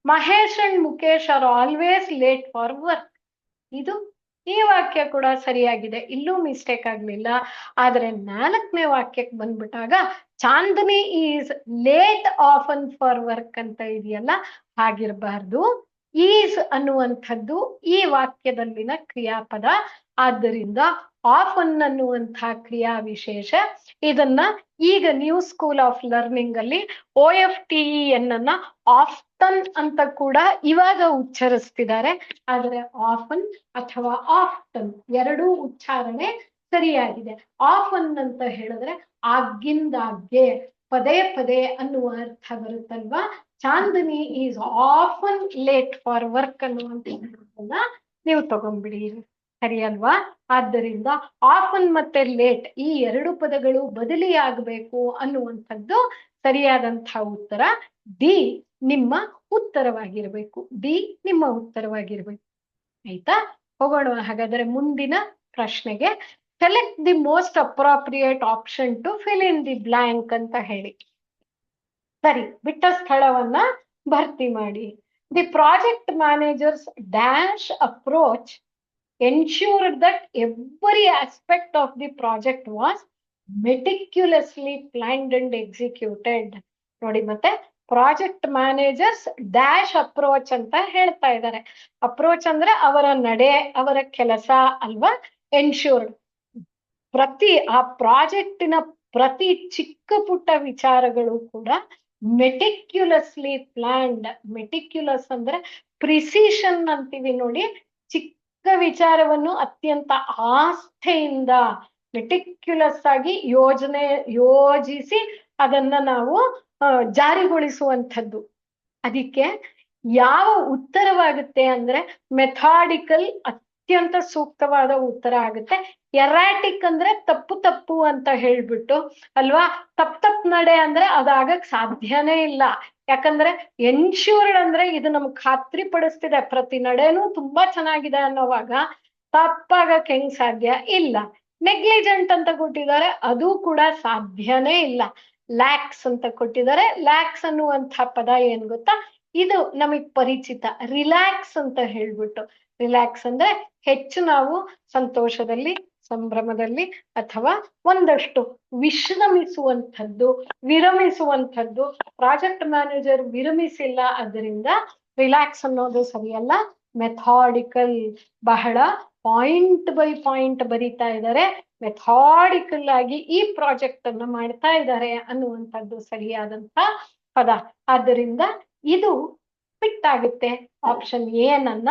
Mahesh and Mukesh are always late for work. ಇದು ಈ ವಾಕ್ಯ ಕೂಡ ಸರಿಯಾಗಿದೆ, ಇಲ್ಲೂ ಮಿಸ್ಟೇಕ್ ಆಗ್ಲಿಲ್ಲ. ಆದ್ರೆ 4ನೇ ವಾಕ್ಯಕ್ಕೆ ಬಂದ್ಬಿಟ್ಟಾಗ Chandni is late often for work ಅಂತ ಇದೆಯಲ್ಲ, ಹಾಗಿರಬಾರ್ದು. ಈಸ್ ಅನ್ನುವಂಥದ್ದು ಈ ವಾಕ್ಯದಲ್ಲಿನ ಕ್ರಿಯಾಪದ. ಆದ್ದರಿಂದ ಆಫನ್ ಅನ್ನುವಂತಹ ಕ್ರಿಯಾ ವಿಶೇಷ. ಇದನ್ನ ಈಗ ನ್ಯೂ ಸ್ಕೂಲ್ ಆಫ್ ಲರ್ನಿಂಗ್ ಅಲ್ಲಿ OFTEN ಅನ್ನ ಆಫ್ಟನ್ ಅಂತ ಕೂಡ ಇವಾಗ ಉಚ್ಚರಿಸ್ತಿದ್ದಾರೆ. ಆದ್ರೆ ಆಫನ್ ಅಥವಾ ಆಫ್ಟನ್ ಎರಡೂ ಉಚ್ಚಾರಣೆ ಸರಿಯಾಗಿದೆ. ಆಫನ್ ಅಂತ ಹೇಳಿದ್ರೆ ಆಗಿಂದಾಗ್ಗೆ, ಪದೇ ಪದೇ ಅನ್ನುವ ಅರ್ಥ ಬರುತ್ತಲ್ವಾ. Chandni is often late for work ಅನ್ನುವಂಥದ್ದನ್ನ ನೀವು ತಗೊಂಡ್ಬಿಡಿ, ಸರಿ ಅಲ್ವಾ? ಆದ್ದರಿಂದ ಆಫನ್ ಮತ್ತೆ ಲೇಟ್ ಈ ಎರಡು ಪದಗಳು ಬದಲಿಯಾಗಬೇಕು ಅನ್ನುವಂಥದ್ದು ಸರಿಯಾದಂತಹ ಉತ್ತರ. ಡಿ ನಿಮ್ಮ ಉತ್ತರವಾಗಿರ್ಬೇಕು. ಡಿ ನಿಮ್ಮ ಉತ್ತರವಾಗಿರ್ಬೇಕು. ಆಯ್ತಾ? ಹೋಗೋಣ ಹಾಗಾದ್ರೆ ಮುಂದಿನ ಪ್ರಶ್ನೆಗೆ. Select the most appropriate option to fill in the blank ಅಂತ ಹೇಳಿ. ಸರಿ, ಬಿಟ್ಟ ಸ್ಥಳವನ್ನ ಭರ್ತಿ ಮಾಡಿ. The project managers dash approach ensured that every aspect of the project was meticulously planned and executed. ನೋಡಿ, ಮತ್ತೆ ಪ್ರಾಜೆಕ್ಟ್ ಮ್ಯಾನೇಜರ್ಸ್ ಡ್ಯಾಶ್ ಅಪ್ರೋಚ್ ಅಂತ ಹೇಳ್ತಾ ಇದ್ದಾರೆ. ಅಪ್ರೋಚ್ ಅಂದ್ರೆ ಅವರ ನಡೆ, ಅವರ ಕೆಲಸ ಅಲ್ವಾ. ಎನ್ಶೂರ್ಡ್ ಆ ಪ್ರಾಜೆಕ್ಟಿನ ಪ್ರತಿ ಚಿಕ್ಕ ಪುಟ್ಟ ವಿಚಾರಗಳು ಕೂಡ ಮೆಟಿಕ್ಯುಲಸ್ಲಿ ಪ್ಲಾನ್ಡ್. ಮೆಟಿಕ್ಯುಲಸ್ ಅಂದ್ರೆ ಪ್ರಿಸಿಷನ್ ಅಂತೀವಿ ನೋಡಿ. ಚಿಕ್ಕ ವಿಚಾರವನ್ನು ಅತ್ಯಂತ ಆಸ್ಥೆಯಿಂದ ಮೆಟಿಕ್ಯುಲಸ್ ಆಗಿ ಯೋಜಿಸಿ ಅದನ್ನ ನಾವು ಜಾರಿಗೊಳಿಸುವಂಥದ್ದು. ಅದಕ್ಕೆ ಯಾವ ಉತ್ತರವಾಗುತ್ತೆ ಅಂದ್ರೆ ಮೆಥಾಡಿಕಲ್ ಅತ್ಯಂತ ಸೂಕ್ತವಾದ ಉತ್ತರ ಆಗುತ್ತೆ. ಎರಾಟಿಕ್ ಅಂದ್ರೆ ತಪ್ಪು ಅಂತ ಹೇಳ್ಬಿಟ್ಟು ಅಲ್ವಾ, ತಪ್ಪು ನಡೆ ಅಂದ್ರೆ ಅದಾಗಕ್ ಸಾಧ್ಯನೇ ಇಲ್ಲ. ಯಾಕಂದ್ರೆ ಎನ್ಶೂರ್ಡ್ ಅಂದ್ರೆ ಇದು ನಮ್ಗೆ ಖಾತ್ರಿ ಪಡಿಸ್ತಿದೆ ಪ್ರತಿ ನಡೆನೂ ತುಂಬಾ ಚೆನ್ನಾಗಿದೆ ಅನ್ನೋವಾಗ ತಪ್ಪಾಗಕ್ ಹೆಂಗ್ ಸಾಧ್ಯ ಇಲ್ಲ. ನೆಗ್ಲಿಜೆಂಟ್ ಅಂತ ಕೊಟ್ಟಿದ್ದಾರೆ, ಅದು ಕೂಡ ಸಾಧ್ಯನೇ ಇಲ್ಲ. ಲ್ಯಾಕ್ಸ್ ಅಂತ ಕೊಟ್ಟಿದ್ದಾರೆ. ಲ್ಯಾಕ್ಸ್ ಅನ್ನುವಂಥ ಪದ ಏನ್ ಗೊತ್ತಾ, ಇದು ನಮಗ್ ಪರಿಚಿತ. ರಿಲ್ಯಾಕ್ಸ್ ಅಂತ ಹೇಳ್ಬಿಟ್ಟು, ರಿಲ್ಯಾಕ್ಸ್ ಅಂದ್ರೆ ಹೆಚ್ಚು ನಾವು ಸಂತೋಷದಲ್ಲಿ, ಸಂಭ್ರಮದಲ್ಲಿ ಅಥವಾ ಒಂದಷ್ಟು ವಿಶ್ರಮಿಸುವಂಥದ್ದು, ವಿರಮಿಸುವಂಥದ್ದು. ಪ್ರಾಜೆಕ್ಟ್ ಮ್ಯಾನೇಜರ್ ವಿರಮಿಸಿಲ್ಲ, ಅದರಿಂದ ರಿಲ್ಯಾಕ್ಸ್ ಅನ್ನೋದು ಸರಿಯಲ್ಲ. ಮೆಥಾಡಿಕಲ್, ಬಹಳ ಪಾಯಿಂಟ್ ಬೈ ಪಾಯಿಂಟ್ ಬರೀತಾ ಇದ್ದಾರೆ, ಮೆಥಾಡಿಕಲ್ ಆಗಿ ಈ ಪ್ರಾಜೆಕ್ಟ್ ಅನ್ನು ಮಾಡ್ತಾ ಇದ್ದಾರೆ ಅನ್ನುವಂಥದ್ದು ಸರಿಯಾದಂತ ಪದ. ಆದ್ದರಿಂದ ಇದು ಫಿಟ್ ಆಗುತ್ತೆ. ಆಪ್ಷನ್ ಎ ನನ್ನ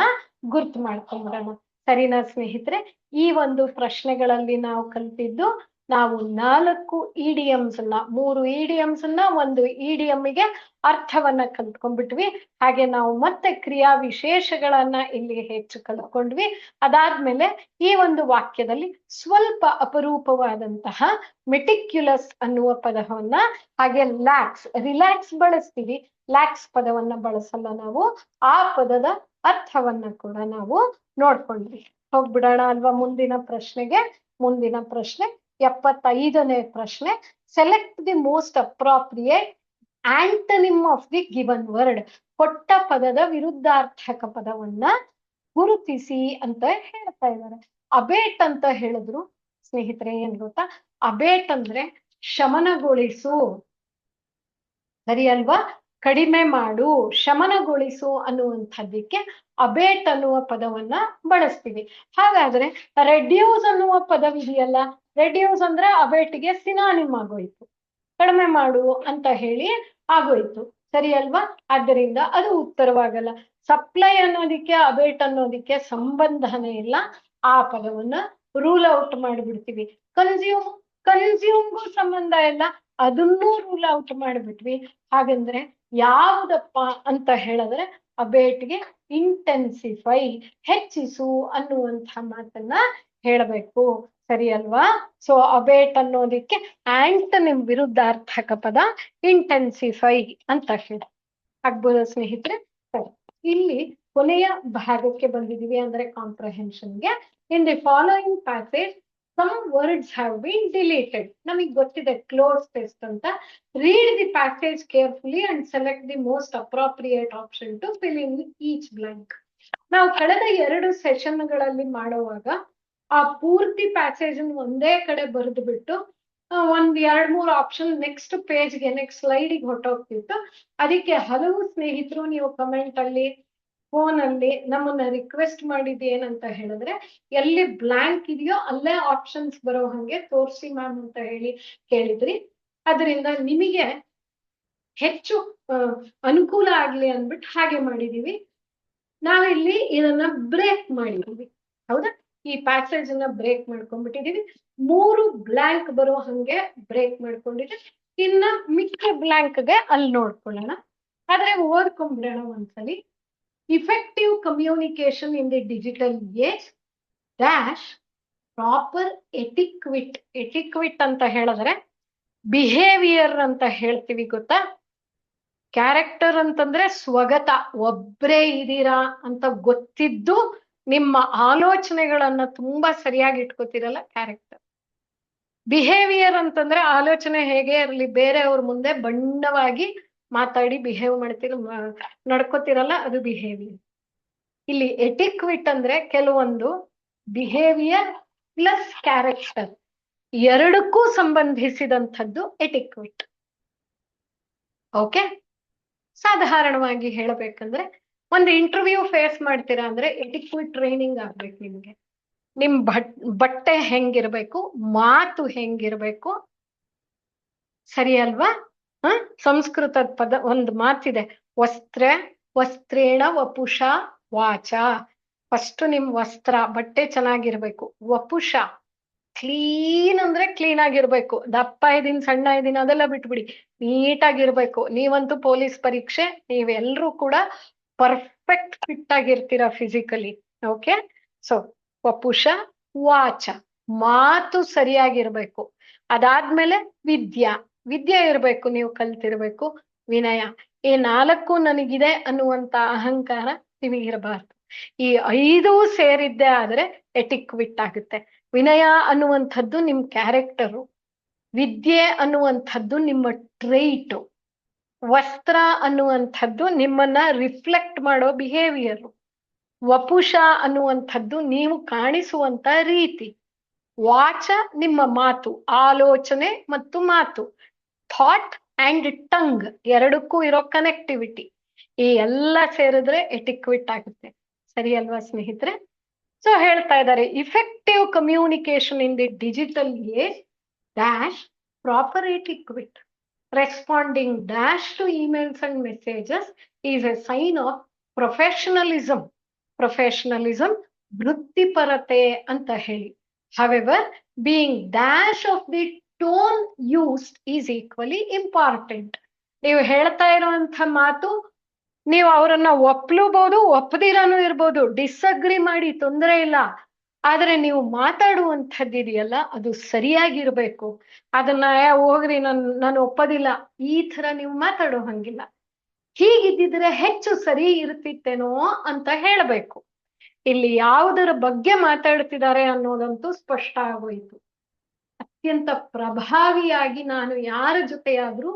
ಗುರ್ತು ಮಾಡ್ಕೊಂಡ್ಬಿಡೋಣ. ಸರಿನಾ ಸ್ನೇಹಿತರೆ? ಈ ಒಂದು ಪ್ರಶ್ನೆಗಳಲ್ಲಿ ನಾವು ಕಲ್ತಿದ್ದು, ನಾವು 4 ಇಡಿಯಮ್ಸ್ ಅನ್ನ, 3 ಇಡಿಯಮ್ಸ್ ಅನ್ನ, ಒಂದು ಇಡಿಯಮ್ಗೆ ಅರ್ಥವನ್ನ ಕಲ್ತ್ಕೊಂಡ್ಬಿಟ್ವಿ. ಹಾಗೆ ನಾವು ಮತ್ತೆ ಕ್ರಿಯಾ ವಿಶೇಷಗಳನ್ನ ಇಲ್ಲಿ ಹೆಚ್ಚು ಕಲ್ತ್ಕೊಂಡ್ವಿ. ಅದಾದ್ಮೇಲೆ ಈ ಒಂದು ವಾಕ್ಯದಲ್ಲಿ ಸ್ವಲ್ಪ ಅಪರೂಪವಾದಂತಹ ಮೆಟಿಕ್ಯುಲಸ್ ಅನ್ನುವ ಪದವನ್ನ, ಹಾಗೆ ಲ್ಯಾಕ್ಸ್, ರಿಲ್ಯಾಕ್ಸ್ ಬಳಸ್ತೀವಿ, ಲ್ಯಾಕ್ಸ್ ಪದವನ್ನ ಬಳಸಲ್ಲ ನಾವು. ಆ ಪದದ ಅರ್ಥವನ್ನ ಕೂಡ ನಾವು ನೋಡ್ಕೊಂಡ್ವಿ. ಹೋಗ್ಬಿಡೋಣ ಅಲ್ವಾ ಮುಂದಿನ ಪ್ರಶ್ನೆಗೆ. ಮುಂದಿನ ಪ್ರಶ್ನೆ 75ನೇ ಪ್ರಶ್ನೆ. Select the most appropriate antonym of the given word. ಕೊಟ್ಟ ಪದದ ವಿರುದ್ಧಾರ್ಥಕ ಪದವನ್ನ ಗುರುತಿಸಿ ಅಂತ ಹೇಳ್ತಾ ಇದ್ದಾರೆ. ಅಬೇಟ್ ಅಂತ ಹೇಳಿದ್ರು ಸ್ನೇಹಿತರೆ, ಏನ್ ಗೊತ್ತಾ, ಅಬೇಟ್ ಅಂದ್ರೆ ಶಮನಗೊಳಿಸು, ಸರಿ ಅಲ್ವಾ? ಕಡಿಮೆ ಮಾಡು, ಶಮನಗೊಳಿಸು ಅನ್ನುವಂಥದ್ದಕ್ಕೆ ಅಬೇಟ್ ಅನ್ನುವ ಪದವನ್ನ ಬಳಸ್ತೀವಿ. ಹಾಗಾದ್ರೆ ರೆಡ್ಯೂಸ್ ಅನ್ನುವ ಪದವಿದೆಯಲ್ಲ, ರೆಡ್ಯೂಸ್ ಅಂದ್ರೆ ಅಬೇಟ್ಗೆ ಸಿನಾನಿಮ್ ಆಗೋಯ್ತು, ಕಡಿಮೆ ಮಾಡು ಅಂತ ಹೇಳಿ ಆಗೋಯ್ತು, ಸರಿ ಅಲ್ವಾ? ಆದ್ದರಿಂದ ಅದು ಉತ್ತರವಾಗಲ್ಲ. ಸಪ್ಲೈ ಅನ್ನೋದಿಕ್ಕೆ ಅಬೇಟ್ ಅನ್ನೋದಿಕ್ಕೆ ಸಂಬಂಧನೇ ಇಲ್ಲ, ಆ ಪದವನ್ನ ರೂಲ್ ಔಟ್ ಮಾಡಿಬಿಡ್ತೀವಿ. ಕನ್ಸ್ಯೂಮ್ಗೂ ಸಂಬಂಧ ಇಲ್ಲ, ಅದನ್ನೂ ರೂಲ್ ಔಟ್ ಮಾಡಿಬಿಟ್ವಿ. ಹಾಗಂದ್ರೆ ಯಾವುದಪ್ಪ ಅಂತ ಹೇಳಿದ್ರೆ ಅಬೇಟ್ಗೆ ಇಂಟೆನ್ಸಿಫೈ, ಹೆಚ್ಚಿಸು ಅನ್ನುವಂಥ ಮಾತನ್ನ ಹೇಳಬೇಕು, ಸರಿ ಅಲ್ವಾ? ಸೊ ಅಬೇಟ್ ಅನ್ನೋದಿಕ್ಕೆ ಆಂಟನಿಮ್ ವಿರುದ್ಧಾರ್ಥಕ ಪದ ಇಂಟೆನ್ಸಿಫೈ ಅಂತ ಹೇಳಿ ಆಗ್ಬೋದ ಸ್ನೇಹಿತರೆ? ಇಲ್ಲಿ ಕೊನೆಯ ಭಾಗಕ್ಕೆ ಬಂದಿದೀವಿ, ಅಂದ್ರೆ ಕಾಂಪ್ರಹೆನ್ಷನ್ಗೆ. In the following passage some words have been deleted. ನಮಗೆ ಗೊತ್ತಿದೆ ಕ್ಲೋಸ್ ಟೆಸ್ಟ್ ಅಂತ. Read the passage carefully and select the most appropriate option to fill in each blank. ನಾವು ಕಳೆದ 2 ಸೆಷನ್ಗಳಲ್ಲಿ ಮಾಡುವಾಗ ಆ ಪೂರ್ತಿ ಪ್ಯಾಸೇಜ್ ಒಂದೇ ಕಡೆ ಬರೆದು ಬಿಟ್ಟು ಒಂದ್ 2-3 ಆಪ್ಷನ್ ನೆಕ್ಸ್ಟ್ ಪೇಜ್ಗೆ, ನೆಕ್ಸ್ಟ್ ಸ್ಲೈಡಿಗೆ ಹೊಟ್ಟೋಗ್ತಿತ್ತು. ಅದಕ್ಕೆ ಹಲವು ಸ್ನೇಹಿತರು ನೀವು ಕಮೆಂಟ್ ಅಲ್ಲಿ, ಫೋನ್ ಅಲ್ಲಿ ನಮ್ಮನ್ನ ರಿಕ್ವೆಸ್ಟ್ ಮಾಡಿದ್ದು ಏನಂತ ಹೇಳಿದ್ರೆ, ಎಲ್ಲಿ ಬ್ಲಾಂಕ್ ಇದೆಯೋ ಅಲ್ಲೇ ಆಪ್ಷನ್ಸ್ ಬರೋ ಹಂಗೆ ತೋರಿಸಿ ಮ್ಯಾಮ್ ಅಂತ ಹೇಳಿ ಕೇಳಿದ್ರಿ. ಅದರಿಂದ ನಿಮಗೆ ಹೆಚ್ಚು ಅನುಕೂಲ ಆಗ್ಲಿ ಅಂದ್ಬಿಟ್ಟು ಹಾಗೆ ಮಾಡಿದೀವಿ. ನಾವಿಲ್ಲಿ ಇದನ್ನ ಬ್ರೇಕ್ ಮಾಡಿದೀವಿ, ಹೌದಾ? ಈ ಪ್ಯಾಸೇಜ್ ಅನ್ನ ಬ್ರೇಕ್ ಮಾಡ್ಕೊಂಡ್ಬಿಟ್ಟಿದೀವಿ. 3 ಬ್ಲಾಂಕ್ ಬರೋ ಹಂಗೆ ಬ್ರೇಕ್ ಮಾಡ್ಕೊಂಡಿದ್ರೆ, ಇನ್ನ ಮಿಕ್ಕ ಬ್ಲಾಂಕ್ಗೆ ಅಲ್ಲಿ ನೋಡ್ಕೊಳ್ಳೋಣ. ಆದ್ರೆ ಓದ್ಕೊಂಡ್ಬಿಡೋಣ ಒಂದ್ಸಲಿ. Effective communication in the digital age dash proper etiquette. etiquette ಅಂತ ಹೇಳಿದ್ರೆ ಬಿಹೇವಿಯರ್ ಅಂತ ಹೇಳ್ತೀವಿ, ಗೊತ್ತಾ? ಕ್ಯಾರೆಕ್ಟರ್ ಅಂತಂದ್ರೆ ಸ್ವಗತ, ಒಬ್ರೇ ಇದೀರಾ ಅಂತ ಗೊತ್ತಿದ್ದು ನಿಮ್ಮ ಆಲೋಚನೆಗಳನ್ನ ತುಂಬಾ ಸರಿಯಾಗಿ ಇಟ್ಕೋತಿರಲ್ಲ, ಕ್ಯಾರೆಕ್ಟರ್. ಬಿಹೇವಿಯರ್ ಅಂತಂದ್ರೆ ಆಲೋಚನೆ ಹೇಗೆ ಇರಲಿ, ಬೇರೆಯವ್ರ ಮುಂದೆ ಬಣ್ಣವಾಗಿ ಮಾತಾಡಿ ಬಿಹೇವ್ ಮಾಡ್ತಿರ, ನಡ್ಕೋತಿರಲ್ಲ, ಅದು ಬಿಹೇವಿಯರ್. ಇಲ್ಲಿ ಎಟಿಕ್ವಿಟ್ ಅಂದ್ರೆ ಕೆಲವೊಂದು ಬಿಹೇವಿಯರ್ ಪ್ಲಸ್ ಕ್ಯಾರೆಕ್ಟರ್ ಎರಡಕ್ಕೂ ಸಂಬಂಧಿಸಿದಂಥದ್ದು ಎಟಿಕ್ವಿಟ್. ಓಕೆ, ಸಾಧಾರಣವಾಗಿ ಹೇಳಬೇಕಂದ್ರೆ ಒಂದು ಇಂಟರ್ವ್ಯೂ ಫೇಸ್ ಮಾಡ್ತೀರಾ ಅಂದ್ರೆ ಎಟಿಕ್ವಿಟ್ ಟ್ರೈನಿಂಗ್ ಆಗ್ಬೇಕು ನಿಮ್ಗೆ. ನಿಮ್ ಬಟ್ಟೆ ಹೆಂಗಿರ್ಬೇಕು, ಮಾತು ಹೆಂಗಿರ್ಬೇಕು, ಸರಿ ಅಲ್ವಾ? ಸಂಸ್ಕೃತದ ಪದ ಒಂದು ಮಾತಿದೆ, ವಸ್ತ್ರೇಣ ವಪುಷ ವಾಚ. ಫಸ್ಟ್ ನಿಮ್ ವಸ್ತ್ರ ಬಟ್ಟೆ ಚೆನ್ನಾಗಿರ್ಬೇಕು. ವಪುಷ ಕ್ಲೀನ್ ಅಂದ್ರೆ ಕ್ಲೀನ್ ಆಗಿರ್ಬೇಕು. ದಪ್ಪ ಇದೀನಿ ಸಣ್ಣ ಇದೀನಿ ಅದೆಲ್ಲ ಬಿಟ್ಬಿಡಿ, ನೀಟಾಗಿರ್ಬೇಕು. ನೀವಂತೂ ಪೊಲೀಸ್ ಪರೀಕ್ಷೆ ನೀವೆಲ್ಲರೂ ಕೂಡ ಪರ್ಫೆಕ್ಟ್ ಫಿಟ್ ಆಗಿರ್ತೀರ ಫಿಸಿಕಲಿ. ಓಕೆ, ಸೊ ವಪುಷ ವಾಚ, ಮಾತು ಸರಿಯಾಗಿರ್ಬೇಕು. ಅದಾದ್ಮೇಲೆ ವಿದ್ಯೆ ಇರ್ಬೇಕು, ನೀವು ಕಲ್ತಿರ್ಬೇಕು. ವಿನಯ, ಈ 4 ನನಗಿದೆ ಅನ್ನುವಂತ ಅಹಂಕಾರ ನಿಮಗಿರಬಾರ್ದು. ಈ 5 ಸೇರಿದ್ದೆ ಆದ್ರೆ ಎಟಿಕ್ವಿಟ್ ಆಗುತ್ತೆ. ವಿನಯ ಅನ್ನುವಂಥದ್ದು ನಿಮ್ ಕ್ಯಾರೆಕ್ಟರು, ವಿದ್ಯೆ ಅನ್ನುವಂಥದ್ದು ನಿಮ್ಮ ಟ್ರೈಟು, ವಸ್ತ್ರ ಅನ್ನುವಂಥದ್ದು ನಿಮ್ಮನ್ನ ರಿಫ್ಲೆಕ್ಟ್ ಮಾಡೋ ಬಿಹೇವಿಯರು, ವಪುಷ ಅನ್ನುವಂಥದ್ದು ನೀವು ಕಾಣಿಸುವಂತ ರೀತಿ, ವಾಚ ನಿಮ್ಮ ಮಾತು, ಆಲೋಚನೆ ಮತ್ತು ಮಾತು, ಥಾಟ್ ಅಂಡ್ ಟಂಗ್ ಎರಡಕ್ಕೂ ಇರೋ ಕನೆಕ್ಟಿವಿಟಿ, ಈ ಎಲ್ಲ ಸೇರಿದ್ರೆ ಎಟಿಕ್ವಿಟ್ ಆಗುತ್ತೆ. ಸರಿ ಅಲ್ವಾ ಸ್ನೇಹಿತರೆ? ಸೊ ಹೇಳ್ತಾ ಇದ್ದಾರೆ, effective communication in the digital age dash proper etiquette, responding dash to emails and messages is a sign of professionalism. ವೃತ್ತಿಪರತೆ ಅಂತ ಹೇಳಿ. However, being dash of the tone used is equally important. ನೀವು ಹೇಳ್ತಾ ಇರುವಂತ ಮಾತು, ನೀವು ಅವರನ್ನ ಒಪ್ಲೂಬಹುದು, ಒಪ್ಪದಿರಾನು ಇರ್ಬೋದು, ಡಿಸ್ಅಗ್ರಿ ಮಾಡಿ ತೊಂದರೆ ಇಲ್ಲ. ಆದ್ರೆ ನೀವು ಮಾತಾಡುವಂಥದ್ದಿದೆಯಲ್ಲ ಅದು ಸರಿಯಾಗಿರ್ಬೇಕು. ಅದನ್ನ ಹೋಗ್ರಿ ನಾನು ಒಪ್ಪದಿಲ್ಲ ಈ ತರ ನೀವು ಮಾತಾಡೋ ಹಂಗಿಲ್ಲ. ಹೀಗಿದ್ದಿದ್ರೆ ಹೆಚ್ಚು ಸರಿ ಇರ್ತಿತ್ತೇನೋ ಅಂತ ಹೇಳಬೇಕು. ಇಲ್ಲಿ ಯಾವುದರ ಬಗ್ಗೆ ಮಾತಾಡ್ತಿದ್ದಾರೆ ಅನ್ನೋದಂತೂ ಸ್ಪಷ್ಟ ಆಗೋಯ್ತು. ಅತ್ಯಂತ ಪ್ರಭಾವಿಯಾಗಿ ನಾನು ಯಾರ ಜೊತೆಯಾದ್ರೂ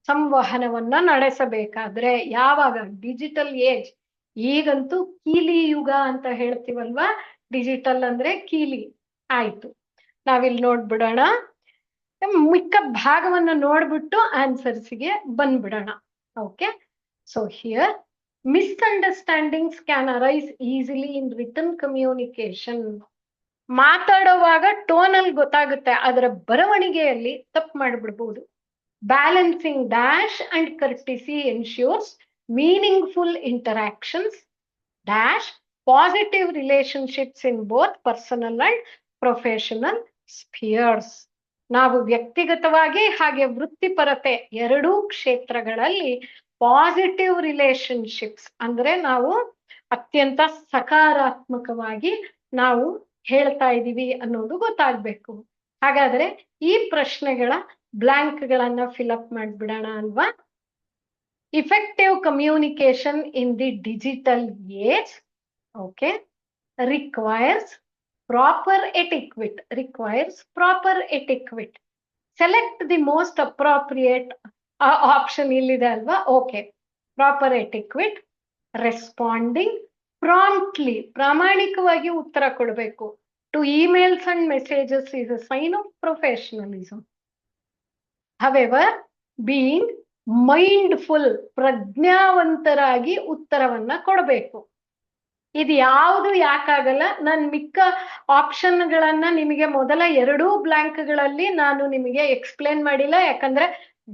ಸಂವಹನವನ್ನ ನಡೆಸಬೇಕಾದ್ರೆ, ಯಾವಾಗ? Digital age. ಈಗಂತೂ ಕೀಲಿ ಯುಗ ಅಂತ ಹೇಳ್ತೀವಲ್ವಾ, ಡಿಜಿಟಲ್ ಅಂದ್ರೆ ಕೀಲಿ ಆಯ್ತು. ನಾವಿಲ್ಲಿ ನೋಡ್ಬಿಡೋಣ, ಮಿಕ್ಕ ಭಾಗವನ್ನ ನೋಡ್ಬಿಟ್ಟು ಆನ್ಸರ್ಸ್ಗೆ ಬಂದ್ಬಿಡೋಣ. Okay, so here misunderstandings can arise easily in written communication. ಮಾತಾಡುವಾಗ ಟೋನಲ್ಲಿ ಗೊತ್ತಾಗುತ್ತೆ, ಅದರ ಬರವಣಿಗೆಯಲ್ಲಿ ತಪ್ಪು ಮಾಡಿಬಿಡ್ಬೋದು. Balancing dash and courtesy ensures meaningful interactions dash positive relationships in both personal and professional spheres. ನಾವು ವ್ಯಕ್ತಿಗತವಾಗಿ ಹಾಗೆ ವೃತ್ತಿಪರತೆ ಎರಡೂ ಕ್ಷೇತ್ರಗಳಲ್ಲಿ ಪಾಸಿಟಿವ್ ರಿಲೇಶನ್ಶಿಪ್ಸ್ ಅಂದ್ರೆ ನಾವು ಅತ್ಯಂತ ಸಕಾರಾತ್ಮಕವಾಗಿ ನಾವು ಹೇಳ್ತಾ ಇದೀವಿ ಅನ್ನೋದು ಗೊತ್ತಾಗ್ಬೇಕು. ಹಾಗಾದ್ರೆ ಈ ಪ್ರಶ್ನೆಗಳ ಬ್ಲಾಂಕ್ಗಳನ್ನ ಫಿಲ್ಅಪ್ ಮಾಡ್ಬಿಡೋಣ ಅಲ್ವಾ? Effective communication in the digital age okay requires proper etiquette. Select the most appropriate option ಇಲ್ಲಿದೆ ಅಲ್ವಾ? Okay, proper etiquette, responding promptly, ಪ್ರಾಮಾಣಿಕವಾಗಿ ಉತ್ತರ ಕೊಡಬೇಕು. To emails and messages is a sign of professionalism. However being mindful, ಪ್ರಜ್ಞಾವಂತರಾಗಿ ಉತ್ತರವನ್ನ ಕೊಡಬೇಕು. ಇದು ಯಾವುದು ಯಾಕಾಗಲ್ಲ, ನಾನು ಮಿಕ್ಕ ಆಪ್ಷನ್ಗಳನ್ನ ನಿಮಗೆ ಮೊದಲ 2 ಬ್ಲಾಂಕ್ಗಳಲ್ಲಿ ನಾನು ನಿಮಗೆ ಎಕ್ಸ್ಪ್ಲೇನ್ ಮಾಡಿಲ್ಲ, ಯಾಕಂದ್ರೆ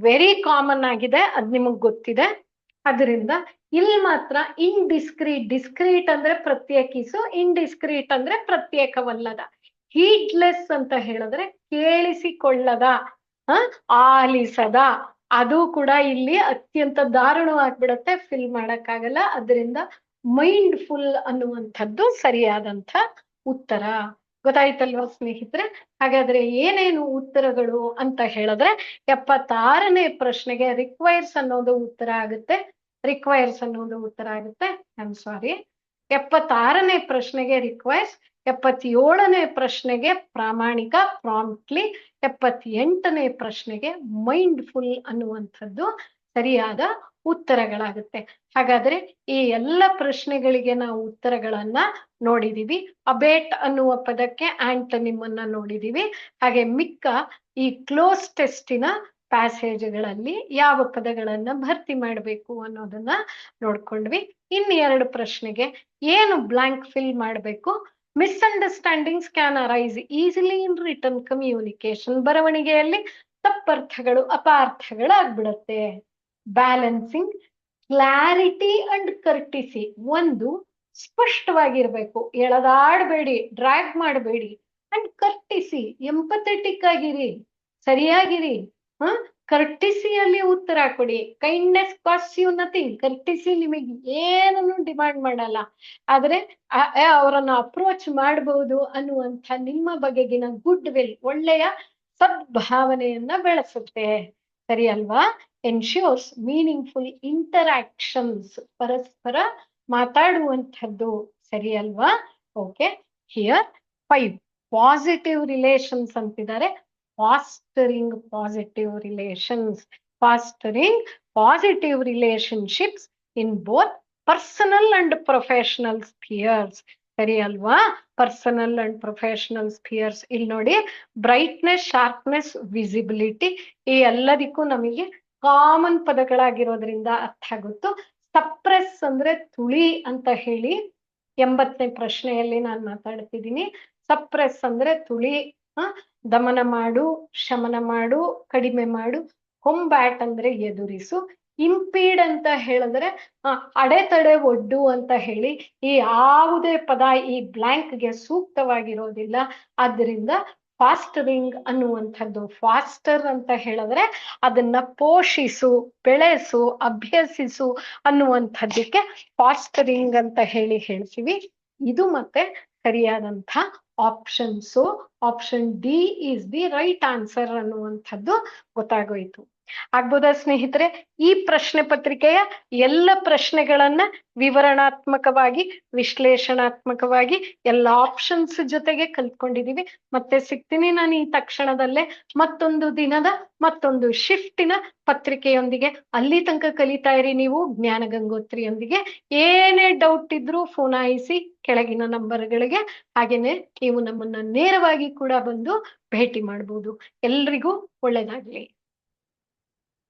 ವೆರಿ ಕಾಮನ್ ಆಗಿದೆ, ಅದ್ ನಿಮಗ್ ಗೊತ್ತಿದೆ. ಅದರಿಂದ ಇಲ್ಲಿ ಮಾತ್ರ ಡಿಸ್ಕ್ರೀಟ್ ಅಂದ್ರೆ ಪ್ರತ್ಯೇಕಿಸು, ಇಂಡಿಸ್ಕ್ರೀಟ್ ಅಂದ್ರೆ ಪ್ರತ್ಯೇಕವಲ್ಲದ. ಹೀಡ್ಲೆಸ್ ಅಂತ ಹೇಳಿದ್ರೆ ಕೇಳಿಸಿಕೊಳ್ಳದ, ಆಲಿಸದ, ಅದು ಕೂಡ ಇಲ್ಲಿ ಅತ್ಯಂತ ದಾರುಣವಾಗ್ಬಿಡತ್ತೆ, ಫಿಲ್ ಮಾಡಕ್ಕಾಗಲ್ಲ. ಅದರಿಂದ ಮೈಂಡ್ಫುಲ್ ಅನ್ನುವಂಥದ್ದು ಸರಿಯಾದಂಥ ಉತ್ತರ. ಗೊತ್ತಾಯ್ತಲ್ವಾ ಸ್ನೇಹಿತರೆ? ಹಾಗಾದ್ರೆ ಏನೇನು ಉತ್ತರಗಳು ಅಂತ ಹೇಳಿದ್ರೆ 76ನೇ ಪ್ರಶ್ನೆಗೆ ರಿಕ್ವೈರ್ಸ್ ಅನ್ನೋದು ಉತ್ತರ ಆಗುತ್ತೆ. ಐ ಆಮ್ ಸಾರಿ, 76ನೇ ಪ್ರಶ್ನೆಗೆ ರಿಕ್ವೈರ್ಸ್, 77ನೇ ಪ್ರಶ್ನೆಗೆ ಪ್ರಾಮಾಣಿಕ ಪ್ರಾಂಪ್ಟ್ಲಿ, 78ನೇ ಪ್ರಶ್ನೆಗೆ ಮೈಂಡ್ಫುಲ್ ಅನ್ನುವಂಥದ್ದು ಸರಿಯಾದ ಉತ್ತರಗಳಾಗುತ್ತೆ. ಹಾಗಾದ್ರೆ ಈ ಎಲ್ಲ ಪ್ರಶ್ನೆಗಳಿಗೆ ನಾವು ಉತ್ತರಗಳನ್ನ ನೋಡಿದೀವಿ. ಅಬೇಟ್ ಅನ್ನುವ ಪದಕ್ಕೆ ಆಂಟನಿಮ್ ಅನ್ನ ನೋಡಿದೀವಿ. ಹಾಗೆ ಮಿಕ್ಕ ಈ ಕ್ಲೋಸ್ ಟೆಸ್ಟಿನ ಪ್ಯಾಸೇಜ್ಗಳಲ್ಲಿ ಯಾವ ಪದಗಳನ್ನ ಭರ್ತಿ ಮಾಡಬೇಕು ಅನ್ನೋದನ್ನ ನೋಡ್ಕೊಂಡ್ವಿ. ಇನ್ನು 2 ಪ್ರಶ್ನೆಗೆ ಏನು ಬ್ಲಾಂಕ್ ಫಿಲ್ ಮಾಡಬೇಕು? Misunderstandings can arise easily in written communication. ಬರವಣಿಗೆಯಲ್ಲಿ ತಪ್ಪರ್ಥಗಳು ಅಪಾರ್ಥಗಳಾಗ್ಬಿಡತ್ತೆ. Balancing clarity and courtesy. ಒಂದು ಸ್ಪಷ್ಟವಾಗಿರ್ಬೇಕು, ಎಳೆದಾಡಬೇಡಿ, ಡ್ರ್ಯಾಗ್ ಮಾಡಬೇಡಿ. ಅಂಡ್ ಕರ್ಟಿಸಿ, ಎಂಪಥೆಟಿಕ್ ಆಗಿರಿ, ಸರಿಯಾಗಿರಿ. ಕರ್ಟಿಸಿಯಲ್ಲಿ ಉತ್ತರ ಕೊಡಿ. Kindness cost you nothing. Courtesy ನಿಮಗೆ ಏನನ್ನು ಡಿಮಾಂಡ್ ಮಾಡಲ್ಲ, ಆದ್ರೆ ಅವರನ್ನ ಅಪ್ರೋಚ್ ಮಾಡಬಹುದು ಅನ್ನುವಂಥ ನಿಮ್ಮ ಬಗೆಗಿನ ಗುಡ್ ವಿಲ್, ಒಳ್ಳೆಯ ಸದ್ಭಾವನೆಯನ್ನ ಬೆಳೆಸುತ್ತೆ. ಸರಿ ಅಲ್ವಾ? Ensures meaningful interactions. ಪರಸ್ಪರ ಮಾತಾಡುವಂಥದ್ದು. ಸರಿ ಅಲ್ವಾ? ಓಕೆ, ಹಿಯರ್ 5 ಪಾಸಿಟಿವ್ ರಿಲೇಷನ್ಸ್ ಅಂತಿದ್ದಾರೆ. Fostering positive relations. Fostering positive relationships in both personal and professional spheres. ಸರಿ ಅಲ್ವಾ? Personal and professional spheres. ಇಲ್ಲಿ ನೋಡಿ, ಬ್ರೈಟ್ನೆಸ್, ಶಾರ್ಪ್ನೆಸ್, ವಿಸಿಬಿಲಿಟಿ ಈ ಎಲ್ಲದಕ್ಕೂ ನಮಗೆ ಕಾಮನ್ ಪದಗಳಾಗಿರೋದ್ರಿಂದ ಅರ್ಥ ಆಗುತ್ತೋ. ಸಪ್ರೆಸ್ ಅಂದ್ರೆ ತುಳಿ ಅಂತ ಹೇಳಿ 80ನೇ ಪ್ರಶ್ನೆಯಲ್ಲಿ ನಾನು ಮಾತಾಡ್ತಿದ್ದೀನಿ. ಸಪ್ರೆಸ್ ಅಂದ್ರೆ ತುಳಿ, ದಮನ ಮಾಡು, ಶಮನ ಮಾಡು, ಕಡಿಮೆ ಮಾಡು. ಕೊಂಬ್ಯಾಟ್ ಅಂದ್ರೆ ಎದುರಿಸು. ಇಂಪೀಡ್ ಅಂತ ಹೇಳಿದ್ರೆ ಅಡೆತಡೆ ಒಡ್ಡು ಅಂತ ಹೇಳಿ. ಈ ಯಾವುದೇ ಪದ ಈ ಬ್ಲಾಂಕ್ಗೆ ಸೂಕ್ತವಾಗಿರೋದಿಲ್ಲ. ಆದ್ದರಿಂದ ಫಾಸ್ಟರಿಂಗ್ ಅನ್ನುವಂಥದ್ದು, ಫಾಸ್ಟರ್ ಅಂತ ಹೇಳಿದ್ರೆ ಅದನ್ನ ಪೋಷಿಸು, ಬೆಳೆಸು, ಅಭ್ಯಸಿಸು ಅನ್ನುವಂಥದ್ದಕ್ಕೆ ಫಾಸ್ಟರಿಂಗ್ ಅಂತ ಹೇಳ್ತೀವಿ. ಇದು ಮತ್ತೆ ಸರಿಯಾದಂಥ options. Option D is the right answer ಅನ್ನುವಂಥದ್ದು ಗೊತ್ತಾಗೋಯ್ತು. ಆಗ್ಬೋದಾ ಸ್ನೇಹಿತರೆ? ಈ ಪ್ರಶ್ನೆ ಪತ್ರಿಕೆಯ ಎಲ್ಲ ಪ್ರಶ್ನೆಗಳನ್ನ ವಿವರಣಾತ್ಮಕವಾಗಿ, ವಿಶ್ಲೇಷಣಾತ್ಮಕವಾಗಿ ಎಲ್ಲ ಆಪ್ಷನ್ಸ್ ಜೊತೆಗೆ ಕಲ್ತ್ಕೊಂಡಿದೀವಿ. ಮತ್ತೆ ಸಿಗ್ತೀನಿ ನಾನು ಈ ತಕ್ಷಣದಲ್ಲೇ ಮತ್ತೊಂದು ದಿನದ ಮತ್ತೊಂದು ಶಿಫ್ಟಿನ ಪತ್ರಿಕೆಯೊಂದಿಗೆ. ಅಲ್ಲಿ ತನಕ ಕಲಿತಾ ಇರಿ ನೀವು ಜ್ಞಾನ ಗಂಗೋತ್ರಿಯೊಂದಿಗೆ. ಏನೇ ಡೌಟ್ ಇದ್ರೂ ಫೋನಾಯಿಸಿ ಕೆಳಗಿನ ನಂಬರ್ಗಳಿಗೆ. ಹಾಗೇನೆ ನೀವು ನಮ್ಮನ್ನ ನೇರವಾಗಿ ಕೂಡ ಬಂದು ಭೇಟಿ ಮಾಡಬಹುದು. ಎಲ್ರಿಗೂ ಒಳ್ಳೆಯದಾಗ್ಲಿ.